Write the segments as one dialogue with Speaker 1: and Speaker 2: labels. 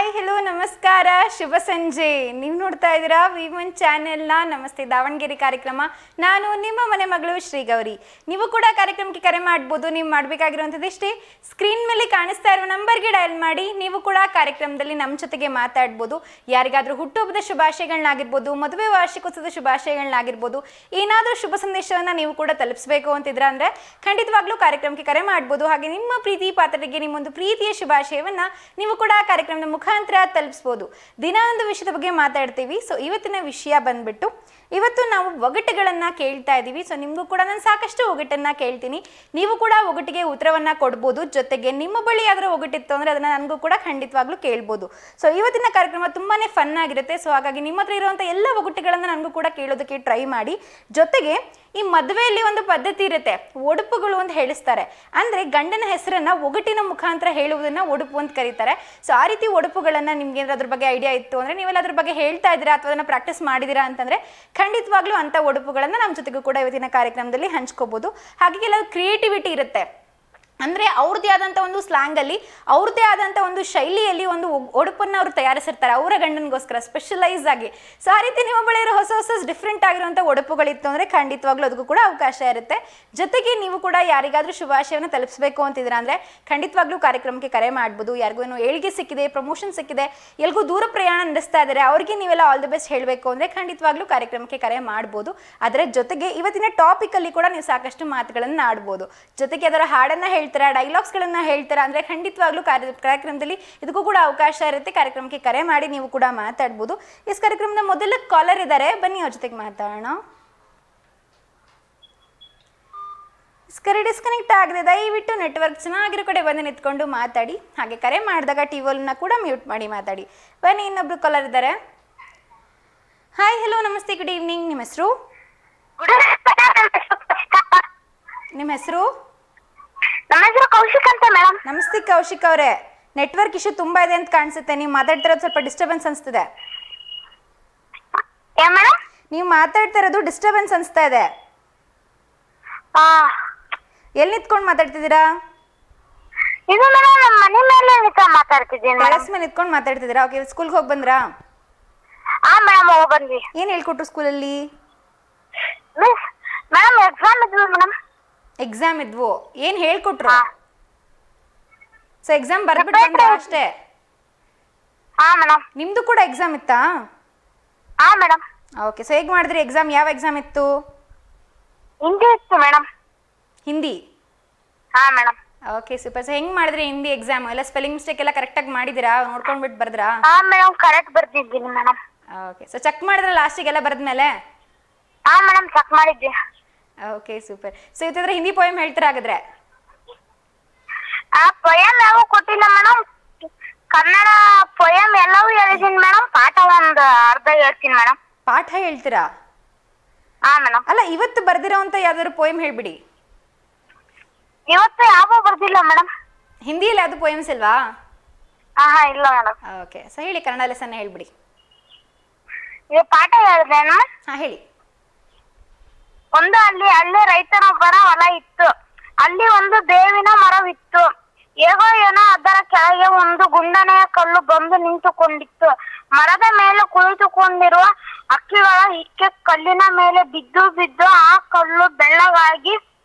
Speaker 1: Hi hello ನಮಸ್ಕಾರ ಶುಭ ಸಂಜೆ. ನೀವು ನೋಡ್ತಾ ಇದ್ದೀರಾ ವಿ1 ಚಾನೆಲ್ನ ನಮಸ್ತೆ ದಾವಣಗೆರೆ ಕಾರ್ಯಕ್ರಮ. ನಾನು ನಿಮ್ಮ ಮನೆ ಮಗಳು ಶ್ರೀಗೌರಿ. ನೀವು ಕೂಡ ಕಾರ್ಯಕ್ರಮಕ್ಕೆ ಕರೆ ಮಾಡ್ಬೋದು. ನೀವು ಮಾಡಬೇಕಾಗಿರುವಂಥದ್ದು ಇಷ್ಟೇ, ಸ್ಕ್ರೀನ್ ಮೇಲೆ ಕಾಣಿಸ್ತಾ ಇರುವ ನಂಬರ್ಗೆ ಡಯಲ್ ಮಾಡಿ ನೀವು ಕೂಡ ಕಾರ್ಯಕ್ರಮದಲ್ಲಿ ನಮ್ಮ ಜೊತೆಗೆ ಮಾತಾಡ್ಬೋದು. ಯಾರಿಗಾದರೂ ಹುಟ್ಟುಹಬ್ಬದ ಶುಭಾಶಯಗಳನ್ನಾಗಿರ್ಬೋದು, ಮದುವೆ ವಾರ್ಷಿಕೋತ್ಸವದ ಶುಭಾಶಯಗಳನ್ನಾಗಿರ್ಬೋದು, ಏನಾದರೂ ಶುಭ ಸಂದೇಶವನ್ನು ನೀವು ಕೂಡ ತಲುಪಿಸಬೇಕು ಅಂತಿದ್ರ ಅಂದರೆ ಖಂಡಿತವಾಗ್ಲೂ ಕಾರ್ಯಕ್ರಮಕ್ಕೆ ಕರೆ ಮಾಡ್ಬೋದು. ಹಾಗೆ ನಿಮ್ಮ ಪ್ರೀತಿ ಪಾತ್ರರಿಗೆ ನಿಮ್ಮೊಂದು ಪ್ರೀತಿಯ ಶುಭಾಶಯವನ್ನು ನೀವು ಕೂಡ ಕಾರ್ಯಕ್ರಮದ ಮುಖಾಂತರ ತಲುಪಿಸ್ಬೋದು. ದಿನ ಒಂದು ವಿಷಯದ ಬಗ್ಗೆ ಮಾತಾಡ್ತೀವಿ. ಸೊ ಇವತ್ತಿನ ವಿಷಯ ಬಂದ್ಬಿಟ್ಟು, ಇವತ್ತು ನಾವು ಒಗಟುಗಳನ್ನು ಕೇಳ್ತಾ ಇದ್ದೀವಿ. ಸೊ ನಿಮಗೂ ಕೂಡ ನಾನು ಸಾಕಷ್ಟು ಒಗಟನ್ನು ಕೇಳ್ತೀನಿ, ನೀವು ಕೂಡ ಒಗಟಿಗೆ ಉತ್ತರವನ್ನು ಕೊಡ್ಬೋದು. ಜೊತೆಗೆ ನಿಮ್ಮ ಬಳಿ ಯಾವ್ದಾರು ಒಗಟಿತ್ತು ಅಂದರೆ ಅದನ್ನು ನನಗೂ ಕೂಡ ಖಂಡಿತವಾಗ್ಲೂ ಕೇಳ್ಬೋದು. ಸೊ ಇವತ್ತಿನ ಕಾರ್ಯಕ್ರಮ ತುಂಬಾ ಫನ್ ಆಗಿರುತ್ತೆ. ಸೊ ಹಾಗಾಗಿ ನಿಮ್ಮ ಹತ್ರ ಇರುವಂಥ ಎಲ್ಲ ಒಗಟುಗಳನ್ನು ನನಗೂ ಕೂಡ ಕೇಳೋದಕ್ಕೆ ಟ್ರೈ ಮಾಡಿ. ಜೊತೆಗೆ ಈ ಮದುವೆಯಲ್ಲಿ ಒಂದು ಪದ್ಧತಿ ಇರುತ್ತೆ, ಒಡುಪುಗಳು ಅಂತ ಹೇಳಿಸ್ತಾರೆ. ಅಂದರೆ ಗಂಡನ ಹೆಸರನ್ನು ಒಗಟಿನ ಮುಖಾಂತರ ಹೇಳುವುದನ್ನು ಒಡುಪು ಅಂತ ಕರೀತಾರೆ. ಸೊ ಆ ರೀತಿ ಒಡುಪುಗಳನ್ನು ನಿಮ್ಗೆ ಏನಾದ್ರು ಅದ್ರ ಬಗ್ಗೆ ಐಡಿಯಾ ಇತ್ತು ಅಂದರೆ, ನೀವೆಲ್ಲ ಅದ್ರ ಬಗ್ಗೆ ಹೇಳ್ತಾ ಇದ್ದೀರಾ ಅಥವಾ ಅದನ್ನು ಪ್ರಾಕ್ಟೀಸ್ ಮಾಡಿದ್ದೀರಾ ಅಂತಂದರೆ ಖಂಡಿತವಾಗ್ಲೂ ಅಂಥ ಒಡುಪುಗಳನ್ನು ನಮ್ಮ ಜೊತೆಗೂ ಕೂಡ ಇವತ್ತಿನ ಕಾರ್ಯಕ್ರಮದಲ್ಲಿ ಹಂಚ್ಕೋಬೋದು. ಹಾಗೆ ಕೆಲವು ಕ್ರಿಯೇಟಿವಿಟಿ ಇರುತ್ತೆ, ಅಂದರೆ ಅವ್ರದ್ದೇ ಆದಂಥ ಒಂದು ಸ್ಲ್ಯಾಂಗಲ್ಲಿ, ಅವ್ರದ್ದೇ ಆದಂಥ ಒಂದು ಶೈಲಿಯಲ್ಲಿ ಒಂದು ಒಡುಪನ್ನು ಅವರು ತಯಾರಿಸಿರ್ತಾರೆ ಅವರ ಗಂಡನಿಗೋಸ್ಕರ ಸ್ಪೆಷಲೈಸ್ ಆಗಿ. ಸೊ ಆ ರೀತಿ ನಿಮ್ಮ ಬಳಿ ಇರೋ ಹೊಸ ಹೊಸ ಡಿಫ್ರೆಂಟ್ ಆಗಿರುವಂಥ ಒಡುಪುಗಳಿತ್ತು ಅಂದರೆ ಖಂಡಿತವಾಗ್ಲೂ ಅದಕ್ಕೂ ಕೂಡ ಅವಕಾಶ ಇರುತ್ತೆ. ಜೊತೆಗೆ ನೀವು ಕೂಡ ಯಾರಿಗಾದರೂ ಶುಭಾಶಯವನ್ನು ತಲುಪಿಸಬೇಕು ಅಂತಿದ್ರ ಅಂದರೆ ಖಂಡಿತವಾಗ್ಲೂ ಕಾರ್ಯಕ್ರಮಕ್ಕೆ ಕರೆ ಮಾಡ್ಬೋದು. ಯಾರಿಗೂ ಏನೋ ಏಳಿಗೆ ಸಿಕ್ಕಿದೆ, ಪ್ರಮೋಷನ್ ಸಿಕ್ಕಿದೆ, ಎಲ್ಗೂ ದೂರ ಪ್ರಯಾಣ ನಡೆಸ್ತಾ ಇದ್ದಾರೆ, ಅವ್ರಿಗೆ ನೀವೆಲ್ಲ ಆಲ್ ದಿ ಬೆಸ್ಟ್ ಹೇಳಬೇಕು ಅಂದರೆ ಖಂಡಿತವಾಗ್ಲೂ ಕಾರ್ಯಕ್ರಮಕ್ಕೆ ಕರೆ ಮಾಡ್ಬೋದು. ಅದರ ಜೊತೆಗೆ ಇವತ್ತಿನ ಟಾಪಿಕಲ್ಲಿ ಕೂಡ ನೀವು ಸಾಕಷ್ಟು ಮಾತುಗಳನ್ನು ಆಡ್ಬೋದು. ಜೊತೆಗೆ ಅದರ ಹಾಡನ್ನು ಹೇಳ್ತೀರಾ, ಡೈಲಾಗ್ಸ್ಗಳನ್ನು ಹೇಳ್ತೀರಾ ಅಂದರೆ ಖಂಡಿತವಾಗ್ಲೂ ಕಾರ್ಯಕ್ರಮದಲ್ಲಿ ಇದಕ್ಕೂ ಕೂಡ ಅವಕಾಶ ಇರುತ್ತೆ. ಕಾರ್ಯಕ್ರಮಕ್ಕೆ ಕರೆ ಮಾಡಿ ನೀವು ಕೂಡ ಮಾತಾಡ್ಬೋದು. ಇಸ್ ಕಾರ್ಯಕ್ರಮದ ಮೊದಲ ಕಾಲರ್ ಇದ್ದಾರೆ, ಬನ್ನಿ ಅವ್ರ ಜೊತೆಗೆ ಮಾತಾಡೋಣ. ಕರೆ ಡಿಸ್ಕನೆಕ್ಟ್ ಆಗಿದೆ, ದಯವಿಟ್ಟು ನೆಟ್ವರ್ಕ್ ಚೆನ್ನಾಗಿರೋ ಕಡೆ ಬಂದು ನಿಂತ್ಕೊಂಡು ಮಾತಾಡಿ. ಹಾಗೆ ಕರೆ ಮಾಡಿದಾಗ ಟಿವಿನ ಕೂಡ ಮ್ಯೂಟ್ ಮಾಡಿ ಮಾತಾಡಿ. ಬನ್ನಿ, ಇನ್ನೊಬ್ರು ಕಾಲರ್ ಇದ್ದಾರೆ. ಹಾಯ್ ಹೆಲೋ ನಮಸ್ತೆ, ಗುಡ್ ಈವ್ನಿಂಗ್. ನಿಮ್ಮ ಹೆಸರು? ನಿಮ್ಮ ಹೆಸರು?
Speaker 2: ನಮ್ಮ ಹೆಸರು ಕೌಶಿಕ್ ಅಂತ ಮೇಡಮ್.
Speaker 1: ನಮಸ್ತೆ ಕೌಶಿಕ್ ಅವರೇ, ನೆಟ್ವರ್ಕ್ ಇಶ್ಯೂ ತುಂಬಾ ಇದೆ ಅಂತ ಕಾಣಿಸುತ್ತೆ. ನೀವು ಮಾತಾಡ್ತಿರೋದು ಸ್ವಲ್ಪ ಡಿಸ್ಟರ್ಬೆನ್ಸ್ ಅನಿಸ್ತಿದೆ. ನೀವು ಮಾತಾಡ್ತಾ ಇರೋದು ಡಿಸ್ಟರ್ಬೆನ್ಸ್ ಅನಿಸ್ತಾ ಇದೆ. ಎಲ್ಲಿ ನಿಂತ್ಕೊಂಡು ಮಾತಾಡ್ತಿದ್ದೀರಾ?
Speaker 2: ಇದು ಮೇಡಮ್ ನಮ್ಮ ಮನೆ ಮೇಲೆ ನಿಂತ್ಕೊಂಡು ಮಾತಾಡ್ತಿದ್ದೀನಿ.
Speaker 1: ಟೆರೆಸ್ ಮೇಲೆ ನಿಂತ್ಕೊಂಡು ಮಾತಾಡ್ತಿದ್ದೀರಾ? ಓಕೆ, ಸ್ಕೂಲ್ಗೆ ಹೋಗಿ ಬಂದ್ರಾ?
Speaker 2: ಮೇಡಮ್ ಹೋಗಿ ಬಂದ್ವಿ.
Speaker 1: ಏನು ಹೇಳ್ಕೊಟ್ರು ಸ್ಕೂಲಲ್ಲಿ?
Speaker 2: ಮೇಡಮ್ ಎಕ್ಸಾಮ್ ಇದ್ವು ಮೇಡಮ್.
Speaker 1: ಎಕ್ಸಾಮ್ ಇದ್ವು, ಏನು ಹೇಳ್ಕೊಟ್ರು? ಸೊ ಎಕ್ಸಾಮ್ ಬರ್ಬಿಟ್ಟು ಬಂದ್ರ ಅಷ್ಟೇ?
Speaker 2: ಮೇಡಮ್.
Speaker 1: ನಿಮ್ದು ಕೂಡ ಎಕ್ಸಾಮ್ ಇತ್ತಾ?
Speaker 2: ಮೇಡಮ್.
Speaker 1: ಓಕೆ, ಸೊ ಹೇಗೆ ಮಾಡಿದ್ರಿ ಎಕ್ಸಾಮ್? ಯಾವ ಎಕ್ಸಾಮ್ ಇತ್ತು?
Speaker 2: ಹಿಂದಿ ಇತ್ತು madam.
Speaker 1: Hindi?
Speaker 2: Madam.
Speaker 1: Okay super. So ಹೆಂಗ್ ಮಾಡಿದ್ರಿ ಹಿಂದಿ ಎಕ್ಸಾಮ್? ಎಲ್ಲ ಸ್ಪೆಲ್ಲಿಂಗ್ ಮಿಸ್ಟೇಕ್ ಎಲ್ಲ ಕರೆಕ್ಟಾಗಿ ಮಾಡಿದಿರಾ? ನೋಡ್ಕೊಂಡ್ಬಿಟ್ಟು ಬರ್ದ್ರಾ?
Speaker 2: ಮೇಡಮ್ ಕರೆಕ್ಟ್ ಬರ್ದಿದ್ದೀನಿ ಮೇಡಮ್.
Speaker 1: ಓಕೆ, ಸೊ ಚೆಕ್ ಮಾಡಿದ್ರ ಲಾಸ್ಟಿಗೆಲ್ಲ ಬರೆದ್ಮೇಲೆ?
Speaker 2: ಮೇಡಮ್ ಚೆಕ್ ಮಾಡಿದ್ವಿ.
Speaker 1: Okay super. ಸೊ ಇವತ್ತಿದ್ರೆ ಹಿಂದಿ ಪೋಯಮ್ ಹೇಳ್ತೀರಾ ಹಾಗಾದ್ರೆ?
Speaker 2: ಪೊಯಮ್ ಯಾವ ಕೊಟ್ಟಿಲ್ಲ ಮೇಡಮ್, ಕನ್ನಡ ಪೊಯಮ್ ಎಲ್ಲವೂ ಹೇಳಿದೀನಿ ಮೇಡಮ್. ಪಾಠ ಒಂದು ಅರ್ಧ ಹೇಳ್ತೀನಿ ಮೇಡಮ್.
Speaker 1: ಪಾಠ ಹೇಳ್ತೀರಾ?
Speaker 2: ಮೇಡಮ್.
Speaker 1: ಅಲ್ಲ, ಇವತ್ತು ಬರ್ದಿರೋ ಅಂತ ಯಾವ್ದಾದ್ರು ಪೋಯಮ್ ಹೇಳ್ಬಿಡಿ.
Speaker 2: ಇವತ್ತು ಯಾವ ಬರ್ದಿಲ್ಲ ಮೇಡಮ್.
Speaker 1: ಹಿಂದಿಯಲ್ಲಿ ಯಾವ್ದು ಪೋಯಮ್ಸ್ ಇಲ್ವಾ?
Speaker 2: ಇಲ್ಲ ಮೇಡಮ್.
Speaker 1: ಓಕೆ, ಸೊ ಹೇಳಿ, ಕನ್ನಡ ಲೆಸನ್ ಹೇಳ್ಬಿಡಿ.
Speaker 2: ಇದು ಪಾಠ ಹೇಳಿದೇನು?
Speaker 1: ಹೇಳಿ.
Speaker 2: ಒಂದು ಅಲ್ಲಿ ರೈತನೊಬ್ಬರ ಹೊಲ ಇತ್ತು. ಅಲ್ಲಿ ಒಂದು ಬೇವಿನ ಮರವಿತ್ತು. ಹೇಗೋ ಏನೋ ಅದರ ಕೆಳಗೆ ಒಂದು ಗುಂಡನೆಯ ಕಲ್ಲು ಬಂದು ನಿಂತುಕೊಂಡಿತ್ತು. ಮರದ ಮೇಲೆ ಕುಳಿತುಕೊಂಡಿರುವ ಹಕ್ಕಿಗಳ ಹಿಕ್ಕೆ ಕಲ್ಲಿನ ಮೇಲೆ ಬಿದ್ದು ಬಿದ್ದು ಆ ಕಲ್ಲು ಬೆಳ್ಳಗಾಗಿ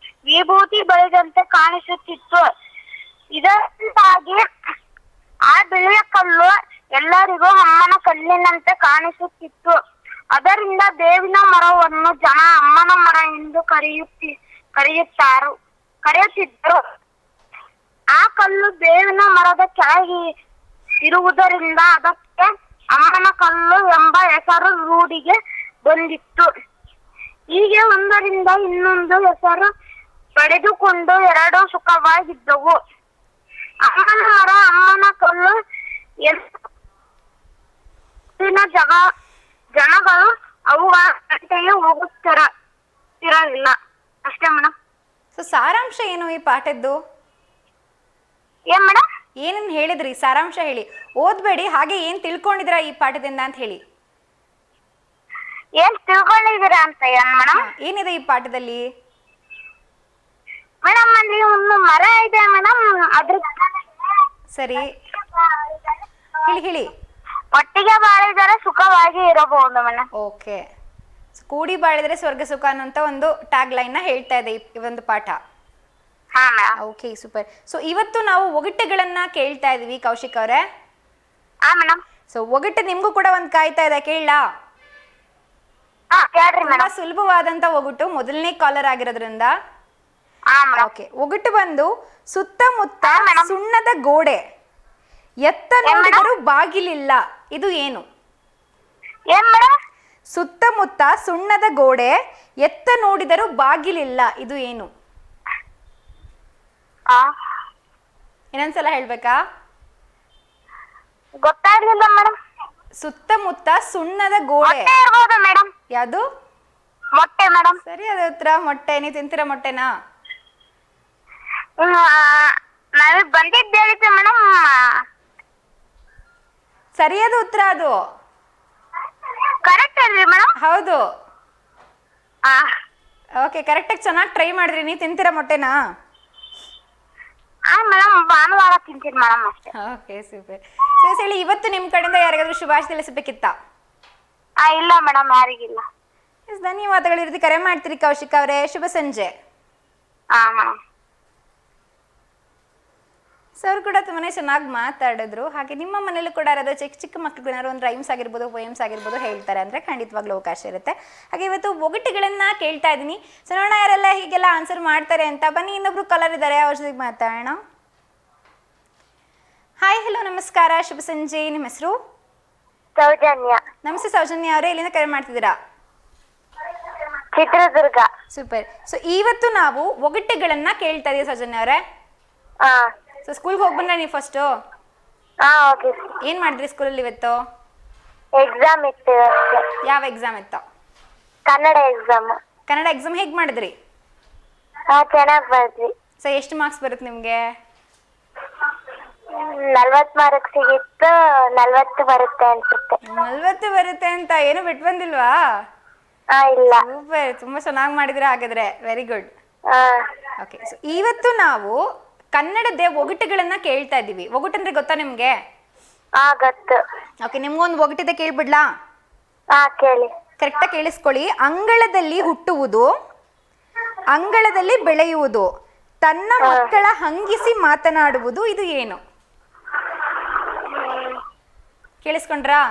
Speaker 2: ವಿಭೂತಿ ಬಳಿದಂತೆ ಕಾಣಿಸುತ್ತಿತ್ತು. ಇದರಿಂದಾಗಿ ಆ ಬಿಳಿಯ ಕಲ್ಲು ಎಲ್ಲರಿಗೂ ಅಮ್ಮನ ಕಲ್ಲಿನಂತೆ ಕಾಣಿಸುತ್ತಿತ್ತು. ಅದರಿಂದ ಬೇವಿನ ಮರವನ್ನು ಜನ ಅಮ್ಮನ ಮರ ಎಂದು ಕರೆಯುತ್ತಿದ್ದರು. ಆ ಕಲ್ಲು ಬೇವಿನ ಮರದ ಕೆಳಗೆ ಇರುವುದರಿಂದ ಅದಕ್ಕೆ ಅಮ್ಮನ ಕಲ್ಲು ಎಂಬ ಹೆಸರು ರೂಢಿಗೆ ಬಂದಿತ್ತು. ಹೀಗೆ ಒಂದರಿಂದ ಇನ್ನೊಂದು ಹೆಸರು ಪಡೆದುಕೊಂಡು ಎರಡೂ ಸುಖವಾಗಿದ್ದವು. ಅಮ್ಮನ ಮರ, ಅಮ್ಮನ ಕಲ್ಲು ಜನಗಳು ಅವುಗಳ ಗಂಟೆಗೆ ಹೋಗುತ್ತಿರಲಿಲ್ಲ. ಅಷ್ಟೇ ಮೇಡಮ್.
Speaker 1: ಸೊ ಸಾರಾಂಶ ಏನು ಈ ಪಾಠದ್ದು?
Speaker 2: ಏನ್ ಮೇಡಮ್?
Speaker 1: ಏನೇನು ಹೇಳಿದ್ರಿ? ಸಾರಾಂಶ ಹೇಳಿ, ಓದ್ಬೇಡಿ, ಹಾಗೆ ಏನ್ ತಿಳ್ಕೊಂಡಿದ್ರ ಈ ಪಾಠದಿಂದ ಅಂತ ಹೇಳಿ.
Speaker 2: ಏನ್ ತಿಳ್ಕೊಂಡಿದ್ದೀರಾ ಅಂತ ಮೇಡಮ್?
Speaker 1: ಏನಿದೆ ಈ ಪಾಠದಲ್ಲಿ?
Speaker 2: ಮೇಡಮ್ ಅಲ್ಲಿ ಒಂದು ಮರ ಇದೆ ಮೇಡಮ್, ಅದ್ರ
Speaker 1: ಸರಿ. ಹೇಳಿ ಹೇಳಿ.
Speaker 2: ಒಟ್ಟಿಗೆ ಬಾಳಿದರೆ ಸುಖವಾಗಿ ಇರಬಹುದು ಮೇಡಮ್.
Speaker 1: ಓಕೆ, ಕೂಡಿ ಬಾಳಿದರೆ ಸ್ವರ್ಗ ಸುಖ ಅನ್ನೋಂಥ ಒಂದು ಟ್ಯಾಗ್ ಲೈನ್ ನ ಹೇಳ್ತಾ ಇದೆ ಈ ಒಂದು ಪಾಠ.
Speaker 2: ಹಾ ಮೇಡಮ್.
Speaker 1: Okay, super. ಸೊ ಇವತ್ತು ನಾವು ಒಗಟುಗಳನ್ನ ಕೇಳ್ತಾ ಇದೀವಿ ಕೌಶಿಕ್ ಅವರೇ.
Speaker 2: ಹಾ ಮೇಡಮ್.
Speaker 1: ಸೊ ಒಗಟು ನಿಮ್ಗೂ ಕೂಡ ಒಂದ್ ಕಾಯ್ತಾ ಇದೆ, ಕೇಳಲಾ?
Speaker 2: ಹಾ ಕೇಳ್ರಿ
Speaker 1: ತುಂಬಾ
Speaker 2: ಮೇಡಮ್.
Speaker 1: ಸುಲಭವಾದಂತ ಒಗಟು, ಮೊದಲನೇ ಕಾಲರ್ ಆಗಿರೋದ್ರಿಂದ.
Speaker 2: ಹಾ ಮೇಡಮ್.
Speaker 1: ಓಕೆ, ಒಗಟು ಬಂದು ಸುತ್ತಮುತ್ತ
Speaker 2: ಹಾ, madam.
Speaker 1: ಸುಣ್ಣದ ಗೋಡೆ, ಎತ್ತ ನೋಡಿದರೂ ಬಾಗಿಲಿಲ್ಲ, ಇದು ಏನು?
Speaker 2: ಏನ್ ಮೇಡಮ್?
Speaker 1: ಸುತ್ತಮುತ್ತ ಸುಣ್ಣದ ಗೋಡೆ, ಎತ್ತ ನೋಡಿದರೂ ಬಾಗಿಲಿಲ್ಲ, ಇದು ಏನು?
Speaker 2: ಹಾ
Speaker 1: ಇನ್ನೊಂದ್ಸಲ ಹೇಳ್ಬೇಕಾ?
Speaker 2: ಗೊತ್ತಾಗ್ಲಿಲ್ಲ ಮೇಡಮ್.
Speaker 1: ಸುತ್ತಮುತ್ತ ಸುಣ್ಣದ ಗೋಡೆ.
Speaker 2: ಮೊಟ್ಟೆ ಇರ್ಬೋದು ಮೇಡಮ್.
Speaker 1: ಯಾವುದು?
Speaker 2: ಮೊಟ್ಟೆ ಮೇಡಮ್.
Speaker 1: ಸರಿಯಾದ ಉತ್ತರ ಮೊಟ್ಟೆ. ನೀವು ತಿಂತೀರಾ ಮೊಟ್ಟೆನಾ?
Speaker 2: ನಾವೀಗ ಬಂದಿದ್ದು ಹೇಳಿದ್ದೆ ಮೇಡಮ್.
Speaker 1: ಸರಿಯಾದ ಉತ್ತರ ಅದು.
Speaker 2: ಕರೆಕ್ಟ್ ಅಲ್ರಿ ಮೇಡಮ್?
Speaker 1: ಹೌದು.
Speaker 2: ಹಾ
Speaker 1: ಓಕೆ, ಕರೆಕ್ಟಾಗಿ ಚೆನ್ನಾಗಿ ಟ್ರೈ ಮಾಡಿದ್ರಿ. ನೀವು ತಿಂತೀರಾ ಮೊಟ್ಟೆನಾ?
Speaker 2: ಹಾ ಮೇಡಮ್, ಭಾನುವಾರ ತಿಂತೀನಿ ಮೇಡಮ್ ಅಷ್ಟೇ.
Speaker 1: Okay, super. ಸೊ ಹೇಳಿ, ಇವತ್ತು ನಿಮ್ಮ ಕಡೆಯಿಂದ ಯಾರಿಗಾದ್ರೂ ಶುಭಾಶಯ ತಿಳಿಸಬೇಕಿತ್ತಾ?
Speaker 2: ಇಲ್ಲ ಮೇಡಮ್, ಯಾರಿಗಿಲ್ಲ.
Speaker 1: ಧನ್ಯವಾದಗಳು. ಈ ರೀತಿ ಕರೆ ಮಾಡ್ತೀರಿ ಕೌಶಿಕ್ ಅವರೇ. ಶುಭ ಸಂಜೆ.
Speaker 2: ಹಾ ಮೇಡಮ್.
Speaker 1: ಸೊ ಅವ್ರು ಕೂಡ ತುಂಬಾನೇ ಚೆನ್ನಾಗಿ ಮಾತಾಡಿದ್ರು. ಹಾಗೆ ನಿಮ್ಮ ಮನೇಲಿ ಕೂಡ ಯಾರಾದ್ರೂ ಚಿಕ್ಕ ಚಿಕ್ಕ ಮಕ್ಕಳಿಗೆ ಏನಾದ್ರು ಒಂದು ರೈಮ್ಸ್ ಆಗಿರ್ಬೋದು, ಪೋಯಮ್ಸ್ ಆಗಿರ್ಬೋದು ಹೇಳ್ತಾರೆ ಅಂದರೆ ಖಂಡಿತವಾಗ್ಲೂ ಅವಕಾಶ ಇರುತ್ತೆ. ಹಾಗೆ ಇವತ್ತು ಒಗಟುಗಳನ್ನ ಕೇಳ್ತಾ ಇದ್ದೀನಿ. ಸೊ ನೋಡೋಣ ಯಾರೆಲ್ಲ ಹೀಗೆಲ್ಲ ಆನ್ಸರ್ ಮಾಡ್ತಾರೆ ಅಂತ. ಬನ್ನಿ, ಇನ್ನೊಬ್ರು ಕಲರ್ ಇದ್ದಾರೆ, ಅವ್ರ ಜೊತೆಗೆ ಮಾತಾಡೋಣ. ಹಾಯ್, ಹಲೋ, ನಮಸ್ಕಾರ, ಶುಭ ಸಂಜೆ. ನಿಮ್ಮ ಹೆಸರು?
Speaker 2: ಸೌಜನ್ಯ.
Speaker 1: ನಮಸ್ತೆ ಸೌಜನ್ಯ ಅವರೇ, ಎಲ್ಲಿಂದ ಕರೆ ಮಾಡ್ತಿದ್ದೀರಾ?
Speaker 2: ಚಿತ್ರದುರ್ಗ.
Speaker 1: ಸೂಪರ್. ಸೊ ಇವತ್ತು ನಾವು ಒಗಟುಗಳನ್ನ ಕೇಳ್ತಾ ಇದೀವಿ ಸೌಜನ್ಯ ಅವರೇ.
Speaker 2: ಹಾ
Speaker 1: ಸೊ ಸ್ಕೂಲ್ಗೆ ಹೋಗಿ ಬಂದ್ರೆ ನೀವು ಫಸ್ಟು
Speaker 2: ಹಾ ಓಕೆ.
Speaker 1: ಏನು ಮಾಡಿದ್ರಿ ಸ್ಕೂಲಲ್ಲಿ ಇವತ್ತು?
Speaker 2: ಎಕ್ಸಾಮ್ ಇತ್ತು ಇವತ್ತು.
Speaker 1: ಯಾವ ಎಕ್ಸಾಮ್ ಇತ್ತು?
Speaker 2: ಕನ್ನಡ ಎಕ್ಸಾಮ್.
Speaker 1: ಕನ್ನಡ ಎಕ್ಸಾಮ್ ಹೇಗೆ ಮಾಡಿದ್ರಿ?
Speaker 2: ಹಾ ಚೆನ್ನಾಗಿ ಬರ್ದ್ವಿ.
Speaker 1: ಸೊ ಎಷ್ಟು ಮಾರ್ಕ್ಸ್ ಬರುತ್ತೆ ನಿಮಗೆ?
Speaker 2: 40 ಮಾರ್ಕ್ಸ್ ಸಿಗಿತ್ತು, 40 ಬರುತ್ತೆ ಅನ್ಸುತ್ತೆ.
Speaker 1: 40 ಬರುತ್ತೆ ಅಂತ ಏನು ಬಿಟ್ಟು ಬಂದಿಲ್ವಾ?
Speaker 2: ಹಾ ಇಲ್ಲ.
Speaker 1: ಸೂಪರ್, ತುಂಬಾ ಚೆನ್ನಾಗಿ ಮಾಡಿದ್ರೆ ಹಾಗಾದ್ರೆ. Very good.
Speaker 2: ಹಾ
Speaker 1: ಓಕೆ, ಸೊ ಇವತ್ತು ನಾವು ಕನ್ನಡದ ಒಗಟುಗಳನ್ನ ಕೇಳ್ತಾ ಇದ್ದೀವಿ. ಒಗಟು ಅಂದ್ರೆ ಗೊತ್ತಾ ನಿಮ್ಗೆ?
Speaker 2: ಹಾ ಗೊತ್ತು.
Speaker 1: ಓಕೆ, ನಿಮ್ಗೊಂದು ಒಗಟಿದೆ, ಕೇಳ್ಬಿಡ್ಲಾ?
Speaker 2: ಹಾ ಕೇಳಿ.
Speaker 1: ಕರೆಕ್ಟಾಗಿ ಕೇಳಿಸ್ಕೊಳ್ಳಿ. ಅಂಗಳದಲ್ಲಿ ಹುಟ್ಟುವುದು, ಅಂಗಳದಲ್ಲಿ ಬೆಳೆಯುವುದು, ತನ್ನ ಮಕ್ಕಳ ಹಂಗಿಸಿ ಮಾತನಾಡುವುದು, ಇದು ಏನು? ಕೇಳಿಸ್ಕೊಂಡ್ರಾ?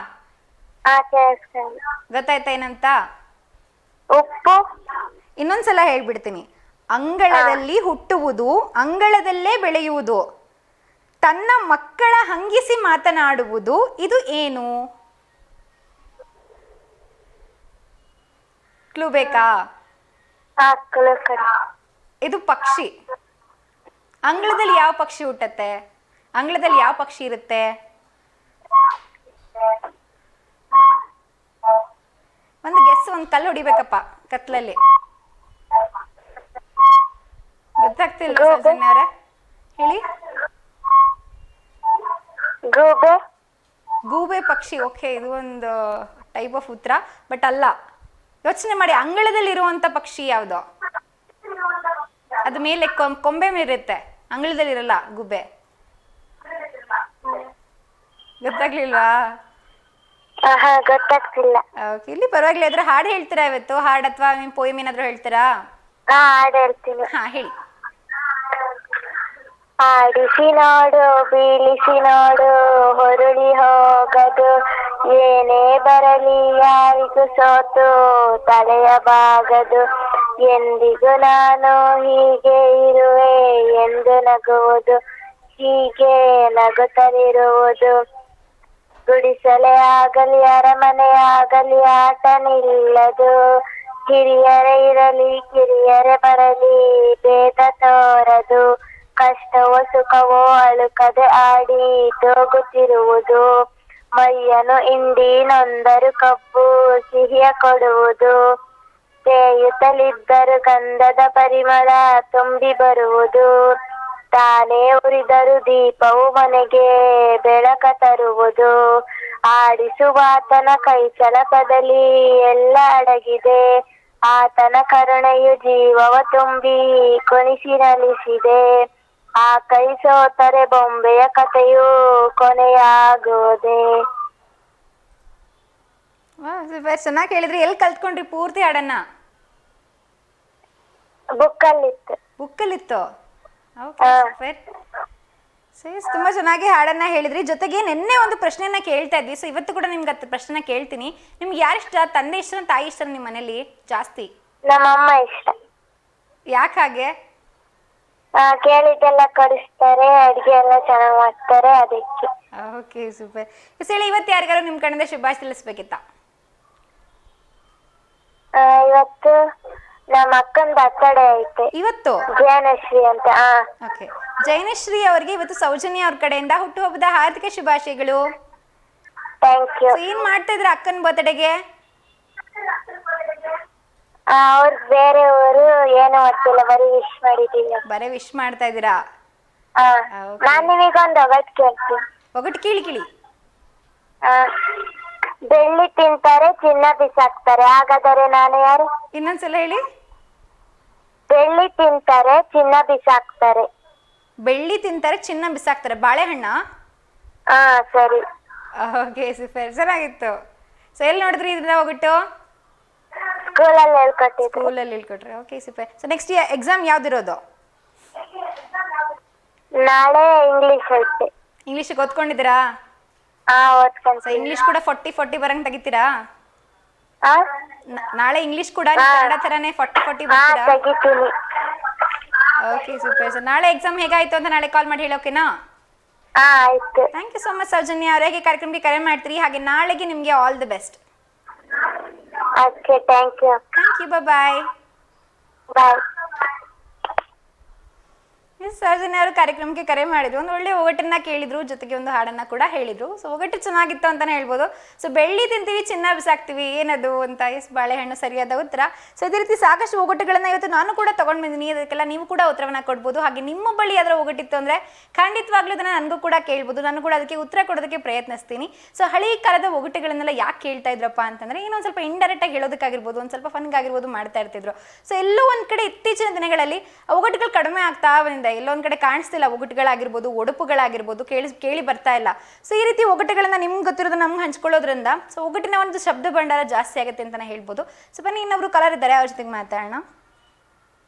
Speaker 2: ಹಾ ಕೇಳಿಸ್ಕೊಂಡು.
Speaker 1: ಗೊತ್ತಾಯ್ತಾ ಏನಂತ?
Speaker 2: ಉಪ್ಪು.
Speaker 1: ಇನ್ನೊಂದ್ಸಲ ಹೇಳ್ಬಿಡ್ತೀನಿ. ಅಂಗಳದಲ್ಲಿ ಹುಟ್ಟುವುದು, ಅಂಗಳದಲ್ಲೇ ಬೆಳೆಯುವುದು, ತನ್ನ ಮಕ್ಕಳ ಹಂಗಿಸಿ ಮಾತನಾಡುವುದು, ಇದು ಏನು? ಕ್ಲೂ ಬೇಕಾ?
Speaker 2: ಹಾ ಕಡೆ.
Speaker 1: ಇದು ಪಕ್ಷಿ. ಅಂಗಳದಲ್ಲಿ ಯಾವ ಪಕ್ಷಿ ಹುಟ್ಟತ್ತೆ? ಅಂಗಳದಲ್ಲಿ ಯಾವ ಪಕ್ಷಿ ಇರುತ್ತೆ? ಒಂದು ಗೆಸ್, ಒಂದು ಕಲ್ಲು ಹೊಡಿಬೇಕಪ್ಪ ಕತ್ಲಲ್ಲಿ. ಗೊತ್ತಾಗ್ತಿಲ್ಲ ಸೌಜನ್ಯ ಅವರೇ, ಹೇಳಿ.
Speaker 2: ಗೂಬೆ.
Speaker 1: ಗೂಬೆ ಪಕ್ಷಿ. ಓಕೆ, ಇದು ಒಂದು ಟೈಪ್ ಆಫ್ ಉತ್ತರ, ಬಟ್ ಅಲ್ಲ. ಯೋಚನೆ ಮಾಡಿ, ಅಂಗಳದಲ್ಲಿ ಇರುವಂತ ಪಕ್ಷಿ ಯಾವುದು? ಅದು ಮೇಲೆ ಕೊಂಬೆ ಮೇಲಿರುತ್ತೆ, ಅಂಗಳದಲ್ಲಿ ಇರಲ್ಲ ಗೂಬೆ. ಗೊತ್ತಾಗ್ಲಿಲ್ವಾ?
Speaker 2: ಗೊತ್ತಾಗ್ತಿಲ್ಲ.
Speaker 1: ಓಕೆ, ಇಲ್ಲಿ ಪರವಾಗಿಲ್ಲ. ಇದ್ರೆ ಹಾಡು ಹೇಳ್ತೀರಾ ಇವತ್ತು? ಹಾಡು ಅಥವಾ ನಿಮ್ಮ ಪೋಯಮ್ ಏನಾದ್ರು ಹೇಳ್ತೀರಾ?
Speaker 2: ಹಾ ಹಾಡು ಹೇಳ್ತೀನಿ.
Speaker 1: ಹಾ ಹೇಳಿ.
Speaker 2: ಆಡಿಸಿ ನೋಡು, ಬೀಳಿಸಿ ನೋಡು, ಹೊರಳಿ ಹೋಗದು, ಏನೇ ಬರಲಿ ಯಾರಿಗೂ ಸೋತು ತಲೆಯ ಬಾಗದು, ಎಂದಿಗೂ ನಾನು ಹೀಗೆ ಇರುವೆ ಎಂದು ನಗುವುದು, ಹೀಗೆ ನಗುತ್ತಲಿರುವುದು, ಗುಡಿಸಲೇ ಆಗಲಿ ಅರಮನೆ ಆಗಲಿ ಆಟ ನಿಲ್ಲದು, ಹಿರಿಯರೇ ಇರಲಿ ಕಿರಿಯರೇ ಬರಲಿ ಭೇದ ತೋರದು, ಕಷ್ಟವೋ ಸುಖವೋ ಅಳುಕದೆ ಆಡಿ ತೋಗುತ್ತಿರುವುದು, ಮೈಯನ್ನು ಇಂಡಿ ನೊಂದರು ಕಬ್ಬು ಸಿಹಿಯ ಕೊಡುವುದು, ತೇಯುತ್ತಲಿದ್ದರು ಗಂಧದ ಪರಿಮಳ ತುಂಬಿ ಬರುವುದು, ತಾನೇ ಉರಿದರು ದೀಪವು ಮನೆಗೆ ಬೆಳಕ ತರುವುದು, ಆಡಿಸುವಾತನ ಕೈ ಚಳಕದಲ್ಲಿ ಎಲ್ಲ ಅಡಗಿದೆ, ಆತನ ಕರುಣೆಯು ಜೀವವ ತುಂಬಿ ಕೊನಿಸಿ ನಲಿಸಿದೆ, ಆ ಕೈ ಸೋತರೆ ಬೊಂಬೆಯ ಕಥೆಯು ಕೊನೆಯಾಗೋದೆ.
Speaker 1: ಸೂಪರ್, ಚೆನ್ನಾಗಿ ಹೇಳಿದ್ರಿ. ಎಲ್ಲಿ ಕಲ್ತ್ಕೊಂಡ್ರಿ ಪೂರ್ತಿ ಹಾಡನ್ನ?
Speaker 2: ಬುಕ್ಕಲ್ಲಿತ್ತು.
Speaker 1: ಬುಕ್ಕಲ್ಲಿತ್ತು. Okay super. ತುಂಬ ಚೆನ್ನಾಗಿ ಹಾಡನ್ನ ಹೇಳಿದ್ರಿ. ಜೊತೆಗೆ ನಿನ್ನೆ ಒಂದು ಪ್ರಶ್ನೆಯನ್ನ ಕೇಳ್ತಾ ಇದ್ವಿ. ಸೊ ಇವತ್ತು ಕೂಡ ನಿಮ್ಗೆ ಅದು ಪ್ರಶ್ನೆನ ಕೇಳ್ತೀನಿ. ನಿಮ್ಗೆ ಯಾರು ಇಷ್ಟ, ತಂದೆ ಇಷ್ಟ ತಾಯಿ ಇಷ್ಟ ನಿಮ್ಮ ಮನೇಲಿ ಜಾಸ್ತಿ?
Speaker 2: ನಮ್ಮಮ್ಮ ಇಷ್ಟ.
Speaker 1: ಯಾಕೆ ಹಾಗೆ?
Speaker 2: ಕೇಳಿದ್ದೆಲ್ಲ ಕಡಿಸ್ತಾರೆ, ಅಡಿಗೆ ಎಲ್ಲ ಚೆನ್ನಾಗಿ ಮಾಡ್ತಾರೆ, ಅದಕ್ಕೆ.
Speaker 1: Okay super. ಹೇಳಿ, ಇವತ್ತು ಯಾರಿಗಾರು ನಿಮ್ಮ ಕಡೆಯಿಂದ ಶುಭಾಶಯ ತಿಳಿಸ್ಬೇಕಿತ್ತ?
Speaker 2: ಇವತ್ತು ನಮ್ಮ ಅಕ್ಕನ ಬರ್ತಡೇ ಐತೆ.
Speaker 1: ಇವತ್ತು
Speaker 2: ಜಯನಶ್ರೀ ಅಂತ.
Speaker 1: ಓಕೆ, ಜೈನಶ್ರೀ ಅವರಿಗೆ ಇವತ್ತು ಸೌಜನ್ಯ ಅವ್ರ ಕಡೆಯಿಂದ ಹುಟ್ಟುಹಬ್ಬದ ಹಾರ್ದಿಕ ಶುಭಾಶಯಗಳು.
Speaker 2: Thank you.
Speaker 1: ಏನ್ ಮಾಡ್ತಾ ಇದ್ರ ಅಕ್ಕನ ಬರ್ತ್ಡೇಗೆ?
Speaker 2: ಅವ್ರು ಬೇರೆಯವರು ಏನೋ ಗೊತ್ತಿಲ್ಲ, ಬರೀ ವಿಶ್ ಮಾಡಿದೀವಿ.
Speaker 1: ಬರೇ ವಿಶ್ ಮಾಡ್ತಾ ಇದ್ದೀರಾ?
Speaker 2: ನಾನ್ ನಿಮಗೊಂದು ಒಗಟ್ ಕೇಳ್ತೀನಿ.
Speaker 1: ಒಗಟ್ಟು ಕೇಳಿ.
Speaker 2: ಬೆಳ್ಳಿ ತಿಂತಾರೆ, ಚಿನ್ನ ಬಿಸಾಕ್ತಾರೆ, ಹಾಗಾದರೆ ನಾನು ಯಾರು?
Speaker 1: ಇನ್ನೊಂದ್ಸಲ ಹೇಳಿ.
Speaker 2: ಬೆಳ್ಳಿ ತಿಂತಾರೆ, ಚಿನ್ನ ಬಿಸಾಕ್ತಾರೆ.
Speaker 1: ಬೆಳ್ಳಿ ತಿಂತಾರೆ, ಚಿನ್ನ ಬಿಸಾಕ್ತಾರೆ. ಬಾಳೆಹಣ್ಣ?
Speaker 2: ಸರಿ.
Speaker 1: ಓಕೆ ಸೂಪರ್, ಚೆನ್ನಾಗಿತ್ತು. ಸೊ ಎಲ್ಲಿ ನೋಡಿದ್ರಿ ಇದನ್ನ ಒಗಟ್ಟು?
Speaker 2: ಸ್ಕೂಲಲ್ಲಿ ಹೇಳ್ಕೊಟ್ಟಿದ್ರು.
Speaker 1: ಸ್ಕೂಲಲ್ಲಿ ಹೇಳ್ಕೊಟ್ರೆ. Okay super. So next exam ಯಾವ್ದಿರೋದು?
Speaker 2: ನಾಳೆ ಇಂಗ್ಲಿಷ್ ಐತೆ.
Speaker 1: ಇಂಗ್ಲಿಷ್ ಓದ್ಕೊಂಡಿದ್ದೀರಾ? ಸೊ ಇಂಗ್ಲಿಷ್ ಕೂಡ 40 ಬರಂಗ್ ತೆಗಿತೀರಾ? ನಾಳೆ ಇಂಗ್ಲಿಷ್ ಕೂಡ ಕನ್ನಡ ತರಾನೇ 40 ಬರ್ತೀರಾ?
Speaker 2: ತೆಗಿತೀನಿ.
Speaker 1: Okay super. ಸೊ ನಾಳೆ ಎಕ್ಸಾಮ್ ಹೇಗಾಯ್ತು ಅಂತ ನಾಳೆ ಕಾಲ್ ಮಾಡಿ ಹೇಳೋಕೆನಾ?
Speaker 2: ಆಯ್ತು.
Speaker 1: Thank you so much Soujanya ಅವರೇ. ಕಾರ್ಯಕ್ರಮಕ್ಕೆ ಕರೆ ಮಾಡ್ತೀರಿ, ಹಾಗೆ ನಾಳೆಗೆ ನಿಮಗೆ all the best.
Speaker 2: Okay, thank you.
Speaker 1: Thank you, bye.
Speaker 2: Bye.
Speaker 1: Soujanya ಅವರು ಕಾರ್ಯಕ್ರಮಕ್ಕೆ ಕರೆ ಮಾಡಿದ್ರು. ಒಂದು ಒಳ್ಳೆ ಒಗಟನ್ನ ಕೇಳಿದ್ರು, ಜೊತೆಗೆ ಒಂದು ಹಾಡನ್ನ ಕೂಡ ಹೇಳಿದ್ರು. ಸೊ ಒಗಟು ಚೆನ್ನಾಗಿತ್ತು ಅಂತಾನೆ ಹೇಳ್ಬೋದು. ಸೊ ಬೆಳ್ಳಿ ತಿಂತೀವಿ, ಚಿನ್ನ ಬಿಸಾಕ್ತಿವಿ, ಏನದು ಅಂತ. ಬಾಳೆಹಣ್ಣು ಸರಿಯಾದ ಉತ್ತರ. ಸೊ ಇದೇ ರೀತಿ ಸಾಕಷ್ಟು ಒಗಟುಗಳನ್ನ ಇವತ್ತು ನಾನು ಕೂಡ ತಗೊಂಡ್ ಬಂದಿನಿ. ಅದಕ್ಕೆಲ್ಲ ನೀವು ಕೂಡ ಉತ್ತರವನ್ನ ಕೊಡ್ಬೋದು. ಹಾಗೆ ನಿಮ್ಮ ಬಳಿ ಅದರ ಒಗಟಿತ್ತು ಅಂದ್ರೆ ಖಂಡಿತವಾಗ್ಲೂ ಅದನ್ನ ನನಗೂ ಕೂಡ ಕೇಳ್ಬೋದು. ನಾನು ಕೂಡ ಅದಕ್ಕೆ ಉತ್ತರ ಕೊಡೋದಕ್ಕೆ ಪ್ರಯತ್ನಿಸ್ತೀನಿ. ಸೊ ಹಳಿ ಕಾಲದ ಒಗಟುಗಳನ್ನೆಲ್ಲ ಯಾಕೆ ಕೇಳ್ತಾ ಇದ್ರಪ್ಪ ಅಂತಂದ್ರೆ, ಏನೋ ಒಂದು ಸ್ವಲ್ಪ ಇಂಡೈರೆಕ್ಟ್ ಆಗಿ ಹೇಳೋದಕ್ಕಾಗಿರ್ಬೋದು, ಒಂದು ಸ್ವಲ್ಪ ಫನ್ಗಾಗಿರ್ಬೋದು ಮಾಡ್ತಾ ಇರ್ತಿದ್ರು. ಸೊ ಎಲ್ಲೋ ಒಂದ್ ಕಡೆ ಇತ್ತೀಚಿನ ದಿನಗಳಲ್ಲಿ ಒಗಟುಗಳು ಕಡಿಮೆ ಆಗ್ತಾ ಬಂದಿದೆ. ಎಲ್ಲೊಂದ್ ಕಡೆ ಕಾಣಿಸ್ತಿಲ್ಲ ಒಗಟುಗಳಾಗಿರ್ಬೋದು, ಒಡಪುಗಳಾಗಿರ್ಬೋದು, ಕೇಳಿ ಬರ್ತಾ ಇಲ್ಲ. ಸೊ ಈ ರೀತಿ ಒಗಟುಗಳನ್ನ ನಿಮ್ಗೆ ಗೊತ್ತಿರೋದು ನಮ್ಗೆ ಹಂಚ್ಕೊಳ್ಳೋದ್ರಿಂದ ಸೊ ಒಗಟಿನ ಒಂದು ಶಬ್ದ ಭಂಡಾರ ಜಾಸ್ತಿ ಆಗುತ್ತೆ ಅಂತಾನೆ ಹೇಳ್ಬೋದು. ಸೊ ಬನ್ನಿ, ಇನ್ನೊಬ್ರು ಕಲರ್ ಇದ್ದಾರೆ, ಅವ್ರ ಜೊತೆಗೆ ಮಾತಾಡೋಣ.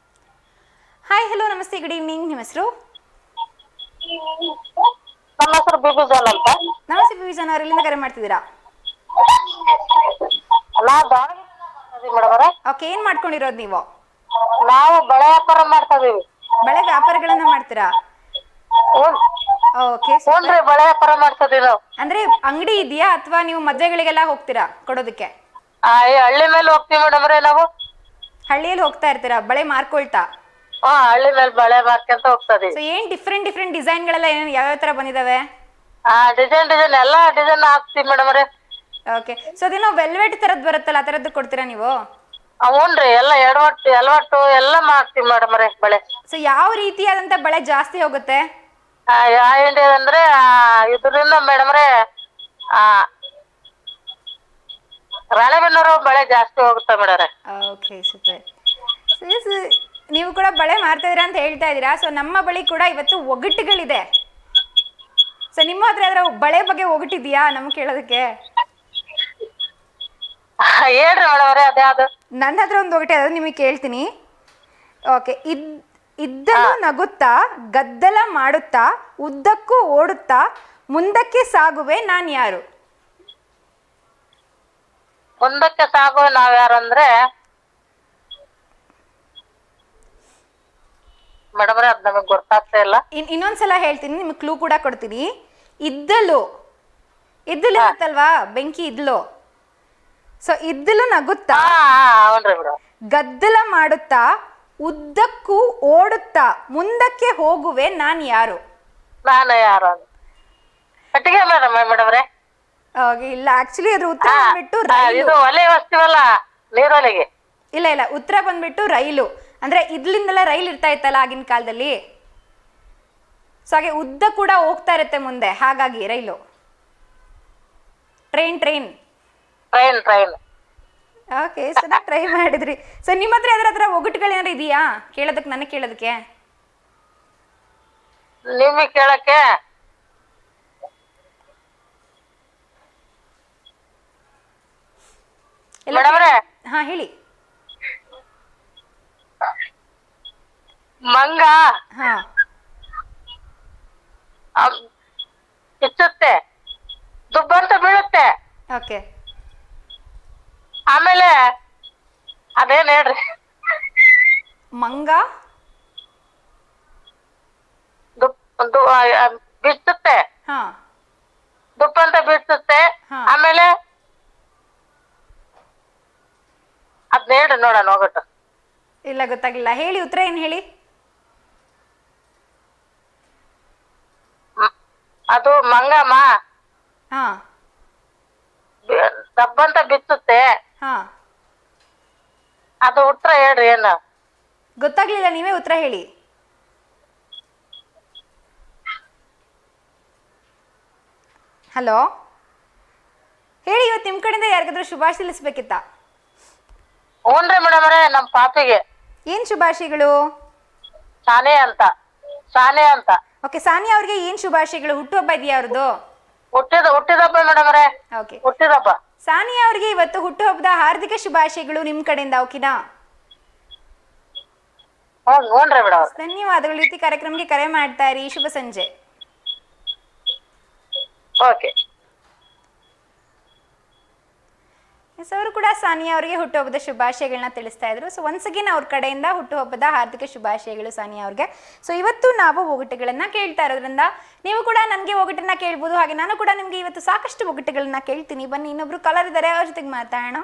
Speaker 1: ಹಾಯ್, ಹಲೋ, ನಮಸ್ತೆ, ಗುಡ್ ಈವ್ನಿಂಗ್. ನಿಮ್ಮ ಹೆಸರು?
Speaker 2: ನಮ್ಮ ಹೆಸರು ಬಿಬಿಜಾನ್ ಅಂತ.
Speaker 1: ನಮಸ್ತೆ ಬಿಬಿಜಾನ್ ಅವ್ರು, ಎಲ್ಲಿಂದ ಕರೆ ಮಾಡ್ತಿದ್ದೀರಾ? ಓಕೆ, ಏನ್ ಮಾಡ್ಕೊಂಡಿರೋದು ನೀವು?
Speaker 2: ನಾವು ಬಳೆ ವ್ಯಾಪಾರ ಮಾಡ್ತಾ ಇದೀವಿ.
Speaker 1: ಬಳೆ ವ್ಯಾಪಾರಗಳನ್ನ ಮಾಡ್ತೀರಾ? ಓಕೆ,
Speaker 2: ಬಳೆ ವ್ಯಾಪಾರ ಮಾಡ್ತಾ ಇದೀವಿ ನಾವು.
Speaker 1: ಅಂದ್ರೆ ಅಂಗಡಿ ಇದೆಯಾ ಅಥವಾ ನೀವು ಮದ್ವೆಗಳಿಗೆಲ್ಲ ಹೋಗ್ತೀರಾ ಕೊಡೋದಕ್ಕೆ?
Speaker 2: ಹಳ್ಳಿ ಮೇಲೆ ಹೋಗ್ತೀವಿ ಮೇಡಮ್ ರೇ ನಾವು.
Speaker 1: ಹಳ್ಳಿಯಲ್ಲಿ ಹೋಗ್ತಾ ಇರ್ತೀರಾ ಬಳೆ ಮಾರ್ಕೊಳ್ತಾ?
Speaker 2: ಹಳ್ಳಿ ಮೇಲೆ ಬಳೆ ಮಾರ್ಕೊಂತ ಹೋಗ್ತಾ ಇದೀವಿ.
Speaker 1: ಸೊ ಏನ್ ಡಿಫ್ರೆಂಟ್ ಡಿಸೈನ್ ಗಳೆಲ್ಲ ಯಾವ್ಯಾವ ತರ ಬಂದಿದಾವೆ?
Speaker 2: ಡಿಸೈನ್ ಎಲ್ಲಾ ಡಿಸೈನ್ ಹಾಕ್ತಿವಿ ಮೇಡಮ್ ರೇ.
Speaker 1: ಓಕೆ, ಸೊ ಅದೇನೋ ವೆಲ್ವೆಟ್ ತರದ್ ಬರುತ್ತಲ್ಲ, ಆ ತರದ್ದು ಕೊಡ್ತೀರಾ ನೀವು?
Speaker 2: ಹ್ಞೂನ್ರಿ, ಎಲ್ಲ ಎಡವಟ್ಟು ಎಲ್ಲ ಮಾಡ್ತೀವಿ ಮೇಡಮ್ ರೇ ಬಳೆ.
Speaker 1: ಸೊ ಯಾವ ರೀತಿಯಾದಂತ ಬಳೆ ಜಾಸ್ತಿ ಹೋಗುತ್ತೆ?
Speaker 2: ಅಂದ್ರೆ ಇದರಿಂದ ಮೇಡಮ್ ರೇ ರಾಣೆಬೆನ್ನೂರು ಬಳೆ ಜಾಸ್ತಿ ಹೋಗುತ್ತೆ ಮೇಡಮ್ ರೇ.
Speaker 1: Okay super. ನೀವು ಕೂಡ ಬಳೆ ಮಾರ್ತಾ ಇದೀರಾ ಅಂತ ಹೇಳ್ತಾ ಇದೀರಾ. ಸೊ ನಮ್ಮ ಬಳಿ ಕೂಡ ಇವತ್ತು ಒಗಟುಗಳಿದೆ. ಸೊ ನಿಮ್ಮ ಹತ್ರ ಯಾವ್ದಾರ ಬಳೆ ಬಗ್ಗೆ ಒಗಟಿದ್ಯಾ ನಮ್ಗೆ ಕೇಳೋದಕ್ಕೆ?
Speaker 2: ಹೇಳ್ರಿ ಮೇಡಮ್ ರೇ, ಅದ್ಯಾವ್ದು?
Speaker 1: ನನ್ನ ಹತ್ರ ಒಂದು ಒಗಟೆ ಅದು ನಿಮಗೆ ಕೇಳ್ತೀನಿ. ಓಕೆ, ಇದ್ದಲು ನಗುತ್ತಾ, ಗದ್ದಲ ಮಾಡುತ್ತಾ, ಉದ್ದಕ್ಕೂ ಓಡುತ್ತಾ, ಮುಂದಕ್ಕೆ ಸಾಗುವೆ ನಾನ್ ಯಾರು?
Speaker 2: ಮುಂದಕ್ಕೆ ಸಾಗುವೆ ನಾವ್ ಯಾರು ಅಂದ್ರೆ ಮೇಡಮ್ ರೇ, ಅದ್ ನಮಗ್ ಗೊತ್ತಾಗ್ತಾ ಇಲ್ಲ.
Speaker 1: ಇನ್ನೊಂದ್ಸಲ ಹೇಳ್ತೀನಿ, ನಿಮ್ಗೆ ಕ್ಲೂ ಕೂಡ ಕೊಡ್ತೀನಿ. ಇದ್ದಲು ಇರುತ್ತಲ್ವಾ, ಬೆಂಕಿ ಇದ್ಲು. ಸೊ ಇದ್ದಲು ನಗುತ್ತಾ, ಗದ್ದಲ ಮಾಡುತ್ತಾ, ಉದ್ದಕ್ಕೂ ಓಡುತ್ತಾ, ಮುಂದಕ್ಕೆ ಹೋಗುವೆ ನಾನ್ ಯಾರು?
Speaker 2: ನಾನು ಯಾರು? ಕಟ್ಟಿಗೆ ಮೇಡಮ್ ರೇ.
Speaker 1: ಇಲ್ಲ, ಆಕ್ಚುಲಿ ಅದ್ರ ಉತ್ತರ ಬಂದ್ಬಿಟ್ಟು ರೈಲು.
Speaker 2: ಒಲೆ ಹೊಸ್ತೀವಲ್ಲ ನೀರೊಲೆಗೆ.
Speaker 1: ಇಲ್ಲ, ಉತ್ತರ ಬಂದ್ಬಿಟ್ಟು ರೈಲು. ಅಂದ್ರೆ ಇದ್ಲಿಂದೆಲ್ಲ ರೈಲ್ ಇರ್ತಾ ಇತ್ತಲ್ಲ ಆಗಿನ ಕಾಲದಲ್ಲಿ. ಸೊ ಹಾಗೆ ಉದ್ದ ಕೂಡ ಹೋಗ್ತಾ ಇರುತ್ತೆ ಮುಂದೆ, ಹಾಗಾಗಿ ರೈಲು. ಟ್ರೈನ್. ಓಕೆ, ಚೆನ್ನಾಗಿ ಟ್ರೈ ಮಾಡಿದ್ರಿ. ಸೊ ನಿಮ್ಮ ಹತ್ರ ಯಾವ್ದಾರ ಒಗಟುಗಳು ಏನಾದ್ರು ಇದೆಯಾ ನನಗೆ ಕೇಳೋದಕ್ಕೆ?
Speaker 3: ನಿಮಗೆ ಕೇಳಕ್ಕೆ
Speaker 1: ಎಲ್ಲ
Speaker 3: ಮೇಡಮ್ರೆ
Speaker 1: ಹಾ ಹೇಳಿ.
Speaker 3: ಮಂಗ
Speaker 1: ಹಾ
Speaker 3: ಕಿಚ್ಚುತ್ತೆ, ದುಬ್ಬಂತ ಬೀಳುತ್ತೆ,
Speaker 1: ಓಕೆ.
Speaker 3: ಆಮೇಲೆ ಅದೇನ್ ಹೇಳ್ರಿ?
Speaker 1: ಮಂಗ
Speaker 3: ಬಿಚ್ಚುತ್ತೆ,
Speaker 1: ಹಾ
Speaker 3: ದುಪ್ಪಂತ ಬಿಚ್ಚುತ್ತೆ,
Speaker 1: ಹಾ.
Speaker 3: ಆಮೇಲೆ ಅದ್ನ ಹೇಳ್ರಿ ನೋಡೋಣ ಹೋಗಟ್ಟು.
Speaker 1: ಇಲ್ಲ ಗೊತ್ತಾಗಿಲ್ಲ, ಹೇಳಿ ಉತ್ತರ ಏನು ಹೇಳಿ.
Speaker 3: ಅದು ಮಂಗಮ್ಮ
Speaker 1: ಹಾ
Speaker 3: ದಬ್ಬಂತ ಬಿಚ್ಚುತ್ತೆ,
Speaker 1: ಹಾ
Speaker 3: ಅದು ಉತ್ತರ ಹೇಳ್ರಿ ಏನು?
Speaker 1: ಗೊತ್ತಾಗ್ಲಿಲ್ಲ, ನೀವೇ ಉತ್ತರ ಹೇಳಿ. ಹಲೋ ಹೇಳಿ, ಇವತ್ತು ನಿಮ್ಮ ಕಡೆಯಿಂದ ಯಾರಿಗಾದ್ರೂ ಶುಭಾಶಯ ತಿಳಿಸ್ಬೇಕಿತ್ತ?
Speaker 3: ಹ್ಞೂನ್ರಿ ಮೇಡಮ್ರೆ, ನಮ್ ಪಾಪಿಗೆ
Speaker 1: ಏನ್ ಶುಭಾಶಯಗಳು?
Speaker 3: ಸಾನೆ ಅಂತ.
Speaker 1: ಓಕೆ, ಸಾನಿಯಾ ಅವ್ರಿಗೆ ಏನ್ ಶುಭಾಶಯಗಳು? ಹುಟ್ಟುಹಬ್ಬ ಇದೆಯಾ ಅವ್ರದ್ದು?
Speaker 3: ಹುಟ್ಟಿದಬ್ಬ ಮೇಡಮ್ರೆ,
Speaker 1: ಓಕೆ.
Speaker 3: ಹುಟ್ಟಿದಬ್ಬ.
Speaker 1: ಸಾನಿಯಾ ಅವ್ರಿಗೆ ಇವತ್ತು ಹುಟ್ಟುಹಬ್ಬದ ಹಾರ್ದಿಕ ಶುಭಾಶಯಗಳು ನಿಮ್ಮ ಕಡೆಯಿಂದ, ಓಕೆನಾ?
Speaker 3: ಹ್ಞೂನ್ರಿ ಮೇಡಮ್.
Speaker 1: ಧನ್ಯವಾದಗಳು. ರೀತಿ ಕಾರ್ಯಕ್ರಮಕ್ಕೆ ಕರೆ ಮಾಡ್ತಾ ಇರಿ. ಶುಭ ಸಂಜೆ.
Speaker 3: ಓಕೆ.
Speaker 1: ಎಸ್, ಅವರು ಕೂಡ ಸಾನಿಯಾ ಅವರಿಗೆ ಹುಟ್ಟುಹಬ್ಬದ ಶುಭಾಶಯಗಳನ್ನ ತಿಳಿಸ್ತಾ ಇದ್ರು. ಸೊ ಒನ್ಸ್ ಅಗೇನ್ ಅವ್ರ ಕಡೆಯಿಂದ ಹುಟ್ಟುಹಬ್ಬದ ಹಾರ್ದಿಕ ಶುಭಾಶಯಗಳು ಸಾನಿಯಾ ಅವ್ರಿಗೆ. ಸೊ ಇವತ್ತು ನಾವು ಒಗಟುಗಳನ್ನ ಕೇಳ್ತಾ ಇರೋದ್ರಿಂದ ನೀವು ಕೂಡ ನನಗೆ ಒಗಟನ್ನ ಕೇಳ್ಬೋದು, ಹಾಗೆ ನಾನು ಕೂಡ ನಿಮಗೆ ಇವತ್ತು ಸಾಕಷ್ಟು ಒಗಟುಗಳನ್ನ ಕೇಳ್ತೀನಿ. ಬನ್ನಿ, ಇನ್ನೊಬ್ರು ಕಾಲರ್ ಇದ್ದಾರೆ, ಅವ್ರ ಜೊತೆಗೆ ಮಾತಾಡೋಣ.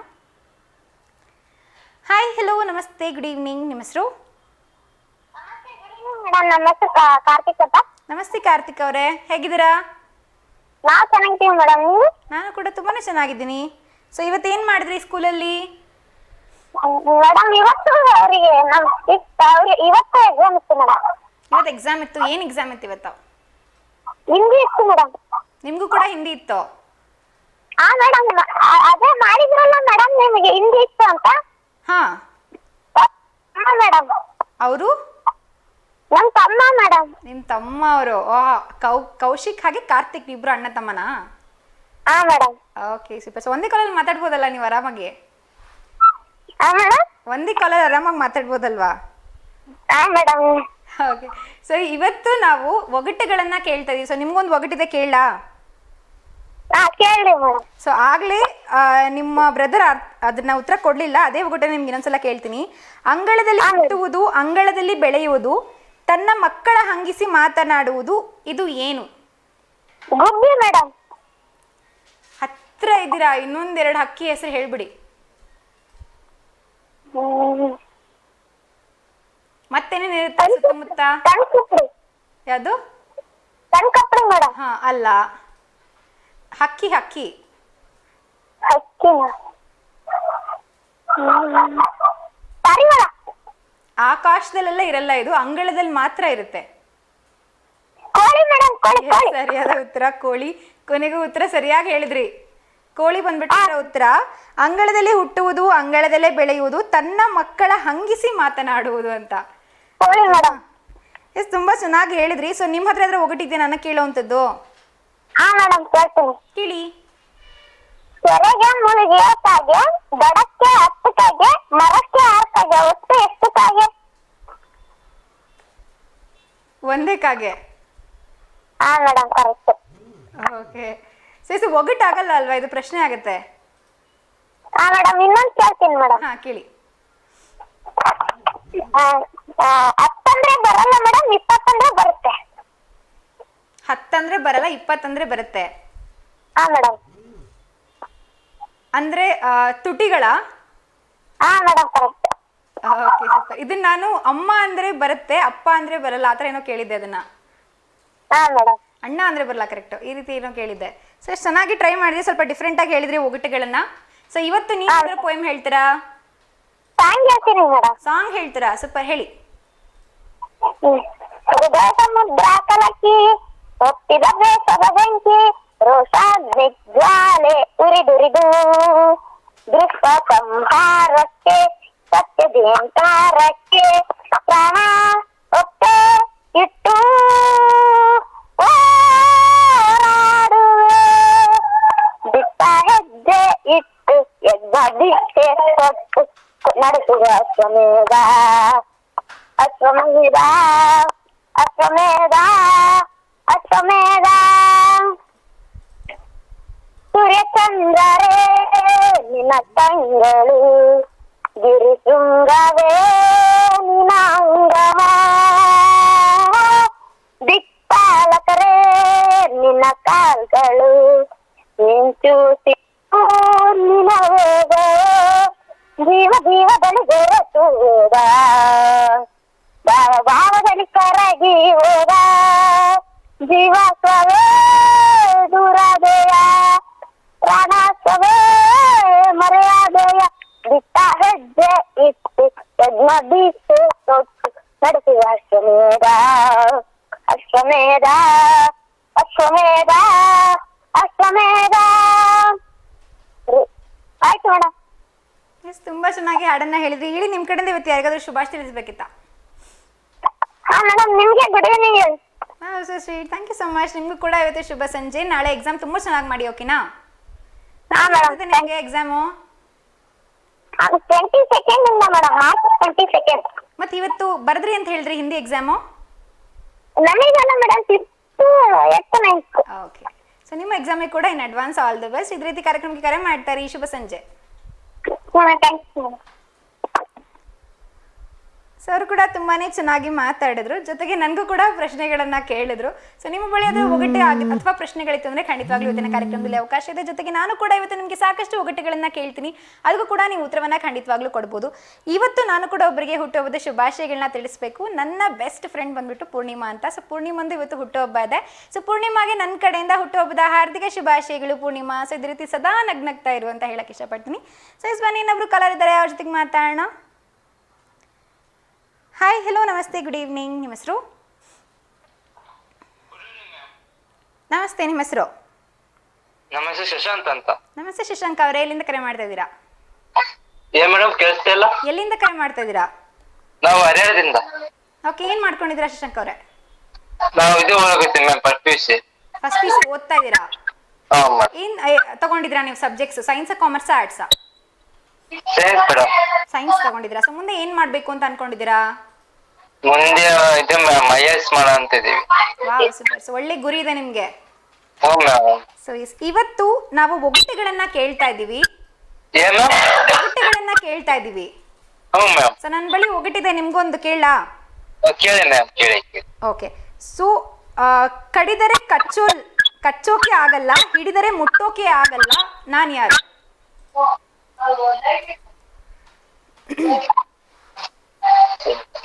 Speaker 1: ಹಾಯ್, ಹಲೋ, ನಮಸ್ತೆ, ಗುಡ್ ಈವ್ನಿಂಗ್. ನಿಮ್ಮ ಹೆಸರು?
Speaker 2: ಮೇಡಮ್, ನಮ್ಮ ಹೆಸರು ಕಾರ್ತಿಕ್ ಅಂತ.
Speaker 1: ನಮಸ್ತೆ ಕಾರ್ತಿಕ್ ಅವರೇ, ಹೇಗಿದ್ದೀರಾ?
Speaker 2: ನಾವ್ ಚೆನ್ನಾಗಿದ್ದೀವಿ ಮೇಡಮ್, ನೀವು?
Speaker 1: ನಾನು ಕೂಡ ತುಂಬಾನೇ ಚೆನ್ನಾಗಿದ್ದೀನಿ. ಸೊ ಇವತ್ತೇನು ಮಾಡಿದ್ರಿ ಸ್ಕೂಲಲ್ಲಿ?
Speaker 2: ಮೇಡಮ್, ಇವತ್ತು ಅವರಿಗೆ ಇವತ್ತು ಎಕ್ಸಾಮ್ ಇತ್ತು ಮೇಡಮ್.
Speaker 1: ಇವತ್ತು ಎಕ್ಸಾಮ್ ಇತ್ತು. ಏನು ಎಕ್ಸಾಮ್ ಇತ್ತು ಇವತ್ತು?
Speaker 2: ಹಿಂದಿ ಇತ್ತು ಮೇಡಮ್.
Speaker 1: ನಿಮಗೂ ಕೂಡ ಹಿಂದಿ ಇತ್ತು?
Speaker 2: ಹಾ ಮೇಡಮ್, ಅದೇ ಮಾಡಿದ್ರಲ್ಲ ಮೇಡಮ್ ನಿಮಗೆ ಹಿಂದಿ ಇತ್ತು ಅಂತ.
Speaker 1: ಹಾ
Speaker 2: ಮೇಡಮ್,
Speaker 1: ಅವರು
Speaker 2: ನಮ್ ತಮ್ಮ ಮೇಡಮ್.
Speaker 1: ನಿಮ್ಮ ತಮ್ಮ ಅವರು? ಕೌಶಿಕ್ ಹಾಗೆ ಕಾರ್ತಿಕ್ ಇಬ್ರು ಅಣ್ಣ ತಮ್ಮನಾ?
Speaker 2: ಹಾ ಮೇಡಮ್.
Speaker 1: Okay, super. ಸೊ ಒಂದೇ ಕಾಲಲ್ಲಿ ಮಾತಾಡ್ಬೋದಲ್ಲ ನೀವು ಆರಾಮಾಗಿ?
Speaker 2: ಹಾ ಮೇಡಮ್.
Speaker 1: ಒಂದೇ ಕಾಲಲ್ಲಿ ಆರಾಮಾಗಿ ಮಾತಾಡ್ಬೋದಲ್ವಾ?
Speaker 2: ಹಾ ಮೇಡಮ್.
Speaker 1: ಓಕೆ. ಸೊ ಇವತ್ತು ನಾವು ಒಗಟುಗಳನ್ನ ಕೇಳ್ತಾ ಇದೀವಿ. ಸೊ ನಿಮ್ಗೊಂದು ಒಗಟಿದೆ, ಕೇಳಾ?
Speaker 2: ಹಾ ಕೇಳಿ ಮೇಡಮ್.
Speaker 1: ಸೊ ಆಗ್ಲೇ ನಿಮ್ಮ ಬ್ರದರ್ ಅದನ್ನ ಉತ್ತರ ಕೊಡ್ಲಿಲ್ಲ. ಅದೇ ಒಗಟ ನಿಮ್ಗೆ ಇನ್ನೊಂದ್ಸಲ ಕೇಳ್ತೀನಿ. ಅಂಗಳದಲ್ಲಿ ಹುಟ್ಟುವುದು, ಅಂಗಳದಲ್ಲಿ ಬೆಳೆಯುವುದು, ತನ್ನ ಮಕ್ಕಳ ಹಂಗಿಸಿ ಮಾತನಾಡುವುದು, ಇದು ಏನು?
Speaker 2: ಗುಬ್ಬಿ ಮೇಡಮ್.
Speaker 1: ಹತ್ರ ಇದ್ದೀರಾ. ಇನ್ನೊಂದೆರಡು ಹಕ್ಕಿ ಹೆಸರು ಹೇಳ್ಬಿಡಿ. ಮತ್ತೇನೇನಿರುತ್ತೆ ಸುತ್ತಮುತ್ತ?
Speaker 2: ಕಣ್ಕಪ್ರಿ.
Speaker 1: ಯಾವುದು?
Speaker 2: ಕಣ್ಕಪ್ರಿ ಮೇಡಮ್.
Speaker 1: ಹಾ, ಅಲ್ಲ, ಹಕ್ಕಿ. ಹಕ್ಕಿ
Speaker 2: ಹಕ್ಕಿನ ಪರಿಮಳ.
Speaker 1: ಆಕಾಶದಲ್ಲೆಲ್ಲ ಇರಲ್ಲ, ಇದು ಅಂಗಳದಲ್ಲಿ ಮಾತ್ರ ಇರುತ್ತೆ.
Speaker 2: ಕೋಳಿ ಮೇಡಮ್, ಕೋಳಿ.
Speaker 1: ಸರಿಯಾದ ಉತ್ತರ ಕೋಳಿ. ಕೊನೆಗೂ ಉತ್ತರ ಸರಿಯಾಗಿ ಹೇಳಿದ್ರಿ. ಕೋಳಿ ಬಂದ್ಬಿಟ್ಟಿರೋ ಉತ್ತರ. ಅಂಗಳದಲ್ಲಿ ಹುಟ್ಟುವುದು, ಅಂಗಳದಲ್ಲೇ ಬೆಳೆಯುವುದು, ತನ್ನ ಮಕ್ಕಳ ಹಂಗಿಸಿ ಮಾತನಾಡುವುದು ಅಂತ.
Speaker 2: ಕೋಳಿ ಮೇಡಮ್.
Speaker 1: ಎಸ್, ತುಂಬಾ ಚೆನ್ನಾಗಿ ಹೇಳಿದ್ರಿ. ಸೊ ನಿಮ್ಮ ಹತ್ರ ಆದ್ರೆ ಒಗಟಿದ್ದೆ ನನ್ನ ಕೇಳುವಂಥದ್ದು?
Speaker 2: ಹಾ ಮೇಡಮ್, ಕೇಳ್ತೀನಿ.
Speaker 1: ಕೇಳಿ.
Speaker 2: ಕೆರೆಗೆ ಮುಳುಗಿ ಕಾಗೆ, ದಡಕ್ಕೆ 10 ಕಾಗೆ, ಮರಕ್ಕೆ 6 ಕಾಗೆ, ಒಟ್ಟು ಎಷ್ಟು ಕಾಗೆ?
Speaker 1: ಒಂದೇ ಕಾಗೆ.
Speaker 2: ಹಾ ಮೇಡಮ್, ಕರೆಕ್ಟ್.
Speaker 1: ಓಕೆ. ಸೊ ಒಗಟಾಗಲ್ಲ ಅಲ್ವಾ, ಇದು ಪ್ರಶ್ನೆ ಆಗುತ್ತೆ.
Speaker 2: ಹಾ ಮೇಡಮ್, ಇನ್ನೊಂದು ಕೇಳ್ತೀನಿ ಮೇಡಮ್.
Speaker 1: ಹಾ ಕೇಳಿ.
Speaker 2: 10 ಅಂದ್ರೆ ಬರಲ್ಲ ಮೇಡಮ್, 20 ಅಂದ್ರೆ ಬರುತ್ತೆ.
Speaker 1: 10 ಅಂದ್ರೆ ಬರಲ್ಲ, 20 ಅಂದ್ರೆ ಬರುತ್ತೆ.
Speaker 2: ಹಾ ಮೇಡಮ್.
Speaker 1: ಅಂದ್ರೆ ತುಟಿಗಳ?
Speaker 2: ಹಾ ಮೇಡಮ್, ಕರೆಕ್ಟ್.
Speaker 1: Okay, super. ಇದನ್ನ ನಾನು ಅಮ್ಮ ಅಂದ್ರೆ ಬರುತ್ತೆ, ಅಪ್ಪ ಅಂದ್ರೆ ಬರಲ್ಲ, ಆತರ ಏನೋ ಕೇಳಿದ್ದೆ ಅದನ್ನ.
Speaker 2: ಹಾ ಮೇಡಮ್.
Speaker 1: ಅಣ್ಣ ಅಂದ್ರೆ ಬರಲ್ಲ, ಕರೆಕ್ಟ್. ಈ ರೀತಿ ಏನೋ ಕೇಳಿದ್ದೆ. ಸೊ ಎಷ್ಟು ಚೆನ್ನಾಗಿ ಟ್ರೈ ಮಾಡಿದ್ರಿ, ಸ್ವಲ್ಪ ಡಿಫ್ರೆಂಟ್ ಆಗಿ ಹೇಳಿದ್ರಿ ಒಗಟುಗಳನ್ನ. ಸೊ ಇವತ್ತು ನೀವು ಪೋಯಮ್ ಹೇಳ್ತೀರಾ?
Speaker 2: ಸಾಂಗ್ ಹೇಳ್ತೀನಿ ಮೇಡಮ್.
Speaker 1: ಸಾಂಗ್ ಹೇಳ್ತೀರಾ? ಸೂಪರ್, ಹೇಳಿ.
Speaker 2: ಹೃದಯ ಸಮುದ್ರ ಕಲಕಿ ಒಪ್ಪಿದ ಬೇಸದ ಬೆಂಕಿ, ರೋಷ ಜ್ವಾಲೆ ಉರಿದುರಿದು ದೃಷ್ಟ ಸಂಹಾರಕ್ಕೆ, ಸತ್ಯದ ಪ್ರಾಣ ಒತ್ತೆ ಇಟ್ಟು ನಡೆಸುವ ಅಶ್ವಮೇಧ ಅಶ್ವಮೇಧ ಅಶ್ವಮೇಧ ಅಶ್ವಮೇಧ ಸೂರ್ಯಚಂದ್ರರೇ ನಿನ್ನ ತಂಗಳು ಗಿರಿಶೃಂಗವೇ ನಿನ್ನ ಅಂಗಮ ದಿಕ್ಪಾಲಕರೇ ನಿನ್ನ ಕಾಲ್ಗಳು ಮಿಂಚು ಸಿಕ್ಕು ನಿನ್ನ ವೇಗ ಜೀವ ಜೀವದಲ್ಲಿ ತೂದ ಭಾವ ಭಾವದಲ್ಲಿ ಕರಗಿ ಹೋದ ಜೀವಸ್ವವೇ ದೂರಾದೆಯ ಪ್ರಾಣಸ್ವವೇ ಮರೆಯಾದೆಯ ಬಿಟ್ಟ ಹೆಜ್ಜೆ ಇಟ್ಟು ಯಜ್ಞ ಬೀಸು ತೊಟ್ಟು ನಡೆಸುವ ಅಶ್ವಮೇಧ ಅಶ್ವಮೇಧ ಅಶ್ವಮೇಧ ಅಶ್ವಮೇಧ ಆಯ್ತು ಮೇಡಮ್.
Speaker 1: ಎಸ್, ತುಂಬಾ ಚೆನ್ನಾಗಿ ಹಾಡನ್ನ ಹೇಳಿದ್ರಿ. ಹೇಳಿ, ನಿಮ್ಮ ಕಡೆಯಿಂದ ಇವತ್ತು ಯಾರಿಗಾದ್ರೂ ಶುಭಾಶಯ ತಿಳಿಸ್ಬೇಕಿತ್ತಾ?
Speaker 2: ಹಾ ಮೇಡಮ್, ನಿಮ್ಗೆ ಗುಡ್ ಈವ್ನಿಂಗ್ ಹೇಳಿ.
Speaker 1: So sweet, thank you so much. ನಿಮಗೂ ಕೂಡ ಇವತ್ತು ಶುಭ ಸಂಜೆ. ನಾಳೆ ಎಕ್ಸಾಮ್ ತುಂಬಾ ಚೆನ್ನಾಗಿ ಮಾಡಿ, ಓಕೆನಾ?
Speaker 2: ಹಾ ಮೇಡಮ್.
Speaker 1: ನಿಮಗೆ ಎಕ್ಸಾಮು
Speaker 2: 22nd ಇಂದ ಮೇಡಮ್, ಮಾರ್ಚ್ 22nd.
Speaker 1: ಮತ್ತೆ ಇವತ್ತು ಬರೆದ್ರಿ ಅಂತ ಹೇಳಿದ್ರಿ ಹಿಂದಿ ಎಕ್ಸಾಮು?
Speaker 2: ನಮಗಲ್ಲ madam, 5th 8th 9th.
Speaker 1: Okay, so ನಿಮ್ಮ ಎಕ್ಸಾಮಿಗೆ ಕೂಡ in advance all the best. ಇದೇ ರೀತಿ ಕಾರ್ಯಕ್ರಮಕ್ಕೆ ಕರೆ ಮಾಡ್ತಾರೆ. ಶುಭ ಸಂಜೆ.
Speaker 2: Thanks madam.
Speaker 1: ಸರ್ ಕೂಡ ತುಂಬಾನೇ ಚೆನ್ನಾಗಿ ಮಾತಾಡಿದ್ರು, ಜೊತೆಗೆ ನನಗೂ ಕೂಡ ಪ್ರಶ್ನೆಗಳನ್ನ ಕೇಳಿದ್ರು. ಸೊ ನಿಮ್ಮ ಬಳಿ ಅದ್ರ ಒಗಟೆ ಅಥವಾ ಪ್ರಶ್ನೆಗಳಿತ್ತು ಅಂದ್ರೆ ಖಂಡಿತವಾಗ್ಲೂ ಇವತ್ತಿನ ಕಾರ್ಯಕ್ರಮದಲ್ಲಿ ಅವಕಾಶ ಇದೆ. ಜೊತೆಗೆ ನಾನು ಕೂಡ ಇವತ್ತು ನಿಮಗೆ ಸಾಕಷ್ಟು ಒಗಟುಗಳನ್ನ ಕೇಳ್ತೀನಿ, ಅದಕ್ಕೂ ಕೂಡ ನೀವು ಉತ್ತರವನ್ನ ಖಂಡಿತವಾಗ್ಲೂ ಕೊಡ್ಬೋದು. ಇವತ್ತು ನಾನು ಕೂಡ ಒಬ್ಬರಿಗೆ ಹುಟ್ಟುಹಬ್ಬದ ಶುಭಾಶಯಗಳನ್ನ ತಿಳಿಸ್ಬೇಕು. ನನ್ನ ಬೆಸ್ಟ್ ಫ್ರೆಂಡ್ ಬಂದ್ಬಿಟ್ಟು ಪೂರ್ಣಿಮಾ ಅಂತ. ಸೊ ಪೂರ್ಣಿಮಂದು ಇವತ್ತು ಹುಟ್ಟುಹಬ್ಬ ಇದೆ. ಸೊ ಪೂರ್ಣಿಮಾಗೆ ನನ್ನ ಕಡೆಯಿಂದ ಹುಟ್ಟುಹಬ್ಬದ ಹಾರ್ದಿಕ ಶುಭಾಶಯಗಳು ಪೂರ್ಣಿಮಾ. ಸೊ ಇದೇ ರೀತಿ ಸದಾ ನಗ್ನಗ್ತಾ ಇರು ಅಂತ ಹೇಳಕ್ ಇಷ್ಟಪಡ್ತೀನಿ. ಸೊ ಇಸ್ ಬನ್ನಿ, ಇನ್ನೊಬ್ರು ಕಲರ್ ಇದ್ದಾರೆ, ಅವ್ರ ಜೊತೆಗೆ ಮಾತಾಡೋಣ. ಹಾಯ್, ಹಲೋ, ನಮಸ್ತೆ, ಗುಡ್ ಈವ್ನಿಂಗ್. ನಿಮ್ಮ ಹೆಸರು? ನಮಸ್ತೆ, ನಿಮ್ಮ ಹೆಸರು?
Speaker 4: ನಮ್ಮ ಹೆಸರು ಶಶಾಂತ್ ಅಂತ.
Speaker 1: ನಮಸ್ತೆ ಶಶಾಂಕ್ ಅವರೇ, ಎಲ್ಲಿಂದ ಕರೆ ಮಾಡ್ತಾ ಇದ್ದೀರಾ?
Speaker 4: ಏನ್ ಮೇಡಮ್ ಕೇಳಿಸ್ತಾ ಇಲ್ಲ?
Speaker 1: ಎಲ್ಲಿಂದ ಕರೆ ಮಾಡ್ತಾ ಇದ್ದೀರಾ?
Speaker 4: ನಾವು ಹರಿಹರದಿಂದ.
Speaker 1: ಓಕೆ, ಏನ್ ಮಾಡ್ಕೊಂಡಿದ್ದೀರಾ ಶಶಾಂಕ್ ಅವರೇ?
Speaker 4: ನಾವು ಇದು ಹೋಗ್ತೀವಿ ಮ್ಯಾಮ್, ಫಸ್ಟ್ PUC.
Speaker 1: ಫಸ್ಟ್ ಪೀಸ್ ಓದ್ತಾ ಇದ್ದೀರಾ?
Speaker 4: ಹಾ ಮೇಡಮ್.
Speaker 1: ಏನ್ ತಗೊಂಡಿದ್ದೀರಾ ನೀವು subjects? Science, commerce, arts?
Speaker 4: Science madam.
Speaker 1: Science ತಗೊಂಡಿದ್ದೀರಾ. ಸೊ ಮುಂದೆ ಏನ್ ಮಾಡ್ಬೇಕು ಅಂತ ಅನ್ಕೊಂಡಿದ್ದೀರಾ?
Speaker 4: ಮುಂದೆ ಇದು ಮ್ಯಾಮ್ IAS ಮಾಡೋ ಅಂತಿದೀವಿ.
Speaker 1: Wow, super. ಸೊ ಒಳ್ಳೆ ಗುರಿ ಇದೆ ನಿಮ್ಗೆ.
Speaker 4: ಹ್ಞೂ ಮ್ಯಾಮ್.
Speaker 1: ಸೊ ಇವತ್ತು ನಾವು ಒಗಟುಗಳನ್ನ ಕೇಳ್ತಾ ಇದ್ದೀವಿ.
Speaker 4: ಏನು?
Speaker 1: ಒಗಟುಗಳನ್ನ ಕೇಳ್ತಾ ಇದ್ದೀವಿ.
Speaker 4: ಹ್ಞೂ ಮ್ಯಾಮ್.
Speaker 1: ಸೊ ನನ್ನ ಬಳಿ ಒಗಟಿದೆ, ನಿಮ್ಗೊಂದು ಕೇಳಾ?
Speaker 4: ಕೇಳಿ ಮ್ಯಾಮ್, ಕೇಳಿ.
Speaker 1: ಓಕೆ, ಸೊ ಕಡಿದರೆ ಕಚ್ಚೋಕೆ ಆಗಲ್ಲ, ಹಿಡಿದರೆ ಮುಟ್ಟೋಕೆ ಆಗಲ್ಲ, ನಾನ್ ಯಾರು?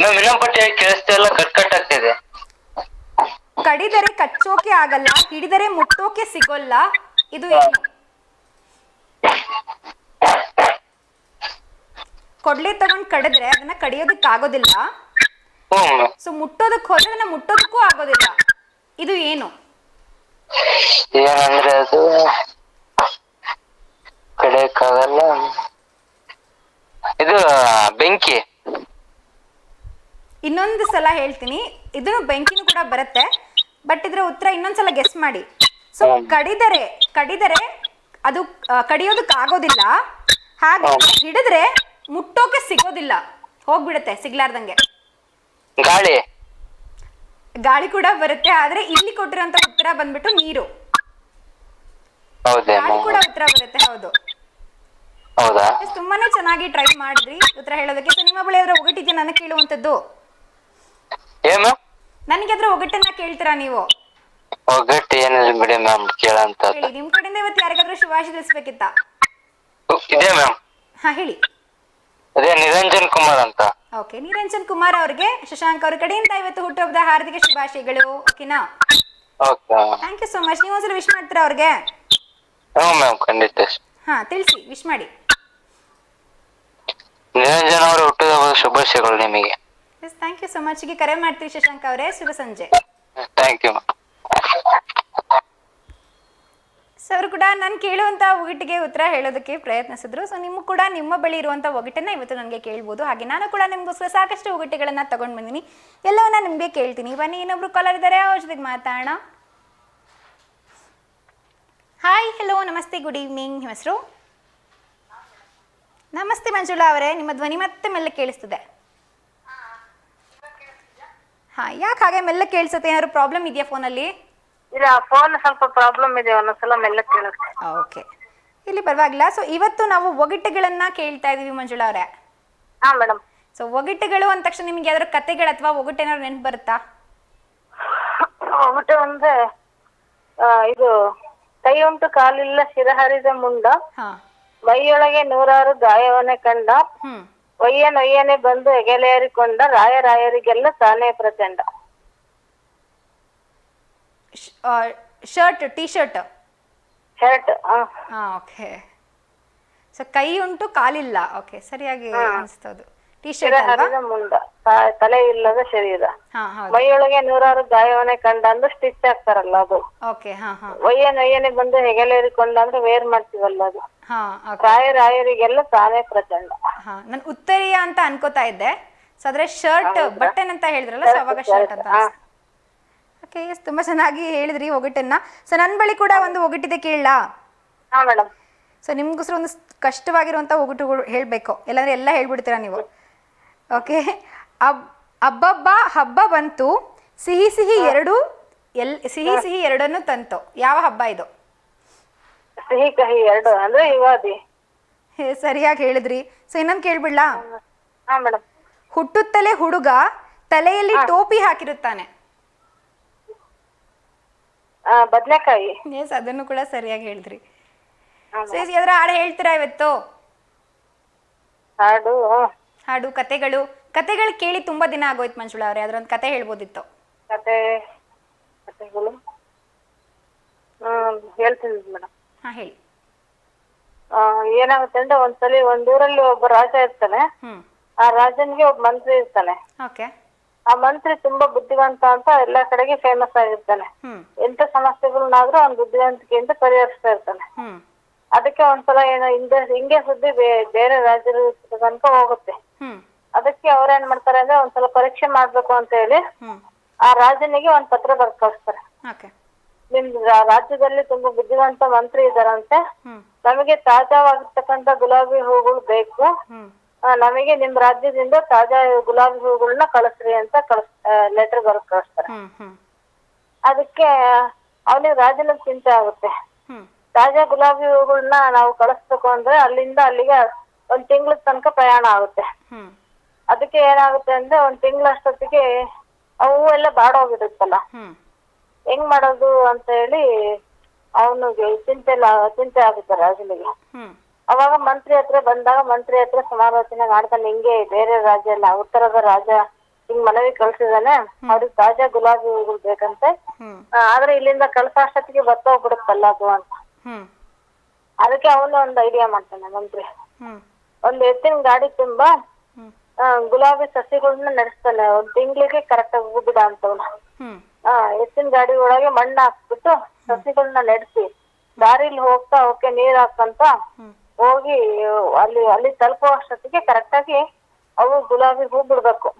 Speaker 4: ಮ್ಯಾಮ್ ಇನ್ನೊಂದು ಪಟ್ಟಿ ಕೇಳಿಸ್ತಾ ಇಲ್ಲ, ಕಟ್ ಆಗ್ತಿದೆ.
Speaker 1: ಕಡಿದರೆ ಕಚ್ಚೋಕೆ ಆಗಲ್ಲ, ಹಿಡಿದರೆ ಮುಟ್ಟೋಕೆ ಸಿಗೋಲ್ಲ, ಇದು ಏನು? ಕೊಡ್ಲಿ ತಗೊಂಡ್ ಕಡಿದ್ರೆ ಅದನ್ನ ಕಡಿಯೋದಕ್ಕೆ ಆಗೋದಿಲ್ಲ.
Speaker 4: ಹ್ಞೂ ಮ್ಯಾಮ್.
Speaker 1: ಸೊ ಮುಟ್ಟೋದಕ್ಕೆ ಹೋದ್ರೆ ಅದನ್ನ ಮುಟ್ಟೋದಕ್ಕೂ ಆಗೋದಿಲ್ಲ, ಇದು ಏನು?
Speaker 4: ಏನಂದ್ರೆ ಅದು ಕಡಿಯಕ್ಕಾಗಲ್ಲ. ಇದು ಬೆಂಕಿ.
Speaker 1: ಇನ್ನೊಂದು ಸಲ ಹೇಳ್ತೀನಿ, ಇದನ್ನು ಬೆಂಕಿನೂ ಕೂಡ ಬರುತ್ತೆ, ಬಟ್ ಇದ್ರ ಉತ್ತರ ಇನ್ನೊಂದ್ಸಲ ಗೆಸ್ ಮಾಡಿ. ಸೊ ಕಡಿದರೆ ಅದು ಕಡಿಯೋದಕ್ಕೆ ಆಗೋದಿಲ್ಲ, ಹಾಗೆ ಹಿಡಿದ್ರೆ ಮುಟ್ಟೋಕೆ ಸಿಗೋದಿಲ್ಲ, ಹೋಗ್ಬಿಡುತ್ತೆ ಸಿಗ್ಲಾರ್ದಂಗೆ. ಗಾಳಿ ಕೂಡ ಬರುತ್ತೆ, ಆದ್ರೆ ಇಲ್ಲಿ ಕೊಟ್ಟಿರೋಂತ ಉತ್ತರ ಬಂದ್ಬಿಟ್ಟು ನೀರು. ಗಾಳಿ ಕೂಡ ಉತ್ತರ ಬರುತ್ತೆ, ಹೌದು. ತುಂಬಾನೇ ಚೆನ್ನಾಗಿ ಟ್ರೈ ಮಾಡಿದ್ರಿ ಉತ್ತರ ಹೇಳೋದಕ್ಕೆ. ಸೊ ನಿಮ್ಮ ಬಳಿ ಅದ್ರ ಒಗಟಿದ್ಯಾ ನನಗೆ ಕೇಳುವಂತದ್ದು? ನನಗೆ ಅದ್ರ ಒಗಟನ್ನ ಕೇಳ್ತೀರಾ ನೀವು?
Speaker 4: ಒಗಟ್ಟು ಏನಿಲ್ಲ ಬಿಡಿ ಮ್ಯಾಮ್, ಕೇಳಂತ.
Speaker 1: ಹೇಳಿ, ನಿಮ್ ಕಡೆಯಿಂದ ಇವತ್ತು ಯಾರಿಗಾದ್ರೂ ಶುಭಾಶಯ ತಿಳಿಸ್ಬೇಕಿತ್ತ?
Speaker 4: ಇದೆ ಮ್ಯಾಮ್.
Speaker 1: ಹಾ ಹೇಳಿ.
Speaker 4: ಅದೇ ನಿರಂಜನ್ ಕುಮಾರ್ ಅಂತ.
Speaker 1: ಓಕೆ, ನಿರಂಜನ್ ಕುಮಾರ್ ಅವ್ರಿಗೆ ಶಶಾಂಕ್ ಅವ್ರ ಕಡೆಯಿಂದ ಇವತ್ತು ಹುಟ್ಟುಹಬ್ಬದ ಹಾರ್ದಿಕ ಶುಭಾಶಯಗಳು, ಓಕೆನಾ?
Speaker 4: Okay,
Speaker 1: thank you so much. ನೀವು ಒಂದ್ಸಲ ವಿಶ್ ಮಾಡ್ತೀರಾ ಅವ್ರಿಗೆ?
Speaker 4: ಹ್ಞೂ ಮ್ಯಾಮ್, ಖಂಡಿತ.
Speaker 1: ಹಾ ತಿಳಿಸಿ, ವಿಶ್ ಮಾಡಿ.
Speaker 4: ನಿರಂಜನ್ ಅವರ ಹುಟ್ಟುಹಬ್ಬದ ಶುಭಾಶಯಗಳು ನಿಮಗೆ.
Speaker 1: Yes, thank you so much. ಗೆ ಕರೆ ಮಾಡ್ತೀವಿ ಶಶಾಂಕ್ ಅವರೇ, ಶುಭ ಸಂಜೆ.
Speaker 4: Thank you ma'am.
Speaker 1: ಸೊ ಅವರು ಕೂಡ ನಾನು ಕೇಳುವಂಥ ಒಗಟಿಗೆ ಉತ್ತರ ಹೇಳೋದಕ್ಕೆ ಪ್ರಯತ್ನಿಸಿದ್ರು. ಸೊ ನಿಮ್ಮ ಕೂಡ ನಿಮ್ಮ ಬಳಿ ಇರುವಂಥ ಒಗಟನ್ನು ಇವತ್ತು ನನಗೆ ಕೇಳ್ಬೋದು. ಹಾಗೆ ನಾನು ಕೂಡ ನಿಮಗೋಸ್ಕರ ಸಾಕಷ್ಟು ಒಗಟುಗಳನ್ನು ತಗೊಂಡು ಬಂದಿನಿ, ಎಲ್ಲವನ್ನ ನಿಮಗೆ ಕೇಳ್ತೀನಿ. ಬನ್ನಿ, ಇನ್ನೊಬ್ರು ಕಾಲರ್ ಇದ್ದಾರೆ, ಅವ್ರ ಜೊತೆಗೆ ಮಾತಾಡೋಣ. ಹಾಯ್, ಹಲೋ, ನಮಸ್ತೆ, ಗುಡ್ ಈವ್ನಿಂಗ್. ನಿಮ್ಮ ಹೆಸರು? ನಮಸ್ತೆ ಮಂಜುಳಾ ಅವರೇ, ನಿಮ್ಮ ಧ್ವನಿ ಮತ್ತೆ ಮೆಲ್ಲ ಕೇಳಿಸ್ತದೆ. ಹಾಂ, ಯಾಕೆ ಹಾಗೆ ಮೆಲ್ಲ ಕೇಳಿಸುತ್ತೆ? ಏನಾದ್ರು ಪ್ರಾಬ್ಲಮ್ ಇದೆಯಾ ಫೋನಲ್ಲಿ?
Speaker 3: ಇಲ್ಲ, ಫೋನ್ ಸ್ವಲ್ಪ ಪ್ರಾಬ್ಲಮ್ ಇದೆ, ಒಂದೊಂದ್ಸಲ ಮೆಲ್ಲ ಕೇಳುತ್ತೆ.
Speaker 1: ಓಕೆ, ಇಲ್ಲಿ ಪರವಾಗಿಲ್ಲ. ಸೊ ಇವತ್ತು ನಾವು ಒಗಟುಗಳನ್ನ ಕೇಳ್ತಾ ಇದೀವಿ ಮಂಜುಳಾ ಅವರೇ.
Speaker 3: ಹಾ ಮೇಡಮ್.
Speaker 1: ಸೊ ಒಗಟುಗಳು ಅಂದ ತಕ್ಷಣ ನಿಮ್ಗೆ ಯಾವ್ದಾದ್ರು ಕತೆಗಳು ಅಥವಾ ಒಗಟು ಏನಾದ್ರು ನೆನ್ಪು ಬರುತ್ತಾ?
Speaker 3: ಒಗಟು ಅಂದ್ರೆ ಇದು ಕೈ ಉಂಟು ಕಾಲಿಲ್ಲ ಶಿರಹರಿದ ಮುಂಡ,
Speaker 1: ಹಾ.
Speaker 3: ಮೈಯೊಳಗೆ 100 ಗಾಯವನ್ನೇ ಕಂಡ,
Speaker 1: ಹ್ಮ್.
Speaker 3: ಒಯ್ಯನೊಯ್ಯನೆ ಬಂದು ಹೆಗಲೇರಿಕೊಂಡ, ರಾಯರಿಗೆಲ್ಲ ತಾನೇ ಪ್ರಚಂಡ.
Speaker 1: Shirt, T shirt.
Speaker 3: ಶರ್ಟ್.
Speaker 1: ಹಾ, ಓಕೆ. ಸೊ ಕೈ ಉಂಟು ಕಾಲಿಲ್ಲ, ಓಕೆ, ಸರಿಯಾಗಿ ಅನಿಸ್ತದು. ಟಿ ಶರ್ಟ್ ಅಲ್ವಾ?
Speaker 3: ಶಿರಹರಿದ ಮುಂಡ, ತಲೆ ಇಲ್ಲದ ಶರೀರ,
Speaker 1: ಹಾ, ಹೌದು.
Speaker 3: ಮೈಯೊಳಗೆ 100 ಗಾಯವನ್ನೇ ಕಂಡ ಅಂದ್ರೆ ಸ್ಟಿಚ್ ಆಗ್ತಾರಲ್ಲ ಅದು.
Speaker 1: ಓಕೆ, ಹಾ ಹಾ
Speaker 3: ಒಯ್ಯನೊಯ್ಯನೆ ಬಂದು ಹೆಗಲೇರಿಕೊಂಡ ಅಂದ್ರೆ ವೇರ್ ಮಾಡ್ತೀವಲ್ಲ ಅದು.
Speaker 1: ಹಾ, ಓಕೆ.
Speaker 3: ರಾಯರಿಗೆಲ್ಲ ತಾನೇ ಪ್ರಚಂಡ.
Speaker 1: ಹಾ, ನಾನು ಉತ್ತರೀಯ ಅಂತ ಅನ್ಕೋತಾ ಇದ್ದೆ. ಸೊ ಅದ್ರೆ ಶರ್ಟ್ ಬಟನ್ ಅಂತ ಹೇಳಿದ್ರಲ್ಲ, ಸೊ ಅವಾಗ ಶರ್ಟ್ ಅಂತ. ಓಕೆ, ತುಂಬಾ ಚೆನ್ನಾಗಿ ಹೇಳಿದ್ರಿ ಒಗಟನ್ನ. ಸೊ ನನ್ನ ಬಳಿ ಕೂಡ ಒಂದು ಒಗಟಿದೆ, ಕೇಳಲಾ?
Speaker 3: ಹಾ ಮೇಡಮ್.
Speaker 1: ಸೊ ನಿಮ್ಗೋಸ್ಕರ ಒಂದು ಕಷ್ಟವಾಗಿರುವಂಥ ಒಗಟುಗಳು ಹೇಳಬೇಕು, ಇಲ್ಲಾಂದ್ರೆ ಎಲ್ಲ ಹೇಳ್ಬಿಡ್ತೀರಾ ನೀವು. ಓಕೆ. ಅಬ್ಬಬ್ಬ ಹಬ್ಬ ಬಂತು, ಸಿಹಿ ಸಿಹಿ ಸಿಹಿ ಎರಡನ್ನು ತಂತು. ಯಾವ ಹಬ್ಬ ಇದು?
Speaker 3: ಸಿಹಿ ಕಹಿ ಎರಡು ಅಂದ್ರೆ ಯುಗಾದಿ.
Speaker 1: ಸರಿಯಾಗಿ ಹೇಳಿದ್ರಿ. ಸೊ ಇನ್ನೊಂದು ಕೇಳ್ಬಿಡ್ಲಾ?
Speaker 3: ಹಾ ಮೇಡಮ್.
Speaker 1: ಹುಟ್ಟುತ್ತಲೇ ಹುಡುಗ ತಲೆಯಲ್ಲಿ ಟೋಪಿ ಹಾಕಿರುತ್ತಾನೆ.
Speaker 3: ಬದ್ನೆಕಾಯಿ.
Speaker 1: ಎಸ್, ಅದನ್ನು ಕೂಡ ಸರಿಯಾಗಿ ಹೇಳಿದ್ರಿ. ಸೊ ಯಾವ್ದಾರ ಹಾಡು ಹೇಳ್ತೀರಾ ಇವತ್ತು?
Speaker 3: ಹಾಡು
Speaker 1: ಹಾಡು, ಕತೆಗಳು ಕೇಳಿ ತುಂಬಾ ದಿನ ಆಗೋಯ್ತು ಮಂಜುಳಾ ಅವ್ರೆ, ಅದ್ರೊಂದು ಕತೆ ಹೇಳ್ಬೋದಿತ್ತು.
Speaker 3: ಕತೆಗಳು ಹೇಳ್ತೀನಿ ಮೇಡಮ್.
Speaker 1: ಹಾ, ಹೇಳಿ.
Speaker 3: ಏನಾಗುತ್ತೆ ಅಂದ್ರೆ ಒಂದ್ಸಲಿ ಒಂದೂರಲ್ಲಿ ಒಬ್ಬ ರಾಜ ಇರ್ತಾನೆ. ಆ ರಾಜನ್ಗೆ ಒಬ್ಬ ಮಂತ್ರಿ ಇರ್ತಾನೆ.
Speaker 1: ಓಕೆ.
Speaker 3: ಆ ಮಂತ್ರಿ ತುಂಬಾ ಬುದ್ಧಿವಂತ ಅಂತ ಎಲ್ಲಾ ಕಡೆಗೆ ಫೇಮಸ್ ಆಗಿರ್ತಾನೆ. ಎಂತ ಸಮಸ್ಯೆಗಳನ್ನಾದ್ರೂ ಅವ್ನ ಬುದ್ಧಿವಂತಿಕೆಯಿಂದ ಪರಿಹರಿಸ್ತಾ ಇರ್ತಾನೆ. ಅದಕ್ಕೆ ಒಂದ್ಸಲ ಏನೋ ಹಿಂಗೆ ಸುದ್ದಿ ಬೇರೆ ರಾಜ್ಯದ ತನಕ ಹೋಗುತ್ತೆ. ಅದಕ್ಕೆ ಅವ್ರೇನ್ ಮಾಡ್ತಾರೆ ಅಂದ್ರೆ ಒಂದ್ಸಲ ಪರೀಕ್ಷೆ ಮಾಡ್ಬೇಕು ಅಂತ ಹೇಳಿ ಆ ರಾಜನಿಗೆ ಒಂದ್ ಪತ್ರ ಬರ್ದ್ ಕಳಿಸ್ತಾರೆ. ನಿಮ್ ರಾಜ್ಯದಲ್ಲಿ ತುಂಬಾ ಬುದ್ಧಿವಂತ ಮಂತ್ರಿ ಇದಾರಂತೆ, ನಮಗೆ ತಾಜಾವಾಗಿರ್ತಕ್ಕಂಥ ಗುಲಾಬಿ ಹೂಗಳು ಬೇಕು, ನಮಗೆ ನಿಮ್ ರಾಜ್ಯದಿಂದ ತಾಜಾ ಗುಲಾಬಿ ಹೂಗಳನ್ನ ಕಳಿಸ್ರಿ ಅಂತ ಲೆಟರ್ ಬರ್ದ್ ಕಳಿಸ್ತಾರೆ. ಅದಕ್ಕೆ ಅವನಿಗೆ ರಾಜನ ಚಿಂತೆ ಆಗುತ್ತೆ. ತಾಜಾ ಗುಲಾಬಿ ಹೂಗಳನ್ನ ನಾವು ಕಳಿಸ್ಬೇಕು ಅಂದ್ರೆ ಅಲ್ಲಿಂದ ಅಲ್ಲಿಗೆ 1 ತಿಂಗಳ ತನಕ ಪ್ರಯಾಣ ಆಗುತ್ತೆ. ಅದಕ್ಕೆ ಏನಾಗುತ್ತೆ ಅಂದ್ರೆ 1 ತಿಂಗಳಷ್ಟೊತ್ತಿಗೆ ಅವು ಎಲ್ಲ ಬಾಡೋಗಿರುತ್ತಲ್ಲ, ಹೆಂಗ್ ಮಾಡೋದು ಅಂತ ಹೇಳಿ ಅವನಿಗೆ ಚಿಂತೆ ಆಗುತ್ತೆ ರಾಜನಿಗೆ. ಅವಾಗ ಮಂತ್ರಿ ಹತ್ರ ಬಂದಾಗ ಮಂತ್ರಿ ಹತ್ರ ಸಮಾಲೋಚನೆ ಮಾಡ್ತಾನೆ, ಹಿಂಗೆ ಬೇರೆ ರಾಜ್ಯ ಅಲ್ಲ, ಉತ್ತರದ ರಾಜ ಹಿಂಗ್ ಮನವಿ ಕಳ್ಸಿದಾನೆ, ಅವ್ರಿಗೆ ತಾಜಾ ಗುಲಾಬಿ ಹೂಗಳು ಬೇಕಂತೆ, ಆದ್ರೆ ಇಲ್ಲಿಂದ ಕಳ್ಸೋಷ್ಟೊತ್ತಿಗೆ ಬರ್ತೋಗ್ಬಿಡುತ್ತಲ್ಲ ಅದು ಅಂತ. ಅದಕ್ಕೆ ಅವನು ಒಂದು ಐಡಿಯಾ ಮಾಡ್ತಾನೆ ಮಂತ್ರಿ. ಒಂದು ಎತ್ತಿನ ಗಾಡಿ ತುಂಬಾ ಗುಲಾಬಿ ಸಸಿಗಳನ್ನ ನಡೆಸ್ತಾನೆ, 1 ತಿಂಗಳಿಗೆ ಕರೆಕ್ಟ್ ಆಗಿ ಹೂಬಿಡ ಅಂತವ್ನ. ಎತ್ತಿನ ಗಾಡಿ ಒಳಗೆ ಮಣ್ಣು ಹಾಕ್ಬಿಟ್ಟು ಸಸಿಗಳನ್ನ ನೆಡ್ಸಿ ದಾರಿಲಿ ಹೋಗ್ತಾ ಅವಕ್ಕೆ ನೀರ್ ಹಾಕಂತ ಹೋಗಿ ಅಲ್ಲಿ ತಲುಪೋ ಅಷ್ಟೊತ್ತಿಗೆ ಕರೆಕ್ಟ್ ಆಗಿ ಅವು ಗುಲಾಬಿ ಹೂ ಬಿಡ್ಬೇಕು.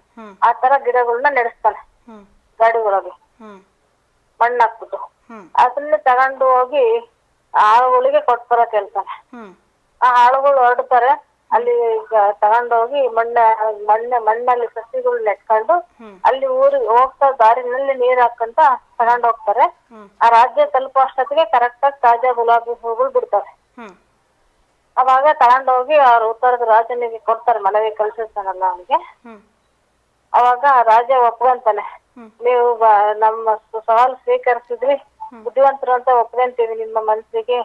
Speaker 3: ಆ ತರ ಗಿಡಗಳನ್ನ ನಡೆಸ್ತಾನೆ ಗಾಡಿ ಒಳಗೆ ಮಣ್ಣು ಹಾಕ್ಬಿಟ್ಟು. ಅದನ್ನ ತಗೊಂಡು ಹೋಗಿ ಆಳುಗಳಿಗೆ ಕೊಟ್ಬರಕ್ ಹೇಳ್ತಾನೆ. ಆ ಆಳುಗಳು ಹೊರಡ್ತಾರೆ, ಅಲ್ಲಿ ತಗೊಂಡೋಗಿ ಮಣ್ಣಲ್ಲಿ ಸಸಿಗಳು ನೆಟ್ಕೊಂಡು ಅಲ್ಲಿ ಊರಿಗೆ ಹೋಗ್ತಾ ದಾರಿನಲ್ಲಿ ನೀರ್ ಹಾಕಂತ ತಗೊಂಡ್ ಹೋಗ್ತಾರೆ. ಆ ರಾಜ್ಯ ತಲುಪೋ ಅಷ್ಟೊತ್ತಿಗೆ ಕರೆಕ್ಟ್ ಆಗಿ ತಾಜಾ ಗುಲಾಬಿ ಹೂಗಳು ಬಿಡ್ತಾರೆ. ಅವಾಗ ತಗೊಂಡೋಗಿ ಅವ್ರ ಉತ್ತರದ ರಾಜನಿಗೆ ಕೊಡ್ತಾರೆ, ಮನವಿ ಕಳ್ಸಿರ್ತಾನಲ್ಲ ಅವನಿಗೆ. ಅವಾಗ ರಾಜ ಒಪ್ಕೊಂತಾನೆ, ನೀವು ನಮ್ಮ ಸವಾಲು ಸ್ವೀಕರಿಸಿದ್ರಿ, ಬುದ್ಧಿವಂತರು ಅಂತ ಒಪ್ಕೊಂತೀವಿ, ನಿಮ್ಮ ಮನಸ್ಸಿಗೆ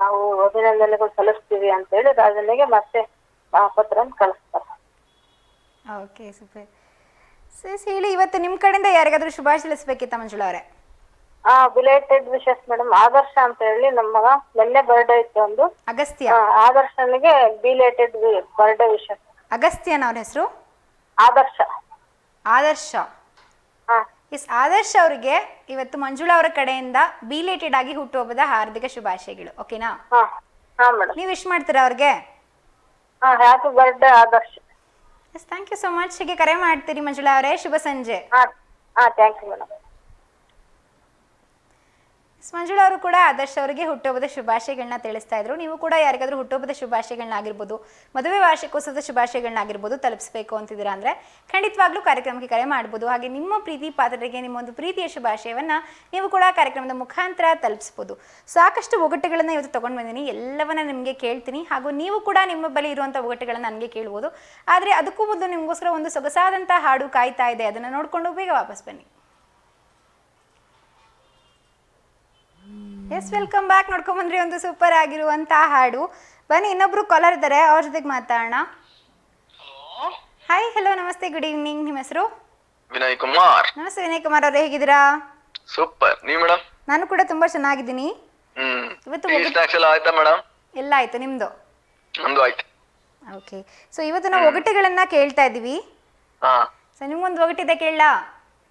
Speaker 3: ನಾವು ಅಭಿನಂದನೆಗಳು ಸಲ್ಲಿಸ್ತೀವಿ ಅಂತ ಹೇಳಿ ರಾಜನಿಗೆ ಮತ್ತೆ ಆ ಪತ್ರ ಕಳಿಸ್ತಾರೆ.
Speaker 1: Okay, super. ಹೇಳಿ, ಇವತ್ತು ನಿಮ್ ಕಡೆಯಿಂದ ಯಾರಿಗಾದ್ರೂ ಶುಭಾಶಯ ತಿಳಿಸ್ಬೇಕಿತ್ತ ಮಂಜುಳಾ ಅವರೇ?
Speaker 3: Belated wishes madam. ಆದರ್ಶ ಅಂತ ಹೇಳಿ ನಮ್ಮ ಮಗ ಮೊನ್ನೆ ಬರ್ಡೇ ಇತ್ತು ಒಂದು.
Speaker 1: ಅಗಸ್ತ್ಯ.
Speaker 3: ಆದರ್ಶನಿಗೆ ಬಿಲೇಟೆಡ್ ಬರ್ಡೇ ವಿಶಸ್.
Speaker 1: ಅಗಸ್ತ್ಯನ ಅವ್ರ ಹೆಸರು? ಆದರ್ಶ. ಎಸ್, ಆದರ್ಶ ಅವರಿಗೆ ಇವತ್ತು ಮಂಜುಳಾ ಅವರ ಕಡೆಯಿಂದ ಬಿಲೇಟೆಡ್ ಆಗಿ ಹುಟ್ಟುಹಬ್ಬದ ಹಾರ್ದಿಕ ಶುಭಾಶಯಗಳು. ಓಕೆನಾ? ನೀವು ವಿಶ್ ಮಾಡ್ತೀರಾ ಅವ್ರಿಗೆ?
Speaker 3: Happy birthday Adarsh.
Speaker 1: Yes, thank you so much. ಹೀಗೆ ಕರೆ ಮಾಡ್ತೀರಿ ಮಂಜುಳಾ ಅವರೇ. ಶುಭ ಸಂಜೆ.
Speaker 3: Thank you madam.
Speaker 1: ಮಂಜುಳಾ ಅವರು ಕೂಡ ಆದರ್ಶ್ ಅವರಿಗೆ ಹುಟ್ಟುಹಬ್ಬದ ಶುಭಾಶಯಗಳನ್ನ ತಿಳಿಸ್ತಾ ಇದ್ರು. ನೀವು ಕೂಡ ಯಾರಿಗಾದ್ರೂ ಹುಟ್ಟುಹಬ್ಬದ ಶುಭಾಶಯಗಳನ್ನಾಗಿರ್ಬೋದು, ಮದುವೆ ವಾರ್ಷಿಕೋತ್ಸವದ ಶುಭಾಶಯಗಳನ್ನಾಗಿರ್ಬೋದು ತಲುಪಿಸಬೇಕು ಅಂತಿದ್ದೀರಾ ಅಂದರೆ ಖಂಡಿತವಾಗ್ಲೂ ಕಾರ್ಯಕ್ರಮಕ್ಕೆ ಕರೆ ಮಾಡ್ಬೋದು. ಹಾಗೆ ನಿಮ್ಮ ಪ್ರೀತಿ ಪಾತ್ರರಿಗೆ ನಿಮ್ಮ ಒಂದು ಪ್ರೀತಿಯ ಶುಭಾಶಯವನ್ನು ನೀವು ಕೂಡ ಕಾರ್ಯಕ್ರಮದ ಮುಖಾಂತರ ತಲುಪಿಸ್ಬೋದು. ಸಾಕಷ್ಟು ಒಗಟುಗಳನ್ನು ಇವತ್ತು ತೊಗೊಂಡು ಬಂದಿನಿ, ಎಲ್ಲವನ್ನ ನಿಮಗೆ ಕೇಳ್ತೀನಿ. ಹಾಗೂ ನೀವು ಕೂಡ ನಿಮ್ಮ ಬಳಿ ಇರುವಂಥ ಒಗಟುಗಳನ್ನು ನನಗೆ ಕೇಳ್ಬೋದು. ಆದರೆ ಅದಕ್ಕೂ ಮೊದಲು ನಿಮಗೋಸ್ಕರ ಒಂದು ಸೊಗಸಾದಂಥ ಹಾಡು ಕಾಯ್ತಾ ಇದೆ, ಅದನ್ನು ನೋಡಿಕೊಂಡು ಬೇಗ ವಾಪಸ್ ಬನ್ನಿ. Yes, welcome back. ನೋಡ್ಕೊಂಬಂದ್ರಿ ಒಂದು ಸೂಪರ್ ಆಗಿರುವಂತ ಹಾಡು. ಬನ್ನಿ, ಇನ್ನೊಬ್ರು ಕಾಲರ್ ಇದ್ದಾರೆ, ಅವ್ರ ಜೊತೆಗೆ ಮಾತಾಡೋಣ. ಹಾಯ್, ಹಲೋ, ನಮಸ್ತೆ, ಗುಡ್ ಈವ್ನಿಂಗ್. ನಿಮ್ಮ ಹೆಸರು?
Speaker 5: ವಿನಯ್ ಕುಮಾರ್.
Speaker 1: ನಮಸ್ತೆ ವಿನಯ್ ಕುಮಾರ್ ಅವರೇ, ಹೇಗಿದ್ದೀರಾ?
Speaker 5: ಸೂಪರ್. ನೀವು ಮೇಡಮ್?
Speaker 1: ನಾನು ಕೂಡ ತುಂಬಾ ಚೆನ್ನಾಗಿದ್ದೀನಿ.
Speaker 5: ಇವತ್ತು ಆಯ್ತಾ ಮೇಡಮ್?
Speaker 1: ಎಲ್ಲ ಆಯ್ತು, ನಿಮ್ದು?
Speaker 5: ನಮ್ದು ಆಯ್ತು.
Speaker 1: ಓಕೆ, ಸೊ ಇವತ್ತು ನಾವು ಒಗಟುಗಳನ್ನ ಕೇಳ್ತಾ ಇದೀವಿ.
Speaker 5: ಹಾ,
Speaker 1: ಸೊ ನಿಮ್ಗೊಂದು ಒಗಟಿದೆ, ಕೇಳಲಾ?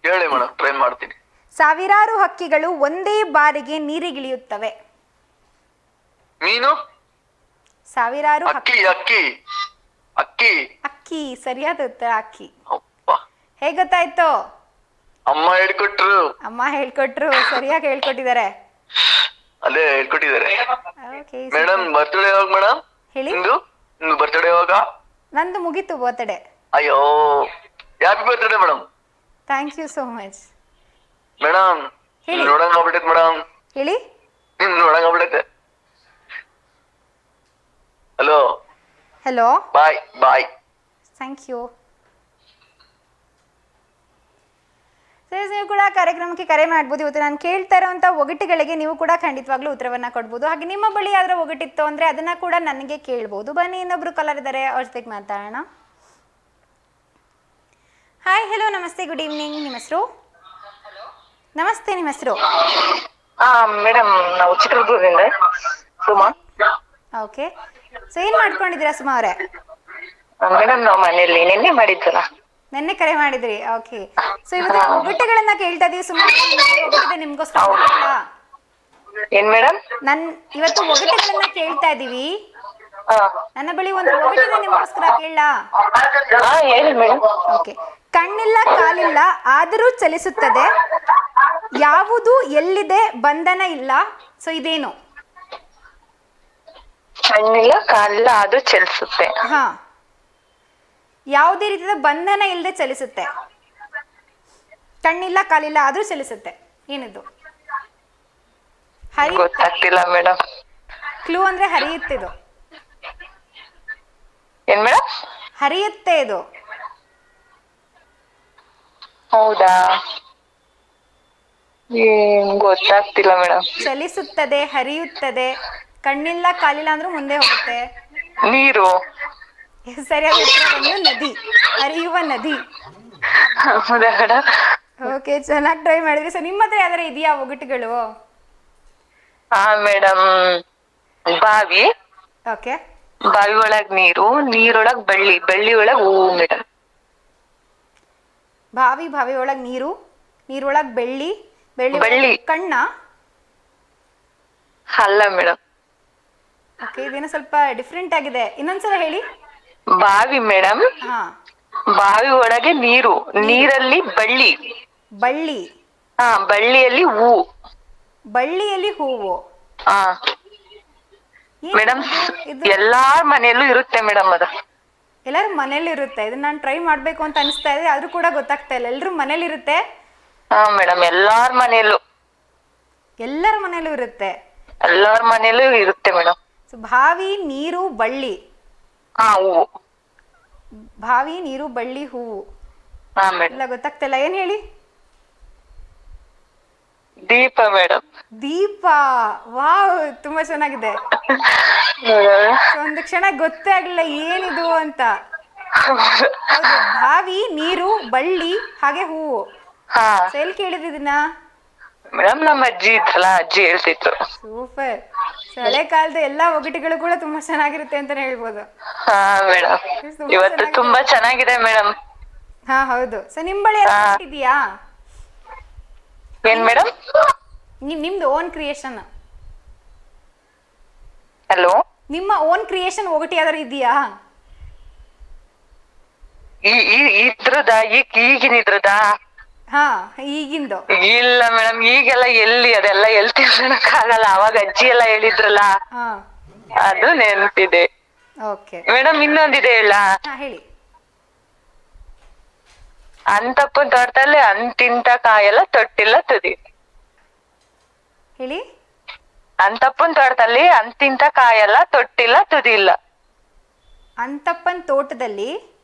Speaker 5: ಹೇಳಿ ಮೇಡಮ್, ಟ್ರೈ ಮಾಡ್ತೀನಿ.
Speaker 1: ಸಾವಿರಾರು ಹಕ್ಕಿಗಳು ಒಂದೇ ಬಾರಿಗೆ ನೀರಿಗಿಳಿಯುತ್ತವೆ.
Speaker 5: ಮೀನು?
Speaker 1: ಸಾವಿರಾರು
Speaker 5: ಅಕ್ಕಿ. ಅಕ್ಕಿ ಅಕ್ಕಿ
Speaker 1: ಅಕ್ಕಿ, ಸರಿಯಾದ ಉತ್ತರ, ಅಕ್ಕಿ.
Speaker 5: ಅಪ್ಪ,
Speaker 1: ಹೇಗ್ ಗೊತ್ತಾಯ್ತು?
Speaker 5: ಅಮ್ಮ ಹೇಳ್ಕೊಟ್ರು.
Speaker 1: ಅಮ್ಮ ಹೇಳ್ಕೊಟ್ರು, ಸರಿಯಾಗಿ ಹೇಳ್ಕೊಟ್ಟಿದ್ದಾರೆ.
Speaker 5: ಅಲ್ಲೇ ಹೇಳ್ಕೊಟ್ಟಿದ್ದಾರೆ.
Speaker 1: ಓಕೆ,
Speaker 5: ಮೇಡಮ್, ಬರ್ತ್ಡೇ ಯಾವಾಗ ಮೇಡಮ್?
Speaker 1: ಹೇಳಿ.
Speaker 5: ನಿಮ್ದು ಬರ್ತ್ಡೇ ಯಾವಾಗ?
Speaker 1: ನಂದು ಮುಗೀತು ಬರ್ತ್ಡೇ.
Speaker 5: ಅಯ್ಯೋ, happy birthday madam.
Speaker 1: Thank you so much.
Speaker 5: Madam,
Speaker 1: ಹೇಳಿ.
Speaker 5: ನೋಡಂಗ ಆಗ್ಬಿಟ್ಟೈತೆ ಮೇಡಮ್.
Speaker 1: ಹೇಳಿ.
Speaker 5: ನಿಮ್ ನೋಡಂಗ ಆಗ್ಬಿಟ್ಟೈತೆ. Hello.
Speaker 1: Hello.
Speaker 5: Bye bye.
Speaker 1: Thank you. ಸರಿ, ನೀವು ಕೂಡ ಕಾರ್ಯಕ್ರಮಕ್ಕೆ ಕರೆ ಮಾಡ್ಬೋದು. ಇವತ್ತು ನಾನು ಕೇಳ್ತಾ ಇರೋಂಥ ಒಗಟುಗಳಿಗೆ ನೀವು ಕೂಡ ಖಂಡಿತವಾಗ್ಲೂ ಉತ್ತರವನ್ನ ಕೊಡ್ಬೋದು. ಹಾಗೆ ನಿಮ್ಮ ಬಳಿ ಯಾವ್ದಾರ ಒಗಟಿತ್ತು ಅಂದ್ರೆ ಅದನ್ನ ಕೂಡ ನನಗೆ ಕೇಳ್ಬೋದು. ಬನ್ನಿ, ಇನ್ನೊಬ್ರು ಕಾಲರ್ ಇದ್ದಾರೆ, ಅವ್ರ ಜೊತೆಗೆ ಮಾತಾಡೋಣ. ಹಾಯ್, ಹಲೋ, ನಮಸ್ತೆ, ಗುಡ್ ಈವ್ನಿಂಗ್. ನಿಮ್ಮ ಹೆಸರು? ನಮಸ್ತೆ, ನಿಮ್ಮ ಹೆಸರು?
Speaker 3: ಮೇಡಮ್, ನಾವು ಚಿತ್ರದುರ್ಗದಿಂದ ಸುಮಾ.
Speaker 1: ಓಕೆ, ಸೊ ಏನ್ ಮಾಡ್ಕೊಂಡಿದ್ದೀರಾ ಸುಮಾ ಅವರೇ?
Speaker 3: ಮೇಡಮ್, ನಾವು ಮನೆಯಲ್ಲಿ ನಿನ್ನೆ ಮಾಡಿದ್ವಲ್ಲ.
Speaker 1: ನೆನ್ನೆ ಕರೆ ಮಾಡಿದ್ರಿ. ಓಕೆ, ಸೊ ಇವತ್ತು ಒಗಟುಗಳನ್ನ ಕೇಳ್ತಾ ಇದೀವಿ. ಸುಮಾರು ಒಗಟಿದೆ ನಿಮ್ಗೋಸ್ಕರ, ಗೊತ್ತಿಲ್ಲ?
Speaker 3: ಏನ್ ಮೇಡಮ್?
Speaker 1: ಇವತ್ತು ಒಗಟುಗಳನ್ನ ಕೇಳ್ತಾ ಇದೀವಿ. ನನ್ನ ಬಳಿ ಒಂದು ಒಗಟಿದೆ, ನಿಮ್ಗೋಸ್ಕರ ಕೇಳಲಾ?
Speaker 3: ಹೇಳಿ ಮೇಡಮ್.
Speaker 1: ಓಕೆ, ಕಣ್ಣಿಲ್ಲ ಕಾಲಿಲ್ಲ ಆದರೂ ಚಲಿಸುತ್ತದೆ, ಯಾವುದು ಎಲ್ಲಿದೆ ಬಂಧನ ಇಲ್ಲ. ಸೊ ಇದೇನು?
Speaker 3: ಕಣ್ಣಿಲ್ಲ ಕಾಲಿಲ್ಲ ಆದ್ರೂ ಚಲಿಸುತ್ತೆ.
Speaker 1: ಹಾ, ಯಾವುದೇ ರೀತಿಯ ಬಂಧನ ಇಲ್ಲದೆ ಚಲಿಸುತ್ತೆ. ಕಣ್ಣಿಲ್ಲ ಕಾಲಿಲ್ಲ ಆದ್ರೂ ಚಲಿಸುತ್ತೆ. ಏನಿದು?
Speaker 3: ಗೊತ್ತಾಗ್ತಿಲ್ಲ ಮೇಡಮ್.
Speaker 1: ಕ್ಲೂ ಅಂದ್ರೆ ಹರಿಯುತ್ತೆ ಇದು.
Speaker 3: ಏನ್ ಮೇಡಮ್?
Speaker 1: ಹರಿಯುತ್ತೆ ಇದು.
Speaker 3: ಹೌದಾ? ಗೊತ್ತಾಗ್ತಿಲ್ಲ ಮೇಡಮ್.
Speaker 1: ಚಲಿಸುತ್ತದೆ, ಹರಿಯುತ್ತದೆ, ಕಣ್ಣಿಲ್ಲ ಕಾಲಿಲ್ಲ ಅಂದ್ರೂ ಮುಂದೆ ಹೋಗುತ್ತೆ.
Speaker 3: ನೀರು.
Speaker 1: ಸರಿಯಾದ ಉತ್ತರ ಬಂದು ನದಿ, ಹರಿಯುವ ನದಿ.
Speaker 3: ಹೌದಾ ಮೇಡಮ್?
Speaker 1: ಓಕೆ, ಚೆನ್ನಾಗಿ ಟ್ರೈ ಮಾಡಿದ್ರಿ. ಸೊ ನಿಮ್ಮ ಹತ್ರ ಯಾವ್ದಾರ ಇದೆಯಾ ಒಗಟುಗಳು?
Speaker 3: ಹಾ ಮೇಡಮ್, ಬಾವಿ.
Speaker 1: ಓಕೆ,
Speaker 3: ಬಾವಿ ಒಳಗ್ ನೀರು, ನೀರೊಳಗ್ ಬಳ್ಳಿ, ಬಳ್ಳಿ ಒಳಗ್ ಹೂವು ಮೇಡಮ್.
Speaker 1: ಬಾವಿ ಒಳಗ್ ನೀರು, ನೀರೊಳಗ್ ಬೆಳ್ಳಿ,
Speaker 3: ಬಳ್ಳಿ.
Speaker 1: ಕಣ್ಣ?
Speaker 3: ಅಲ್ಲ ಮೇಡಮ್.
Speaker 1: ಓಕೆ, ಇದೇನೋ ಸ್ವಲ್ಪ ಡಿಫ್ರೆಂಟ್ ಆಗಿದೆ, ಇನ್ನೊಂದ್ಸಲ ಹೇಳಿ.
Speaker 3: ಬಾವಿ ಮೇಡಮ್,
Speaker 1: ಹಾ,
Speaker 3: ಬಾವಿ ಒಳಗೆ ನೀರು, ನೀರಲ್ಲಿ ಬಳ್ಳಿ.
Speaker 1: ಬಳ್ಳಿ.
Speaker 3: ಹಾ, ಬಳ್ಳಿಯಲ್ಲಿ ಹೂವು.
Speaker 1: ಬಳ್ಳಿಯಲ್ಲಿ ಹೂವು.
Speaker 3: ಹಾ ಮೇಡಮ್, ಎಲ್ಲಾರ್ ಮನೆಯಲ್ಲೂ ಇರುತ್ತೆ ಮೇಡಮ್ ಅದು.
Speaker 1: ಎಲ್ಲಾರ ಮನೇಲಿ ಇರುತ್ತೆ. ಇದನ್ನ ನಾನು ಟ್ರೈ ಮಾಡ್ಬೇಕು ಅಂತ ಅನಿಸ್ತಾ ಇದೆ, ಆದ್ರೂ ಕೂಡ ಗೊತ್ತಾಗ್ತಾ ಇಲ್ಲ. ಎಲ್ರು ಮನೇಲಿ ಇರುತ್ತೆ.
Speaker 3: ಹಾ ಮೇಡಮ್, ಎಲ್ಲಾರ್ ಮನೆಯಲ್ಲೂ.
Speaker 1: ಎಲ್ಲರ ಮನೇಲೂ ಇರುತ್ತೆ.
Speaker 3: ಎಲ್ಲಾರ್ ಮನೆಯಲ್ಲೂ ಇರುತ್ತೆ ಮೇಡಮ್.
Speaker 1: ಸೊ ಬಾವಿ, ನೀರು, ಬಳ್ಳಿ.
Speaker 3: ಹಾ, ಹೂವು.
Speaker 1: ಬಾವಿ, ನೀರು, ಬಳ್ಳಿ, ಹೂವು.
Speaker 3: ಹಾ ಮೇಡಮ್.
Speaker 1: ಎಲ್ಲ ಗೊತ್ತಾಗ್ತಾ ಇಲ್ಲ, ಏನ್ ಹೇಳಿ?
Speaker 3: ದೀಪ ಮೇಡಮ್.
Speaker 1: ದೀಪ. ವಾವ್, ತುಂಬಾ ಚೆನ್ನಾಗಿದೆ. ಒಂದು ಕ್ಷಣ ಗೊತ್ತೇ ಆಗ್ಲಿಲ್ಲ ಏನಿದು ಅಂತ. ಹೌದು, ಬಾವಿ, ನೀರು, ಬಳ್ಳಿ, ಹಾಗೆ ಹೂವು.
Speaker 3: ಹಾ
Speaker 1: ಎಲ್ಲಿ ಕೇಳಿದ್ರಿ ಇದನ್ನ?
Speaker 3: ಮೇಡಮ್, ನಮ್ಮ ಅಜ್ಜಿ ಇದ್ರಲ್ಲ, ಅಜ್ಜಿ ಹೇಳ್ತಿತ್ತು.
Speaker 1: ಸೂಪರ್. ಹಳೆ ಕಾಲದ ಎಲ್ಲಾ ಒಗಟುಗಳು ಕೂಡ ತುಂಬಾ ಚೆನ್ನಾಗಿರುತ್ತೆ ಅಂತಾನೆ ಹೇಳ್ಬೋದು.
Speaker 3: ಹಾ ಮೇಡಮ್, ಇವತ್ತು ತುಂಬಾ ಚೆನ್ನಾಗಿದೆ ಮೇಡಮ್.
Speaker 1: ಹಾ, ಹೌದು. ಸೊ ನಿಮ್ ಬಳಿ ಇದೆಯಾ?
Speaker 3: ಏನ್ ಮೇಡಮ್?
Speaker 1: ನಿಮ್ದು ಓನ್ ಕ್ರಿಯೇಷನ್.
Speaker 3: ಹಲೋ,
Speaker 1: ನಿಮ್ಮ ಓನ್ ಕ್ರಿಯೇಷನ್ ಒಗಟು ಯಾವ್ದಾರು ಇದೆಯಾ?
Speaker 3: ಇದ್ರದ ಈಗಿನ ಇದ್ರದ?
Speaker 1: ಹಾ ಈಗಿಂದು.
Speaker 6: ಇಲ್ಲ ಮೇಡಮ್, ಈಗೆಲ್ಲ ಅದೆಲ್ಲ ಎಲ್ಲಿ ತಿಳ್ಕೊಳಕ್ಕಾಗಲ್ಲ. ಅವಾಗ ಅಜ್ಜಿ ಎಲ್ಲ ಹೇಳಿದ್ರಲ್ಲ,
Speaker 1: ಹಾ
Speaker 6: ಅದು ನೆನ್ಪಿದೆ.
Speaker 1: ಓಕೆ.
Speaker 6: ಮೇಡಮ್ ಇನ್ನೊಂದಿದೆ ಹೇಳ.
Speaker 1: ಹಾ ಹೇಳಿ.
Speaker 6: ಅಂತಪ್ಪನ್ ತೋಟದಲ್ಲಿ ಅಂತಿಂತ ಕಾಯೆಲ್ಲ ತೊಟ್ಟಿಲ್ಲ ತುದಿ.
Speaker 1: ಹೇಳಿ.
Speaker 6: ಅಂತಪ್ಪನ್ ತೋಟದಲ್ಲಿ ಅಂತಿಂತ ಕಾಯೆಲ್ಲ ತೊಟ್ಟಿಲ್ಲ ತುದಿ ಇಲ್ಲ.
Speaker 1: ಅಂತಪ್ಪನ್ ತೋಟದಲ್ಲಿ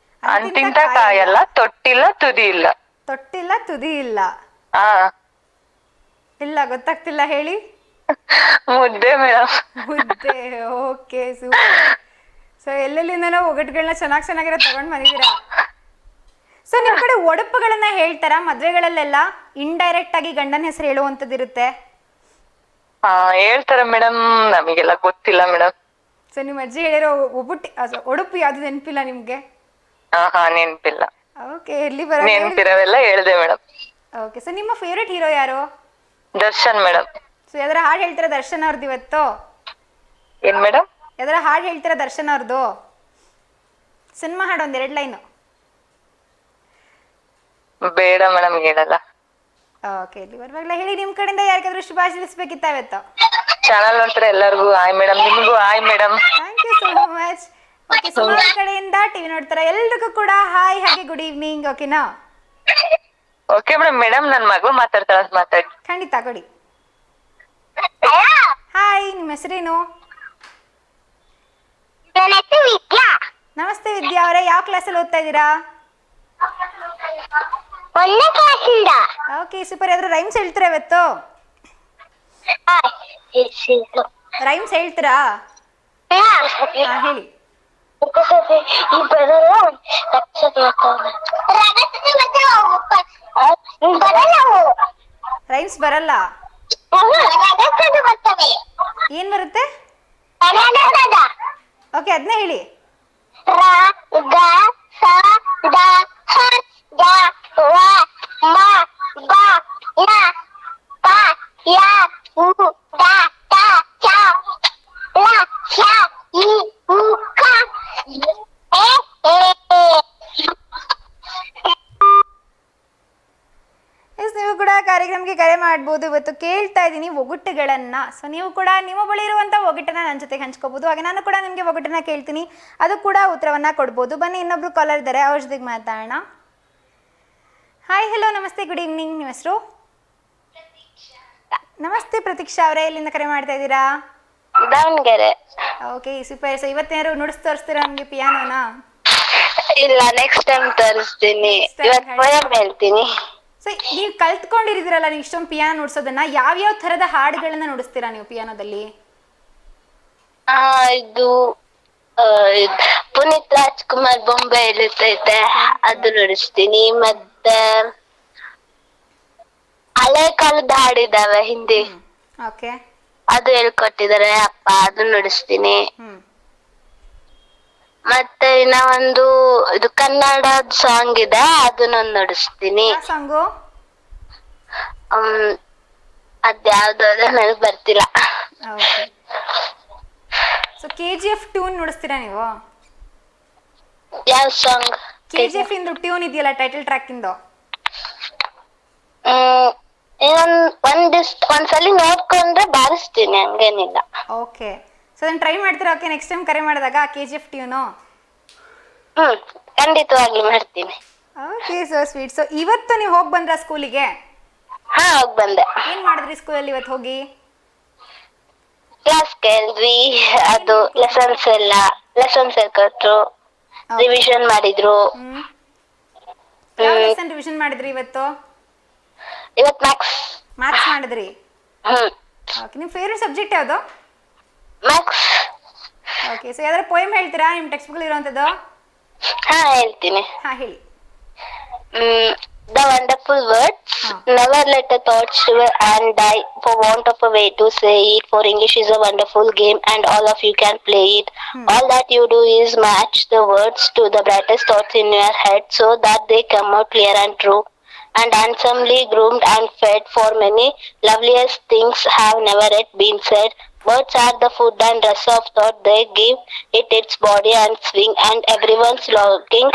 Speaker 6: ಅಂತಿಂತ ಕಾಯೆಲ್ಲ ತೊಟ್ಟಿಲ್ಲ ತುದಿ ಇಲ್ಲ.
Speaker 1: ತೊಟ್ಟಿಲ್ಲ ತುದಿ ಇಲ್ಲ.
Speaker 6: ಹಾ
Speaker 1: ಇಲ್ಲ ಗೊತ್ತಾಗ್ತಿಲ್ಲ, ಹೇಳಿ.
Speaker 6: ಮುದ್ದೆ ಮೇಡಮ್.
Speaker 1: ಮುದ್ದೆ. Okay super. ಸೊ ಎಲ್ಲೆಲ್ಲಿಂದನೋ ಒಗಟುಗಳನ್ನ ಚೆನ್ನಾಗಿರೋ ತಗೊಂಡ್ ಬಂದಿದ್ದೀರಾ. ಸೊ ನಿಮ್ ಕಡೆ ಒಡಪುಗಳನ್ನ ಹೇಳ್ತಾರಾ ಮದ್ವೆಗಳಲ್ಲೆಲ್ಲ? ಇಂಡೈರೆಕ್ಟ್ ಆಗಿ ಗಂಡನ ಹೆಸರು ಹೇಳುವಂಥದ್ದು ಇರುತ್ತೆ.
Speaker 6: ಹಾ ಹೇಳ್ತಾರೆ ಮೇಡಮ್, ನಮಗೆಲ್ಲ ಗೊತ್ತಿಲ್ಲ ಮೇಡಮ್.
Speaker 1: ಸೊ ನಿಮ್ಮ ಅಜ್ಜಿ ಹೇಳಿರೋ ಒಡಪು ಯಾವ್ದು ನೆನಪಿಲ್ಲ ನಿಮ್ಗೆ?
Speaker 6: ಹಾ ನೆನ್ಪಿಲ್ಲ.
Speaker 1: ಓಕೆ, ಎಲ್ಲಿ ಬರ
Speaker 6: ನೆನ್ಪಿರವೆಲ್ಲ ಹೇಳ್ದೆ ಮೇಡಮ್.
Speaker 1: ಓಕೆ. ಸೊ ನಿಮ್ಮ ಫೇವ್ರೆಟ್ ಹೀರೋ ಯಾರು?
Speaker 6: ದರ್ಶನ್ ಮೇಡಮ್.
Speaker 1: ಸೊ ಯಾವ್ದಾರ ಹಾಡು ಹೇಳ್ತೀರಾ ದರ್ಶನ್ ಅವ್ರದ್ದು ಇವತ್ತು?
Speaker 6: ಏನ್ ಮೇಡಮ್?
Speaker 1: ಯಾವ್ದಾರ ಹಾಡು ಹೇಳ್ತೀರಾ ದರ್ಶನ್ ಅವ್ರದ್ದು? ಸಿನಿಮಾ ಹಾಡು ಒಂದ್ 2 ಲೈನು.
Speaker 6: ಬೇಡ ಮೇಡಮ್, ಹೇಳಲ್ಲ.
Speaker 1: ಓಕೆ, ಇಲ್ಲಿ ಬರುವಾಗಲೇ ಹೇಳಿ. ನಿಮ್ ಕಡೆಯಿಂದ ಯಾರಿಗಾದ್ರೂ ಶುಭಾಶಯಿಸ್ಬೇಕಿತ್ತ ಇವತ್ತು?
Speaker 6: ಚಾನಲ್ ನೋಡ್ತಾರೆ ಎಲ್ಲರಿಗೂ ಹಾಯ್ ಮೇಡಮ್. ನಿಮಗೂ hi madam.
Speaker 1: Thank you so much. Okay, ಸುಮಾರು ಕಡೆಯಿಂದ ಟಿವಿ ನೋಡ್ತಾರೆ ಎಲ್ರಿಗೂ ಕೂಡ ಹಾಯ್, ಹಾಗೆ ಗುಡ್ ಈವ್ನಿಂಗ್. ಓಕೆನಾ?
Speaker 6: ಓಕೆ ಮೇಡಮ್, ನನ್ ಮಗಳು ಮಾತಾಡ್ತಾಳ, ಮಾತಾಡಿ.
Speaker 1: ಖಂಡಿತ ಕೊಡಿ. ಹಾಯ್, ನಿಮ್ಮ ಹೆಸರೇನು?
Speaker 2: ನನ್ನ ಹೆಸರು ವಿದ್ಯಾ.
Speaker 1: ನಮಸ್ತೆ ವಿದ್ಯಾ ಅವರೇ, ಯಾವ ಕ್ಲಾಸಲ್ಲಿ ಓದ್ತಾ ಇದ್ದೀರಾ?
Speaker 2: 1ನೇ ಕ್ಲಾಸಿಂದ.
Speaker 1: Okay super. ಯಾವ್ದಾದ್ರು ರೈಮ್ಸ್ ಹೇಳ್ತೀರಾ ಇವತ್ತು? ರೈಮ್ಸ್ ಹೇಳ್ತೀರಾ? ಹೇಳಿ.
Speaker 2: ಈ ಬರಲ್ಲ
Speaker 1: ರೈಮ್ಸ್ ಬರಲ್ಲ?
Speaker 2: ಬರ್ತವೆ.
Speaker 1: ಏನ್ ಬರುತ್ತೆ? ಓಕೆ, ಅದನ್ನೇ ಹೇಳಿ.
Speaker 2: ರ ಗ ಸ ದ ಹ ಗ ವ ಮ ಬ ನ ಪ ಯ ಉ ದ ತ ಚ ಲ ಶ ಇ ಉ ಕ ಎ
Speaker 1: ನೀವು ಕೂಡ ಕಾರ್ಯಕ್ರಮಕ್ಕೆ ಕರೆ ಮಾಡ್ಬೋದು. ಇವತ್ತು ಕೇಳ್ತಾ ಇದ್ದೀನಿ ಒಗಟುಗಳನ್ನ. ಸೊ ನೀವು ಕೂಡ ನಿಮ್ಮ ಬಳಿ ಇರುವಂಥ ಒಗಟನ್ನ ನನ್ನ ಜೊತೆಗೆ ಹಂಚ್ಕೋಬಹುದು. ಹಾಗೆ ನಾನು ಕೂಡ ನಿಮಗೆ ಒಗಟನ್ನ ಕೇಳ್ತೀನಿ, ಅದು ಕೂಡ ಉತ್ತರವನ್ನ ಕೊಡ್ಬೋದು. ಬನ್ನಿ, ಇನ್ನೊಬ್ರು ಕಾಲರ್ ಇದ್ದಾರೆ, ಅವ್ರ ಜೊತೆಗೆ ಮಾತಾಡೋಣ. ಹಾಯ್, ಹಲೋ, ನಮಸ್ತೆ, ಗುಡ್ ಈವ್ನಿಂಗ್. ನಿಮ್ಮ ಹೆಸರು? ನಮಸ್ತೆ ಪ್ರತೀಕ್ಷಾ ಅವರೇ, ಎಲ್ಲಿಂದ ಕರೆ ಮಾಡ್ತಾ ಇದ್ದೀರಾ?
Speaker 2: ದಾವಣಗೆರೆ.
Speaker 1: Okay super. ಸೊ ಇವತ್ತೇನಾದ್ರು ನುಡಿಸ್ ತೋರಿಸ್ತೀರಾ ನಮಗೆ ಪಿಯಾನೋನ?
Speaker 2: ಇಲ್ಲ, ನೆಕ್ಸ್ಟ್ ಟೈಮ್ ತರಿಸ್ತೀನಿ. ಇವತ್ತು ಪೋಯಂ ಹೇಳ್ತೀನಿ.
Speaker 1: ಸೊ ನೀವು ಕಲ್ತ್ಕೊಂಡಿರಿದಿರಲ್ಲ ನೀವು ಇಷ್ಟೊಂದು ಪಿಯಾನೋ ನುಡ್ಸೋದನ್ನ, ಯಾವ್ಯಾವ ಥರದ ಹಾಡುಗಳನ್ನ ನುಡಿಸ್ತೀರಾ ನೀವು ಪಿಯಾನೋದಲ್ಲಿ?
Speaker 2: ಇದು ಪುನೀತ್ ರಾಜ್ಕುಮಾರ್ ಬೊಂಬೆ ಇರುತ್ತೈತೆ, ಅದು ನುಡಿಸ್ತೀನಿ. ಮತ್ತೆ ಹಳೆ ಕಾಲದ ಹಾಡಿದಾವೆ ಹಿಂದಿ,
Speaker 1: ಓಕೆ,
Speaker 2: ಅದು ಹೇಳ್ಕೊಟ್ಟಿದ್ದಾರೆ ಅಪ್ಪ, ಅದು ನುಡಿಸ್ತೀನಿ. ಮತ್ತೆ ಇನ್ನ ಒಂದು ಇದು ಕನ್ನಡ ಸಾಂಗ್ ಇದೆ, ಅದನ್ನೊಂದು ನುಡಿಸ್ತೀನಿ.
Speaker 1: ಸಾಂಗು?
Speaker 2: ಅದ್ಯಾವ್ದು ಅದೇ ನನಗೆ ಬರ್ತಿಲ್ಲ.
Speaker 1: ಸೊ KGF ಟ್ಯೂನ್ ನುಡಿಸ್ತೀರಾ ನೀವು?
Speaker 2: ಯಾವ ಸಾಂಗ್?
Speaker 1: KGF ಇಂದು ಟ್ಯೂನ್ ಇದೆಯಲ್ಲ, ಟೈಟಲ್ ಟ್ರ್ಯಾಕ್ ಇಂದು.
Speaker 2: ಒಂದ್ಸಲಿ ನೋಡ್ಕೊಂಡ್ರೆ ಬಾರಿಸ್ತೀನಿ, ಹಂಗೇನಿಲ್ಲ.
Speaker 1: ಓಕೆ, ಸೊ ಅದನ್ನ ಟ್ರೈ ಮಾಡ್ತೀರಾ? ಓಕೆ, ನೆಕ್ಸ್ಟ್ ಟೈಮ್ ಕರೆ ಮಾಡಿದಾಗ KGF ಟ್ಯೂನು.
Speaker 2: ಖಂಡಿತವಾಗ್ಲಿ ಮಾಡ್ತೀನಿ.
Speaker 1: Okay, so sweet. ಸೊ ಇವತ್ತು ನೀವು ಹೋಗಿ ಬಂದ್ರ ಸ್ಕೂಲಿಗೆ?
Speaker 2: ಹೋಗಿ ಬಂದೆ.
Speaker 1: ಏನ್ ಮಾಡಿದ್ರಿ ಸ್ಕೂಲಲ್ಲಿ ಇವತ್ತು ಹೋಗಿ?
Speaker 2: ಕ್ಲಾಸ್ ಕೇಳಿದ್ವಿ, ಅದು ಲೆಸನ್ಸ್ ಹೇಳ್ಕೊಟ್ರು, ರಿವಿಷನ್ ಮಾಡಿದ್ರು.
Speaker 1: ಯಾವ ಲೆಸನ್ ರಿವಿಷನ್ ಮಾಡಿದ್ರಿ ಇವತ್ತು?
Speaker 2: ಇವತ್ತು
Speaker 1: ಮ್ಯಾಥ್ಸ್ ಮಾಡಿದ್ರಿ. ಓಕೆ, ನಿಮ್ಮ ಫೇವ್ರೆಟ್ ಸಬ್ಜೆಕ್ಟ್ ಯಾವುದು?
Speaker 2: ಮ್ಯಾಥ್ಸ್.
Speaker 1: ಓಕೆ, ಸೊ ಯಾವ್ದಾರ ಪೋಯಮ್ ಹೇಳ್ತೀರಾ ನಿಮ್ಮ ಟೆಕ್ಸ್ಟ್ ಬುಕ್ ಇರುವಂತದ್ದು?
Speaker 2: ಹೇಳ್ತೀನಿ.
Speaker 1: ಹೇಳಿ.
Speaker 2: The wonderful words, never let the thoughts shiver and die for want of a way to say it, for English is a wonderful game and all of you can play it. All that you do is match the words to the brightest thoughts in your head so that they come out clear and true and handsomely groomed and fed, for many loveliest things have never yet been said. Words are the food and rest of thought, they give it its body and swing, and everyone's longing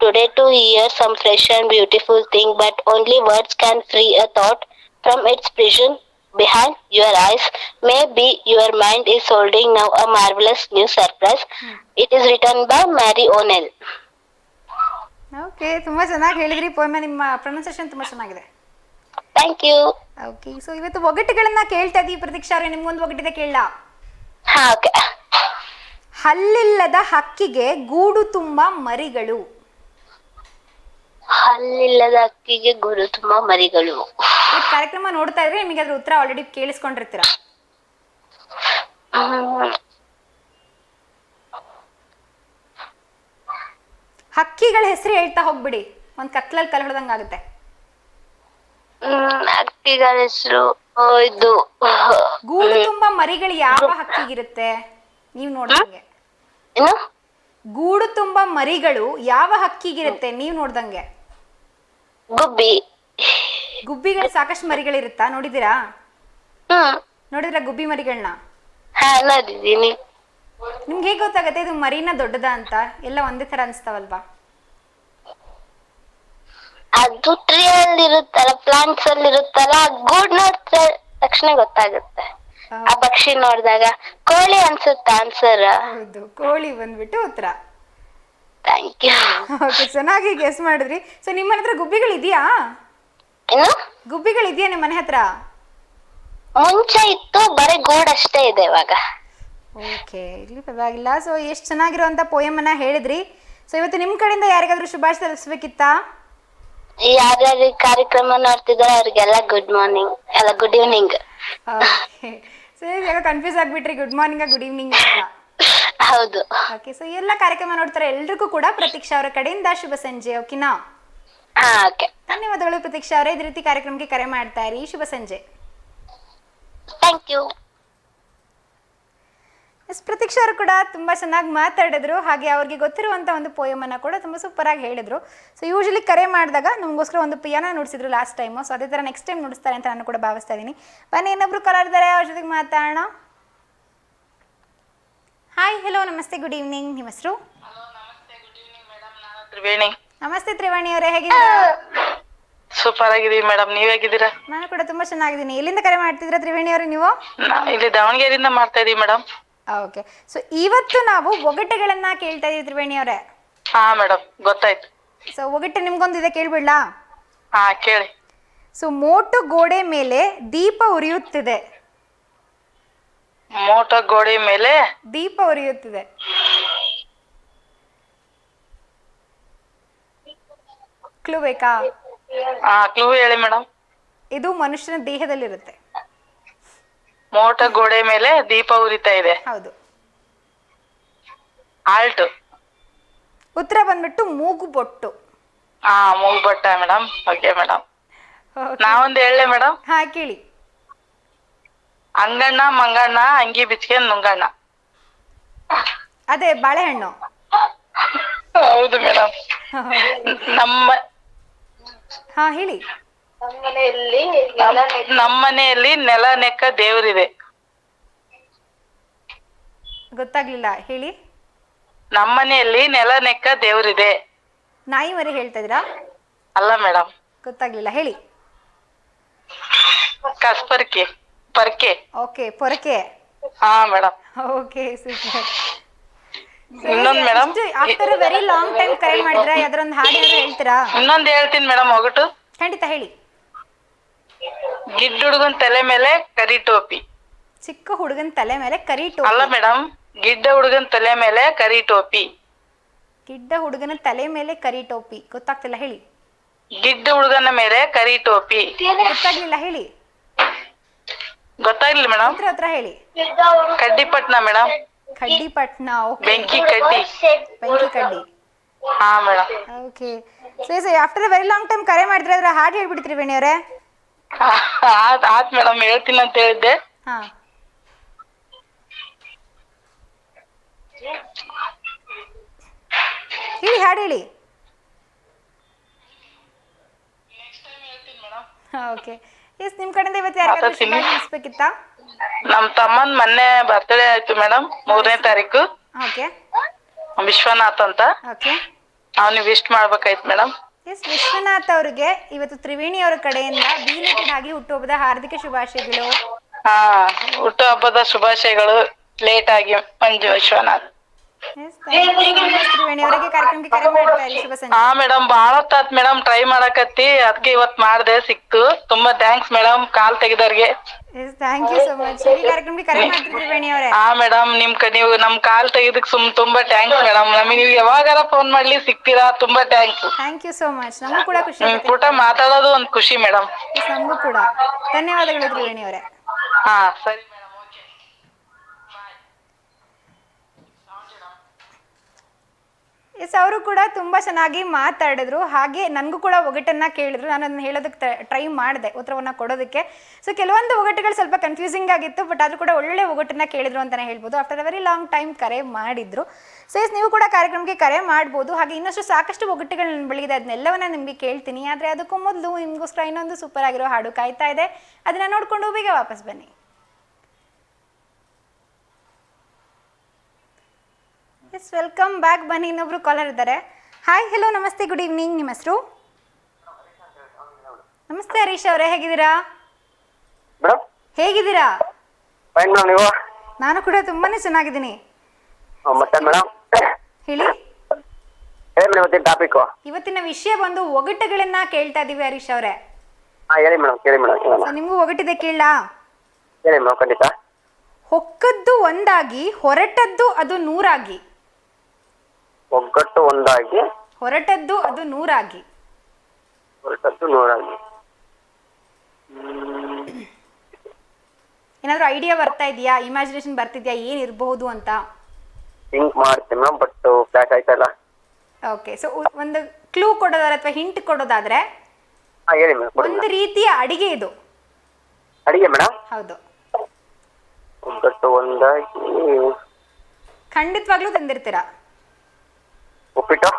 Speaker 7: today to hear some fresh and beautiful thing, but only words can free a thought from its prison behind your eyes. Maybe your mind is holding now a marvelous new surprise. It is written by Mary O'Neill.
Speaker 1: Okay, ತುಂಬ ಚೆನ್ನಾಗಿ ಹೇಳಿದ್ರಿ ಪೋಯಮ. ನಿಮ್ಮ pronunciation ತುಂಬ ಚೆನ್ನಾಗಿದೆ.
Speaker 7: Thank you.
Speaker 1: Okay, so ಇವತ್ತು ಒಗಟುಗಳನ್ನ ಕೇಳ್ತಾ ಇದ್ದೀವಿ ಪ್ರತೀಕ್ಷಾ ಅವರೇ. ನಿಮ್ಗೊಂದು ಒಗಟಿದೆ ಕೇಳಲಾ?
Speaker 7: ಹಾ, ಓಕೆ.
Speaker 1: ಹಲ್ಲಿಲ್ಲದ ಹಕ್ಕಿಗೆ ಗೂಡು ತುಂಬ ಮರಿಗಳು.
Speaker 7: ಹಲ್ಲಿಲ್ಲದ ಅಕ್ಕಿಗೆ ಗುರು ತುಂಬಾ ಮರಿಗಳು.
Speaker 1: ಈ ಕಾರ್ಯಕ್ರಮ ನೋಡ್ತಾ ಇದ್ರೆ ನಿಮಗೆ ಅದ್ರ ಉತ್ತರ ಆಲ್ರೆಡಿ ಕೇಳಿಸ್ಕೊಂಡಿರ್ತೀರ. ಹಕ್ಕಿಗಳ ಹೆಸರು ಹೇಳ್ತಾ ಹೋಗ್ಬಿಡಿ, ಒಂದ್ ಕತ್ಲಲ್ಲಿ ಕಲ್ ಹೊಡೆದಂಗ ಆಗುತ್ತೆ.
Speaker 7: ಅಕ್ಕಿಗಳ ಹೆಸರು ಇದು
Speaker 1: ಗೂಡು ತುಂಬಾ ಮರಿಗಳು ಯಾವ ಹಕ್ಕಿಗಿರುತ್ತೆ ನೀವ್ ನೋಡ್ದಂಗೆ?
Speaker 7: ಏನು?
Speaker 1: ಗೂಡು ತುಂಬಾ ಮರಿಗಳು ಯಾವ ಹಕ್ಕಿಗಿರುತ್ತೆ ನೀವ್ ನೋಡ್ದಂಗೆ?
Speaker 7: ಗುಬ್ಬಿ.
Speaker 1: ಗುಬ್ಬಿಗಳು ಸಾಕಷ್ಟು ಮರಿಗಳಿರುತ್ತಾ? ನೋಡಿದೀರಾ? ನೋಡಿದ್ರ ಗುಬ್ಬಿ ಮರಿಗಳನ್ನ?
Speaker 7: ಹಾ, ನೋಡಿದ್ದೀನಿ.
Speaker 1: ನಿಮ್ಗೆ ಹೇಗೆ ಗೊತ್ತಾಗತ್ತೆ ಇದು ಮರಿನ ದೊಡ್ಡದ ಅಂತ? ಎಲ್ಲ ಒಂದೇ ತರ ಅನ್ಸ್ತಾವಲ್ವಾ?
Speaker 7: ಅದು ಟ್ರೀ ಅಲ್ಲಿ ಇರುತ್ತಲ್ಲ, ಪ್ಲಾಂಟ್ಸ್ ಅಲ್ಲಿ ಇರುತ್ತಲ್ಲ, ಗೂಡ್ ನೋಡಿದ ತಕ್ಷಣ ಗೊತ್ತಾಗುತ್ತೆ. ಆ ಪಕ್ಷಿ ನೋಡಿದಾಗ ಕೋಳಿ ಅನ್ಸುತ್ತೆ ಆನ್ಸರ್.
Speaker 1: ಹೌದು, ಕೋಳಿ ಬಂದ್ಬಿಟ್ಟು ಉತ್ತರ.
Speaker 7: Thank you.
Speaker 1: ಓಕೆ, ಚೆನ್ನಾಗಿ ಗೆಸ್ ಮಾಡಿದ್ರಿ. ಸೊ ನಿಮ್ಮ ಮನೆ ಹತ್ರ ಗುಬ್ಬಿಗಳು ಇದೆಯಾ?
Speaker 7: ಏನು?
Speaker 1: ಗುಬ್ಬಿಗಳು ಇದೆಯಾ ನಿಮ್ಮ ಮನೆ ಹತ್ರ?
Speaker 7: ಮುಂಚೆ ಇತ್ತು, ಬರೀ ಗೂಡ್ ಅಷ್ಟೇ ಇದೆ ಇವಾಗ.
Speaker 1: ಓಕೆ, ಇಲ್ಲಿ ಪರವಾಗಿಲ್ಲ. ಸೊ ಎಷ್ಟು ಚೆನ್ನಾಗಿರುವಂತ ಪೋಯಮನ್ನ ಹೇಳಿದ್ರಿ. ಸೊ ಇವತ್ತು ನಿಮ್ಮ ಕಡೆಯಿಂದ ಯಾರಿಗಾದ್ರೂ ಶುಭಾಶಯ ತಿಳಿಸ್ಬೇಕಿತ್ತಾ?
Speaker 7: ಯಾರ್ಯಾರು ಕಾರ್ಯಕ್ರಮ ನೋಡ್ತಿದಾರೆ ಅವ್ರಿಗೆಲ್ಲ ಗುಡ್ ಮಾರ್ನಿಂಗ್, ಎಲ್ಲ ಗುಡ್ ಈವ್ನಿಂಗ್.
Speaker 1: ಓಕೆ, ಸೊ ಈಗ ಕನ್ಫ್ಯೂಸ್ ಆಗ್ಬಿಟ್ರಿ, ಗುಡ್ ಮಾರ್ನಿಂಗ್ ಗುಡ್ ಈವ್ನಿಂಗ್ ಅಂತ.
Speaker 7: ಹೌದು.
Speaker 1: ಓಕೆ, ಸೊ ಎಲ್ಲ ಕಾರ್ಯಕ್ರಮ ನೋಡ್ತಾರೆ ಎಲ್ರಿಗೂ ಕೂಡ ಪ್ರತೀಕ್ಷಾ ಅವರ ಕಡೆಯಿಂದ ಶುಭ ಸಂಜೆ. ಓಕೆನಾ?
Speaker 7: ಹಾ, ಓಕೆ.
Speaker 1: ಧನ್ಯವಾದಗಳು ಪ್ರತೀಕ್ಷಾ ಅವರೇ. ಇದೇ ರೀತಿ ಕಾರ್ಯಕ್ರಮಕ್ಕೆ ಕರೆ ಮಾಡ್ತಾ ಇರಿ. ಶುಭ ಸಂಜೆ.
Speaker 7: Thank you.
Speaker 1: ಎಸ್, ಪ್ರತೀಕ್ಷಾ ಅವರು ಕೂಡ ತುಂಬ ಚೆನ್ನಾಗಿ ಮಾತಾಡಿದ್ರು. ಹಾಗೆ ಅವ್ರಿಗೆ ಗೊತ್ತಿರುವಂಥ ಒಂದು ಪೋಯಮನ್ನು ಕೂಡ ತುಂಬ ಸೂಪರಾಗಿ ಹೇಳಿದರು. ಸೊ ಯೂಶಲಿ ಕರೆ ಮಾಡಿದಾಗ ನಮಗೋಸ್ಕರ ಒಂದು ಪಿಯಾನೋ ನುಡಿಸಿದ್ರು ಲಾಸ್ಟ್ ಟೈಮು. ಸೊ ಅದೇ ಥರ ನೆಕ್ಸ್ಟ್ ಟೈಮ್ ನುಡಿಸ್ತಾರೆ ಅಂತ ನಾನು ಕೂಡ ಭಾವಿಸ್ತಾ ಇದ್ದೀನಿ. ಬನ್ನಿ, ಇನ್ನೊಬ್ರು ಕಾಲರ್ ಇದ್ದಾರೆ, ಅವ್ರ ಜೊತೆಗೆ ಮಾತಾಡೋಣ. ಹಾಯ್, ಹೆಲೋ, ನಮಸ್ತೆ, ಗುಡ್ ಈವ್ನಿಂಗ್. ನಿಮ್ಮ ಹೆಸರು?
Speaker 6: ತ್ರಿವೇಣಿ.
Speaker 1: ನಮಸ್ತೆ ತ್ರಿವೇಣಿ ಅವರೇ, ಹೇಗಿದ್ದೀರಾ?
Speaker 6: ಸೂಪರ್ ಆಗಿದೀವಿ ಮೇಡಮ್, ನೀವ್ ಹೇಗಿದ್ದೀರಾ?
Speaker 1: ನಾನು ಕೂಡ ತುಂಬ ಚೆನ್ನಾಗಿದ್ದೀನಿ. ಎಲ್ಲಿಂದ ಕರೆ ಮಾಡ್ತಿದ್ದೀರಾ ತ್ರಿವೇಣಿ ಅವರು ನೀವು?
Speaker 6: ಇಲ್ಲಿ ದಾವಣಗೆರೆಯಿಂದ ಮಾಡ್ತಾ ಇದೀವಿ ಮೇಡಮ್.
Speaker 1: ಓಕೆ, ಸೊ ಇವತ್ತು ನಾವು ಒಗಟುಗಳನ್ನ ಕೇಳ್ತಾ ಇದೀವಿ ತ್ರಿವೇಣಿ ಅವರೇ.
Speaker 6: ಹಾ ಮೇಡಮ್, ಗೊತ್ತಾಯ್ತು.
Speaker 1: ಸೊ ಒಗಟು ನಿಮ್ಗೊಂದಿದೆ, ಕೇಳ್ಬಿಡ್ಲಾ?
Speaker 6: ಹಾ, ಕೇಳಿ.
Speaker 1: ಸೊ ಮೋಟು ಗೋಡೆ ಮೇಲೆ ದೀಪ ಉರಿಯುತ್ತಿದೆ.
Speaker 6: ಮೋಟೋ ಗೋಡೆ ಮೇಲೆ
Speaker 1: ದೀಪ ಉರಿಯುತ್ತಿದೆ. ಕ್ಲೂ ಬೇಕಾ?
Speaker 6: ಹಾ, ಕ್ಲೂ ಹೇಳಿ ಮೇಡಮ್.
Speaker 1: ಇದು ಮನುಷ್ಯನ ದೇಹದಲ್ಲಿರುತ್ತೆ.
Speaker 6: ಮೋಟೋ ಗೋಡೆ ಮೇಲೆ ದೀಪ ಉರಿತಾ ಇದೆ.
Speaker 1: ಹೌದು.
Speaker 6: ಆಲ್ಟ್.
Speaker 1: ಉತ್ತರ ಬಂದ್ಬಿಟ್ಟು ಮೂಗು ಬೊಟ್ಟು.
Speaker 6: ಹಾ, ಮೂಗ್ಬಟ್ಟ ಮೇಡಮ್. ಓಕೆ ಮೇಡಮ್, ನಾವೊಂದು ಹೇಳಲೆ ಮೇಡಮ್?
Speaker 1: ಹಾ, ಕೇಳಿ.
Speaker 6: ಅಂಗಣ್ಣ ಮಂಗಣ್ಣ ಅಂಗಿ ಬಿಚ್ಕೊಂಡ್ ನುಂಗಣ್ಣ.
Speaker 1: ಅದೇ ಬಾಳೆಹಣ್ಣು.
Speaker 6: ಹೌದು ಮೇಡಮ್. ನಮ್ಮ
Speaker 1: ಹಾ, ಹೇಳಿ.
Speaker 6: ನಮ್ಮನೆಯಲ್ಲಿ ನೆಲ ನೆಕ್ಕ ದೇವರಿದೆ.
Speaker 1: ಗೊತ್ತಾಗ್ಲಿಲ್ಲ, ಹೇಳಿ.
Speaker 6: ನಮ್ಮನೆಯಲ್ಲಿ ನೆಲ ನೆಕ್ಕ ದೇವರಿದೆ.
Speaker 1: ನಾಯಿ ಮರಿ ಹೇಳ್ತಾ ಇದೀರಾ?
Speaker 6: ಅಲ್ಲ ಮೇಡಮ್.
Speaker 1: ಗೊತ್ತಾಗ್ಲಿಲ್ಲ, ಹೇಳಿ.
Speaker 6: ಕಸ್ಪರ್ಕೆ ಪರ್ಕೆ.
Speaker 1: ಓಕೆ, ಪೊರಕೆ.
Speaker 6: ಹಾ ಮೇಡಮ್.
Speaker 1: Okay, super.
Speaker 6: ಇನ್ನೊಂದ್ madam,
Speaker 1: after very long time ಕರೆ ಮಾಡಿದ್ರ ಯಾವ್ದಾರ ಒಂದು ಹಾಡು ಏನಾದ್ರು ಹೇಳ್ತೀರಾ?
Speaker 6: ಇನ್ನೊಂದ್ ಹೇಳ್ತೀನಿ ಮೇಡಮ್, ಒಗಟು.
Speaker 1: ಖಂಡಿತ ಹೇಳಿ.
Speaker 6: ಗಿಡ್ಡ ಹುಡುಗನ್ ತಲೆ ಮೇಲೆ ಕರಿ ಟೋಪಿ.
Speaker 1: ಚಿಕ್ಕ ಹುಡುಗನ ತಲೆ ಮೇಲೆ ಕರಿ ಟೋಪಿ.
Speaker 6: ಅಲ್ಲ ಮೇಡಮ್, ಗಿಡ್ಡ ಹುಡುಗನ್ ತಲೆ ಮೇಲೆ ಕರಿ ಟೋಪಿ.
Speaker 1: ಗಿಡ್ಡ ಹುಡುಗನ ತಲೆ ಮೇಲೆ ಕರಿ ಟೋಪಿ. ಗೊತ್ತಾಗ್ತಿಲ್ಲ, ಹೇಳಿ.
Speaker 6: ಗಿಡ್ಡ ಹುಡುಗನ ಮೇಲೆ ಕರಿ ಟೋಪಿ.
Speaker 1: ಗೊತ್ತಾಗ್ಲಿಲ್ಲ, ಹೇಳಿ.
Speaker 6: ಗೊತ್ತಾಗ್ಲಿಲ್ಲ ಮೇಡಮ್.
Speaker 1: ಹತ್ರ ಹೇಳಿ.
Speaker 6: ಕಡ್ಡಿಪಟ್ನ ಮೇಡಮ್.
Speaker 1: ಕಡ್ಡಿಪಟ್ನ.
Speaker 6: ಬೆಂಕಿ ಕಡ್ಡಿ.
Speaker 1: ಬೆಂಕಿ ಕಡ್ಡಿ.
Speaker 6: ಹಾ madam.
Speaker 1: Okay, so after very long time ಕರೆ ಮಾಡಿದ್ರೆ ಅದ್ರ ಹಾಡು ಹೇಳ್ಬಿಡ್ತೀರಿ ಬೇಣಿ ಅವರೇ?
Speaker 6: ಆತ್ ಮೇಡಮ್, ಹೇಳ್ತೀನಿ ಅಂತ ಹೇಳಿದ್ದೆ.
Speaker 1: ಹಾ, ಹೇಳಿ, ಹಾಡು ಹೇಳಿ. ಓಕೆ, ಎಸ್, ನಿಮ್ ಕಡೆಯಿಂದ ಇವತ್ತು ಯಾರಿಗಾದ್ರೂ ತಿಳಿಸ್ಬೇಕಿತ್ತಾ?
Speaker 6: ನಮ್ ತಮ್ಮನ್ ಮೊನ್ನೆ ಬರ್ತ್ಡೇ ಆಯ್ತು ಮೇಡಮ್, 3ನೇ ತಾರೀಕು.
Speaker 1: ಓಕೆ.
Speaker 6: ವಿಶ್ವನಾಥ್ ಅಂತ.
Speaker 1: ಓಕೆ.
Speaker 6: ಅವ್ನಿಗೆ ವಿಶ್ ಮಾಡ್ಬೇಕಾಯ್ತು ಮೇಡಮ್.
Speaker 1: ಎಸ್, ವಿಶ್ವನಾಥ್ ಅವ್ರಿಗೆ ಇವತ್ತು ತ್ರಿವೇಣಿ ಅವರ ಕಡೆಯಿಂದ ಬಿಲೇಟೆಡ್ ಆಗಿ ಹುಟ್ಟುಹಬ್ಬದ ಹಾರ್ದಿಕ ಶುಭಾಶಯಗಳು.
Speaker 6: ಹಾ, ಹುಟ್ಟು ಹಬ್ಬದ ಶುಭಾಶಯಗಳು. ಲೇಟ್ ಆಗಿ Manju Vishwanath.
Speaker 1: Yes, thank you so much Triveni ಅವರಿಗೆ. ಕಾರ್ಯಕ್ರಮಕ್ಕೆ ಕರೆ ಮಾಡ್ತಾ ಇರಿ. ಶುಭ ಸಂಜೆ.
Speaker 6: ಹಾ ಮೇಡಮ್, ಬಾಳ ಹೊತ್ತಾತ್ ಮೇಡಮ್ ಟ್ರೈ ಮಾಡಕತ್ತಿ, ಅದಕ್ಕೆ ಇವತ್ ಮಾಡ್ದೆ, ಸಿಕ್ತು. ತುಂಬಾ ಥ್ಯಾಂಕ್ಸ್ ಮೇಡಮ್ ಕಾಲ್ ತೆಗೆದವ್ರಿಗೆ.
Speaker 1: Yes, thank you so much. ಈ ಕಾರ್ಯಕ್ರಮಕ್ಕೆ ಕರೆ ಮಾಡ್ತೀರಿ ತ್ರಿವೇಣಿ ಅವರೇ.
Speaker 6: ಹಾ ಮೇಡಮ್, ನೀವು ನಮ್ ಕಾಲ್ ತೆಗೆದಕ್ ತುಂಬಾ ಥ್ಯಾಂಕ್ಸ್ ಮೇಡಮ್. ನಮಗೆ ನೀವು ಯಾವಾಗಾರ ಫೋನ್ ಮಾಡ್ಲಿ ಸಿಗ್ತೀರಾ. ತುಂಬಾ thanks.
Speaker 1: Thank you so much. ನಮಗೂ ಕೂಡ ಖುಷಿ ಆಗುತ್ತೆ.
Speaker 6: ಕೂಟ ಮಾತಾಡೋದು ಒಂದ್ ಖುಷಿ ಮೇಡಮ್.
Speaker 1: ಎಸ್, ನಮಗೂ ಕೂಡ ಧನ್ಯವಾದಗಳು ತ್ರಿವೇಣಿ ಅವರೇ.
Speaker 6: ಹಾ ಸರಿ.
Speaker 1: ಎಸ್, ಅವರು ಕೂಡ ತುಂಬ ಚೆನ್ನಾಗಿ ಮಾತಾಡಿದ್ರು. ಹಾಗೆ ನನಗೂ ಕೂಡ ಒಗಟನ್ನು ಕೇಳಿದ್ರು. ನಾನು ಅದನ್ನು ಹೇಳೋದಕ್ಕೆ ಟ್ರೈ ಮಾಡಿದೆ, ಉತ್ತರವನ್ನು ಕೊಡೋದಕ್ಕೆ. ಸೊ ಕೆಲವೊಂದು ಒಗಟುಗಳು ಸ್ವಲ್ಪ ಕನ್ಫ್ಯೂಸಿಂಗ್ ಆಗಿತ್ತು, ಬಟ್ ಆದರೂ ಕೂಡ ಒಳ್ಳೆ ಒಗಟನ್ನು ಕೇಳಿದ್ರು ಅಂತಲೇ ಹೇಳ್ಬೋದು. After a very long time ಕರೆ ಮಾಡಿದ್ರು. ಸೊ ಎಸ್, ನೀವು ಕೂಡ ಕಾರ್ಯಕ್ರಮಕ್ಕೆ ಕರೆ ಮಾಡ್ಬೋದು. ಹಾಗೆ ಇನ್ನಷ್ಟು ಸಾಕಷ್ಟು ಒಗಟುಗಳು ನನ್ನ ಬಳಿ ಇದೆ, ಅದನ್ನೆಲ್ಲವನ್ನ ನಿಮಗೆ ಕೇಳ್ತೀನಿ. ಆದರೆ ಅದಕ್ಕೂ ಮೊದಲು ನಿಮಗೋಸ್ಕರ ಇನ್ನೊಂದು ಸೂಪರ್ ಆಗಿರೋ ಹಾಡು ಕಾಯ್ತಾ ಇದೆ. ಅದನ್ನು ನೋಡಿಕೊಂಡು ಬೇಗ ವಾಪಸ್ ಬನ್ನಿ. Yes, welcome back. ಬನ್ನಿ, ಇನ್ನೊಬ್ರು ಕಾಲರ್ ಇದ್ದಾರೆ. ಹಾಯ್, ಹೆಲೋ, ನಮಸ್ತೆ, ಗುಡ್ ಈವ್ನಿಂಗ್. ನಿಮ್ಮ ಹೆಸರು? ನಮಸ್ತೆ ಹರೀಶ್ ಅವರೇ, ಹೇಗಿದ್ದೀರಾ?
Speaker 5: ಮೇಡಮ್
Speaker 1: ಹೇಗಿದ್ದೀರಾ?
Speaker 5: ಫೈನ್ ಮೇಡಮ್, ನೀವು?
Speaker 1: ನಾನು ಕೂಡ ತುಂಬಾನೇ ಚೆನ್ನಾಗಿದ್ದೀನಿ.
Speaker 5: ಮತ್ತೆ ಮೇಡಮ್
Speaker 1: ಹೇಳಿ.
Speaker 5: ಹೇಳಿ ಮೇಡಮ್, ಇವತ್ತಿನ ಟಾಪಿಕ್.
Speaker 1: ಇವತ್ತಿನ ವಿಷಯ ಬಂದು ಒಗಟುಗಳನ್ನ ಕೇಳ್ತಾ ಇದೀವಿ ಹರೀಶ್ ಅವರೇ.
Speaker 5: ಹಾ ಹೇಳಿ ಮೇಡಮ್, ಕೇಳಿ ಮೇಡಮ್.
Speaker 1: ಸೊ ನಿಮಗೂ ಒಗಟಿದೆ, ಕೇಳಾ?
Speaker 5: ಹೇಳಿ ಮೇಡಮ್, ಖಂಡಿತ.
Speaker 1: ಹೊಕ್ಕದ್ದು ಒಂದಾಗಿ ಹೊರಟದ್ದು ಅದು ನೂರಾಗಿ.
Speaker 5: ಒಗ್ಗಟ್ಟು ಒಂದಾಗಿ
Speaker 1: ಹೊರಟದ್ದು ಅದು ನೂರಾಗಿ.
Speaker 5: ಹೊರಟದ್ದು ನೂರಾಗಿ.
Speaker 1: ಏನಾದ್ರು ಐಡಿಯಾ ಬರ್ತಾ ಇದೆಯಾ? ಇಮ್ಯಾಜಿನೇಷನ್ ಬರ್ತಿದ್ಯಾ ಏನಿರಬಹುದು ಅಂತ?
Speaker 5: ಥಿಂಕ್ ಮಾಡ್ತೀನಿ ಮೇಡಮ್, ಬಟ್ ಫ್ಲಾಶ್ ಆಯ್ತಲ್ಲ.
Speaker 1: ಓಕೆ, ಸೊ ಒಂದು ಕ್ಲೂ ಕೊಡೋದಾದ್ರೆ ಅಥವಾ ಹಿಂಟ್ ಕೊಡೋದಾದ್ರೆ,
Speaker 5: ಹಾ ಹೇಳಿ ಮೇಡಮ್.
Speaker 1: ಒಂದು ರೀತಿಯ ಅಡಿಗೆ ಇದು.
Speaker 5: ಅಡಿಗೆ ಮೇಡಮ್?
Speaker 1: ಹೌದು.
Speaker 5: ಒಗ್ಗಟ್ಟು ಒಂದಾಗಿ
Speaker 1: ಖಂಡಿತವಾಗ್ಲೂ ತಿಂದಿರ್ತೀರಾ.
Speaker 5: ಉಪ್ಪಿಟ್ಟು?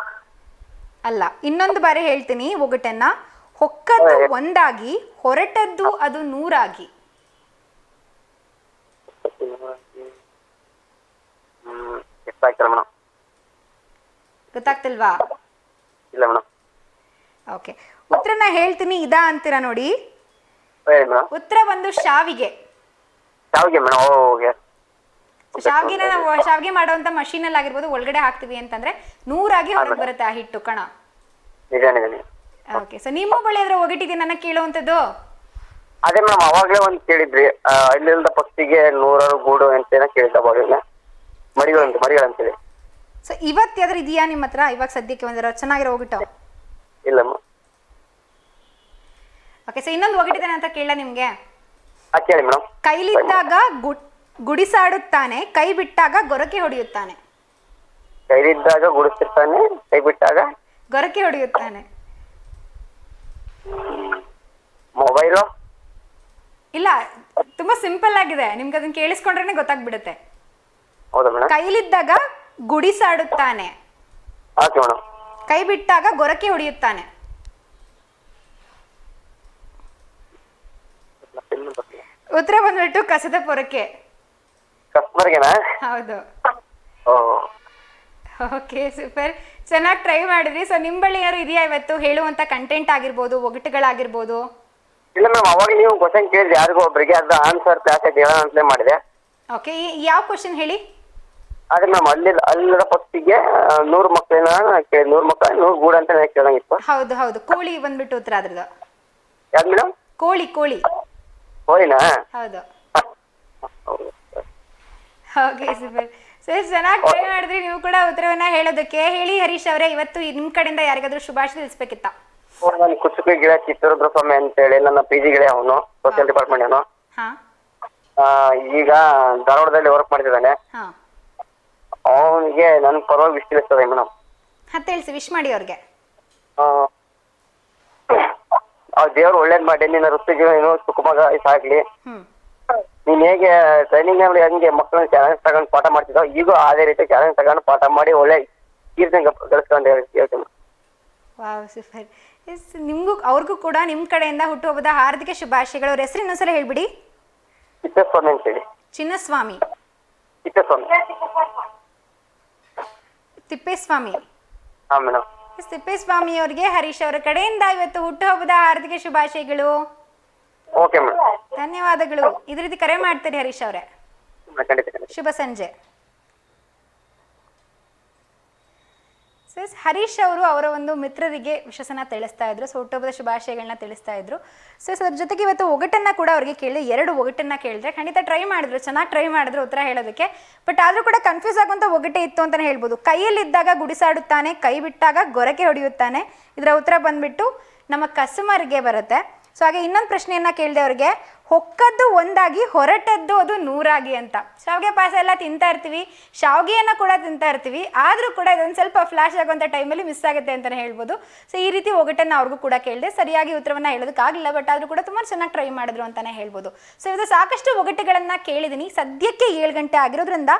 Speaker 1: ಅಲ್ಲ, ಇನ್ನೊಂದು ಬಾರಿ ಹೇಳ್ತೀನಿ ಒಗಟನ್ನ. ಹೊಕ್ಕದ್ದು ಒಂದಾಗಿ ಹೊರಟದ್ದು ಅದು ನೂರಾಗಿ.
Speaker 5: ಎಷ್ಟಾಗ್ತಲ್ಲ ಮೇಡಮ್?
Speaker 1: ಗೊತ್ತಾಗ್ತಿಲ್ವಾ?
Speaker 5: ಇಲ್ಲ ಮೇಡಮ್.
Speaker 1: ಓಕೆ, ಉತ್ತರನ ಹೇಳ್ತೀನಿ, ಇದಾ ಅಂತೀರಾ ನೋಡಿ.
Speaker 5: ಹೇಳಿ ಮೇಡಮ್.
Speaker 1: ಉತ್ತರ ಬಂದು ಶಾವಿಗೆ.
Speaker 5: ಶಾವಿಗೆ ಮೇಡಮ್? ಓಕೆ.
Speaker 1: ಶಾವಿಗೆನ ನಾವು ಶಾವಿಗೆ ಮಾಡುವಂತ ಮಷೀನ್ ಅಲ್ಲಿ ಆಗಿರ್ಬೋದು, ಒಳಗಡೆ ಹಾಕ್ತಿವಿ ಅಂತಂದ್ರೆ ನೂರಾಗಿ ಹೊರಗೆ ಬರುತ್ತೆ ಆ ಹಿಟ್ಟು ಕಣ.
Speaker 5: ನಿಜ ನಿಜ.
Speaker 1: ಓಕೆ, ಸೊ ನಿಮ್ಮ ಬಳಿ ಅದ್ರ ಒಗಟಿದೆ ನನ್ನ ಕೇಳುವಂಥದ್ದು?
Speaker 5: ಅದೇ ಮೇಡಮ್, ಅವಾಗಲೇ ಒಂದು ಕೇಳಿದ್ರಿ, ಇಲ್ಲಿಂದ ಪಕ್ಷಿಗೆ ನೂರಾರು ಗೂಡು ಅಂತ ಕೇಳಿದ್ದ. ಅವಾಗಲೇ ಮರಿಗಳಂತೇಳಿ.
Speaker 1: ಸೊ ಇವತ್ತು ಯಾವ್ದಾರು ಇದೆಯಾ ನಿಮ್ಮ ಹತ್ರ ಇವಾಗ ಸದ್ಯಕ್ಕೆ ಒಂದಿರೋ ಚೆನ್ನಾಗಿರೋ ಒಗಟು?
Speaker 5: ಇಲ್ಲ ಮೇಡಮ್.
Speaker 1: ಓಕೆ, ಸೊ ಇನ್ನೊಂದು ಒಗಟಿದೆ ಅಂತ ಕೇಳ ನಿಮ್ಗೆ.
Speaker 5: ಕೇಳಿ ಮೇಡಮ್.
Speaker 1: ಕೈಲಿದ್ದಾಗ ಗುಡಿಸಾಡುತ್ತಾನೆ, ಕೈ ಬಿಟ್ಟಾಗ ಗೊರಕೆ ಹೊಡೆಯುತ್ತಾನೆ.
Speaker 5: ಕೈಲಿದ್ದಾಗ ಗುಡಿಸ್ತಿರ್ತಾನೆ, ಕೈ ಬಿಟ್ಟಾಗ
Speaker 1: ಗೊರಕೆ ಹೊಡೆಯುತ್ತಾನೆ.
Speaker 5: ಮೊಬೈಲು?
Speaker 1: ಇಲ್ಲ, ತುಂಬಾ ಸಿಂಪಲ್ ಆಗಿದೆ, ನಿಮ್ಗೆ ಅದನ್ನ ಕೇಳಿಸ್ಕೊಂಡ್ರೆ ಗೊತ್ತಾಗ್ಬಿಡುತ್ತೆ.
Speaker 5: ಹೌದಾ ಮೇಡಮ್?
Speaker 1: ಕೈಲಿದ್ದಾಗ ಗುಡಿಸಾಡುತ್ತಾನೆ,
Speaker 5: ಓಕೆ ಮೇಡಮ್.
Speaker 1: ಕೈ ಬಿಟ್ಟಾಗ ಗೊರಕೆ ಹೊಡೆಯುತ್ತಾನೆ. ಉತ್ತರ ಬಂದ್ಬಿಟ್ಟು ಕಸದ ಪೊರಕೆ.
Speaker 5: ಕಸ್ಟಮರ್ಗೆನಾ?
Speaker 1: ಹೌದು.
Speaker 5: ಓ
Speaker 1: ಓಕೆ, ಸೂಪರ್, ಚೆನ್ನಾಗಿ ಟ್ರೈ ಮಾಡಿದ್ರಿ. ಸೊ ನಿಮ್ಮ ಬಳಿ ಯಾರು ಇದೆಯಾ ಇವತ್ತು ಹೇಳುವಂತ ಕಂಟೆಂಟ್ ಆಗಿರ್ಬೋದು, ಒಗಟುಗಳಾಗಿರ್ಬೋದು?
Speaker 5: ಇಲ್ಲ ಮೇಡಮ್, ಅವಾಗ ನೀವು ಕ್ವಶನ್ ಕೇಳಿದ್ರಿ ಯಾರಿಗೂ ಒಬ್ರಿಗೆ, ಅದು ಆನ್ಸರ್ ಕ್ಲಾಸ್ ಆಯ್ತು ಹೇಳೋಣ ಅಂತಲೇ ಮಾಡಿದೆ.
Speaker 1: ಓಕೆ, ಯಾವ ಕ್ವಶನ್ ಹೇಳಿ?
Speaker 5: ಅದೇ ಮ್ಯಾಮ್, ಅಲ್ಲಿದ ಪಕ್ಷಿಗೆ 100 ಮಕ್ಕಳನ್ನ ಕೇಳಿ, 100 ಮಕ್ಕಳ 100 ಗೂಡು ಅಂತ ಕೇಳಂಗಿತ್ತು.
Speaker 1: ಹೌದು ಹೌದು, ಕೋಳಿ ಬಂದ್ಬಿಟ್ಟು ಉತ್ತರ ಅದ್ರದ್ದು.
Speaker 5: ಯಾವ್ದು ಮೇಡಮ್?
Speaker 1: ಕೋಳಿ.
Speaker 5: ಕೋಳಿನಾ?
Speaker 1: ಹೌದು. Okay, super. ಸೊ ಚೆನ್ನಾಗಿ ಟ್ರೈ ಮಾಡಿದ್ರಿ. ನೀವು ಕೂಡ ಉತ್ತರವನ್ನ ಹೇಳೋದಕ್ಕೆ. ಹೇಳಿ ಹರೀಶ್ ಅವರೇ, ಇವತ್ತು ನಿಮ್ ಕಡೆಯಿಂದ ಯಾರಿಗಾದ್ರೂ ಶುಭಾಶಯ ತಿಳಿಸ್ಬೇಕಿತ್ತ?
Speaker 5: ನನ್ನ ಕುಚುಕು ಗಿಡ ಚಿತ್ರದುರ್ಗ ಸ್ವಾಮಿ ಅಂತೇಳಿ ನನ್ನ ಪಿ ಜಿ ಗಿಡ, ಅವನು ಸೋಷಿಯಲ್ ಡಿಪಾರ್ಟ್ಮೆಂಟ್ ಅವನು. ಈಗ ಧಾರವಾಡದಲ್ಲಿ ವರ್ಕ್ ಮಾಡ್ತಿದ್ದಾನೆ. ಅವನಿಗೆ ನನ್ನ ಪರವಾಗಿ ವಿಶ್ ತಿಳಿಸ್ತದೆ ಮೇಡಮ್.
Speaker 1: ತಿಳಿಸಿ, ವಿಶ್ ಮಾಡಿ ಅವ್ರಿಗೆ.
Speaker 5: ದೇವ್ರು ಒಳ್ಳೇದ್ ಮಾಡಿ, ನಿನ್ನ ವೃತ್ತಿ ಜೀವನ ಸುಖಮಗ ಸಾಗ್ಲಿ. ನೀನ್ ಹೇಗೆ ಟ್ರೈನಿಂಗ್ ಮಾಡಿ ಹಂಗೆ ಮಕ್ಕಳನ್ನ ಚಾಲೆಂಜ್ ತಗೊಂಡು ಪಾಠ ಮಾಡ್ತಿದ್ದೋ, ಈಗ ಅದೇ ರೀತಿ ಚಾಲೆಂಜ್ ತಗೊಂಡು ಪಾಠ ಮಾಡಿ ಒಳ್ಳೆ ಕೀರ್ತಿ ಗಳಿಸ್ಕೊಂಡು ಹೇಳ್ತೀನಿ.
Speaker 1: Wow, super. ಎಸ್, ನಿಮ್ಗೂ ಅವ್ರಿಗೂ ಕೂಡ ನಿಮ್ಮ ಕಡೆಯಿಂದ ಹುಟ್ಟುಹಬ್ಬದ ಹಾರ್ದಿಕ ಶುಭಾಶಯಗಳು. ಅವ್ರ ಹೆಸರು ಇನ್ನೊಂದ್ಸಲ ಹೇಳ್ಬಿಡಿ.
Speaker 5: ಚಿನ್ನಸ್ವಾಮಿ ಅಂತೇಳಿ.
Speaker 1: ಚಿನ್ನಸ್ವಾಮಿ?
Speaker 5: ಚಿನ್ನಸ್ವಾಮಿ.
Speaker 1: ತಿಪ್ಪೇಸ್ವಾಮಿ?
Speaker 5: ಹಾ ಮೇಡಮ್.
Speaker 1: ತಿಪ್ಪೇಸ್ವಾಮಿ ಅವರಿಗೆ ಹರೀಶ್ ಅವರ ಕಡೆಯಿಂದ ಇವತ್ತು ಹುಟ್ಟುಹಬ್ಬದ ಹಾರ್ದಿಕ ಶುಭಾಶಯಗಳು.
Speaker 5: ಓಕೆ ಮೇಡಮ್,
Speaker 1: ಧನ್ಯವಾದಗಳು. ಇದೇ ರೀತಿ ಕರೆ ಮಾಡ್ತೀರಿ ಹರೀಶ್ ಅವರೇ.
Speaker 5: ಖಂಡಿತ.
Speaker 1: ಶುಭ ಸಂಜೆ. ಹರೀಶ್ ಅವರು ಅವರ ಒಂದು ಮಿತ್ರರಿಗೆ ವಿಶಸನ ತಿಳಿಸ್ತಾ ಇದ್ರು, ಸೊ ಹುಟ್ಟುಹಬ್ಬದ ಶುಭಾಶಯಗಳನ್ನ ತಿಳಿಸ್ತಾ ಇದ್ರು. ಸೊ ಅದ್ರ ಜೊತೆಗೆ ಇವತ್ತು ಒಗಟನ್ನ ಕೂಡ ಅವ್ರಿಗೆ ಕೇಳಿದೆ, 2 ಒಗಟನ್ನ ಕೇಳಿದ್ರೆ ಖಂಡಿತ ಟ್ರೈ ಮಾಡಿದ್ರು, ಚೆನ್ನಾಗಿ ಟ್ರೈ ಮಾಡಿದ್ರು ಉತ್ತರ ಹೇಳೋದಕ್ಕೆ. ಬಟ್ ಆದ್ರೂ ಕೂಡ ಕನ್ಫ್ಯೂಸ್ ಆಗುವಂತ ಒಗಟೆ ಇತ್ತು ಅಂತಾನೆ ಹೇಳ್ಬೋದು. ಕೈಯಲ್ಲಿದ್ದಾಗ ಗುಡಿಸಾಡುತ್ತಾನೆ, ಕೈ ಬಿಟ್ಟಾಗ ಗೊರಕೆ ಹೊಡೆಯುತ್ತಾನೆ. ಇದರ ಉತ್ತರ ಬಂದ್ಬಿಟ್ಟು ನಮ್ಮ ಕಸ್ಟಮರ್ಗೆ ಬರುತ್ತೆ. ಸೊ ಹಾಗೆ ಇನ್ನೊಂದು ಪ್ರಶ್ನೆಯನ್ನ ಕೇಳಿದೆ ಅವ್ರಿಗೆ, ಹೊಕ್ಕದ್ದು ಒಂದಾಗಿ ಹೊರಟದ್ದು ಅದು 100 ಅಂತ. ಶಾವಿಗೆ ಪಾಯಸ ಎಲ್ಲ ತಿಂತಾ ಇರ್ತೀವಿ, ಶಾವಿಗೆಯನ್ನು ಕೂಡ ತಿಂತಾ ಇರ್ತೀವಿ, ಆದರೂ ಕೂಡ ಇದೊಂದು ಸ್ವಲ್ಪ ಫ್ಲಾಶ್ ಆಗುವಂಥ ಟೈಮಲ್ಲಿ ಮಿಸ್ ಆಗುತ್ತೆ ಅಂತಲೇ ಹೇಳ್ಬೋದು. ಸೊ ಈ ರೀತಿ ಒಗಟನ್ನು ಅವ್ರಿಗೂ ಕೂಡ ಕೇಳಿದೆ, ಸರಿಯಾಗಿ ಉತ್ತರವನ್ನು ಹೇಳೋದಕ್ಕಾಗಲಿಲ್ಲ, ಬಟ್ ಆದರೂ ಕೂಡ ತುಂಬ ಚೆನ್ನಾಗಿ ಟ್ರೈ ಮಾಡಿದ್ರು ಅಂತಲೇ ಹೇಳ್ಬೋದು. ಸೊ ಇದು ಸಾಕಷ್ಟು ಒಗಟುಗಳನ್ನು ಕೇಳಿದ್ದೀನಿ. ಸದ್ಯಕ್ಕೆ 7 ಗಂಟೆ ಆಗಿರೋದ್ರಿಂದ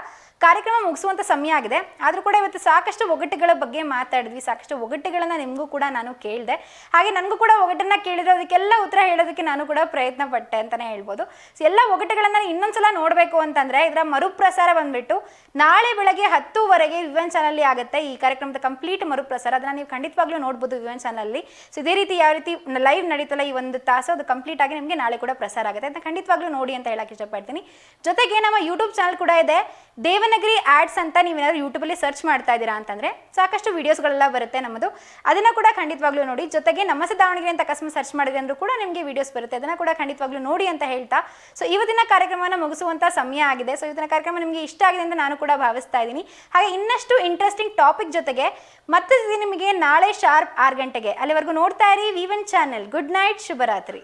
Speaker 1: ಕಾರ್ಯಕ್ರಮ ಮುಗಿಸುವಂಥ ಸಮಯ ಆಗಿದೆ. ಆದರೂ ಕೂಡ ಇವತ್ತು ಸಾಕಷ್ಟು ಒಗಟುಗಳ ಬಗ್ಗೆ ಮಾತಾಡಿದ್ವಿ, ಸಾಕಷ್ಟು ಒಗಟುಗಳನ್ನು ನಿಮಗೂ ಕೂಡ ನಾನು ಕೇಳಿದೆ. ಹಾಗೆ ನನಗೂ ಕೂಡ ಒಗಟನ್ನು ಕೇಳಿದ್ರೆ ಅದಕ್ಕೆಲ್ಲ ಉತ್ತರ ಹೇಳೋದಕ್ಕೆ ನಾನು ಕೂಡ ಪ್ರಯತ್ನ ಪಟ್ಟೆ ಅಂತಲೇ ಹೇಳ್ಬೋದು. ಸೊ ಎಲ್ಲ ಒಗಟುಗಳನ್ನು ಇನ್ನೊಂದ್ಸಲ ನೋಡಬೇಕು ಅಂತಂದರೆ ಇದರ ಮರುಪ್ರಸಾರ ಬಂದುಬಿಟ್ಟು ನಾಳೆ ಬೆಳಗ್ಗೆ 10:00 ವಿವನ್ ಚಾನಲ್ಲಿ ಆಗುತ್ತೆ. ಈ ಕಾರ್ಯಕ್ರಮದ ಕಂಪ್ಲೀಟ್ ಮರುಪ್ರಸಾರ ಅದನ್ನು ನೀವು ಖಂಡಿತವಾಗ್ಲೂ ನೋಡ್ಬೋದು ವಿವನ್ ಚಾನಲ್ಲಿ. ಸೊ ಇದೇ ರೀತಿ ಯಾವ ರೀತಿ ಲೈವ್ ನಡೀತಲ್ಲ ಈ 1 ತಾಸು, ಅದು ಕಂಪ್ಲೀಟ್ ಆಗಿ ನಿಮಗೆ ನಾಳೆ ಕೂಡ ಪ್ರಸಾರ ಆಗುತ್ತೆ ಅಂತ ಖಂಡಿತವಾಗ್ಲೂ ನೋಡಿ ಅಂತ ಹೇಳಕ್ಕೆ ಇಷ್ಟಪಡ್ತೀನಿ. ಜೊತೆಗೆ ನಮ್ಮ ಯೂಟ್ಯೂಬ್ ಚಾನಲ್ ಕೂಡ ಇದೆ, ದೇವನಗರಿ ಆಡ್ಸ್ ಅಂತ. ನೀವೇನಾದ್ರು ಯೂಟ್ಯೂಬಲ್ಲಿ ಸರ್ಚ್ ಮಾಡ್ತಾ ಇದ್ದೀರಾ ಅಂತಂದರೆ ಸಾಕಷ್ಟು ವೀಡಿಯೋಸ್ಗಳೆಲ್ಲ ಬರುತ್ತೆ ನಮ್ಮದು, ಅದನ್ನು ಕೂಡ ಖಂಡಿತವಾಗ್ಲೂ ನೋಡಿ. ಜೊತೆಗೆ ನಮಸ್ತೆ ದಾವಣಗೆರೆ ಅಂತ ಅಕಸ್ಮಾತ್ ಸರ್ಚ್ ಮಾಡಿದ್ರೆ ಅಂದರೂ ಕೂಡ ನಿಮಗೆ ವೀಡಿಯೋಸ್ ಬರುತ್ತೆ, ಅದನ್ನು ಕೂಡ ಖಂಡಿತವಾಗ್ಲೂ ನೋಡಿ ಅಂತ ಹೇಳ್ತಾ ಸೊ ಇವತ್ತಿನ ಕಾರ್ಯಕ್ರಮವನ್ನು ಮುಗಿಸುವಂಥ ಸಮಯ ಆಗಿದೆ. ಸೊ ಇವತ್ತಿನ ಕಾರ್ಯಕ್ರಮ ನಿಮಗೆ ಇಷ್ಟ ಆಗಿದೆ ಅಂತ ನಾನು ಕೂಡ ಭಾವಿಸ್ತಾ ಇದ್ದೀನಿ. ಹಾಗೆ ಇನ್ನಷ್ಟು ಇಂಟ್ರೆಸ್ಟಿಂಗ್ ಟಾಪಿಕ್ ಜೊತೆಗೆ ಮತ್ತೆ ನಿಮಗೆ ನಾಳೆ ಶಾರ್ಪ್ 6 ಗಂಟೆಗೆ. ಅಲ್ಲಿವರೆಗೂ ನೋಡ್ತಾ ಇರಿ ವಿವನ್ ಚಾನೆಲ್. ಗುಡ್ ನೈಟ್, ಶುಭರಾತ್ರಿ.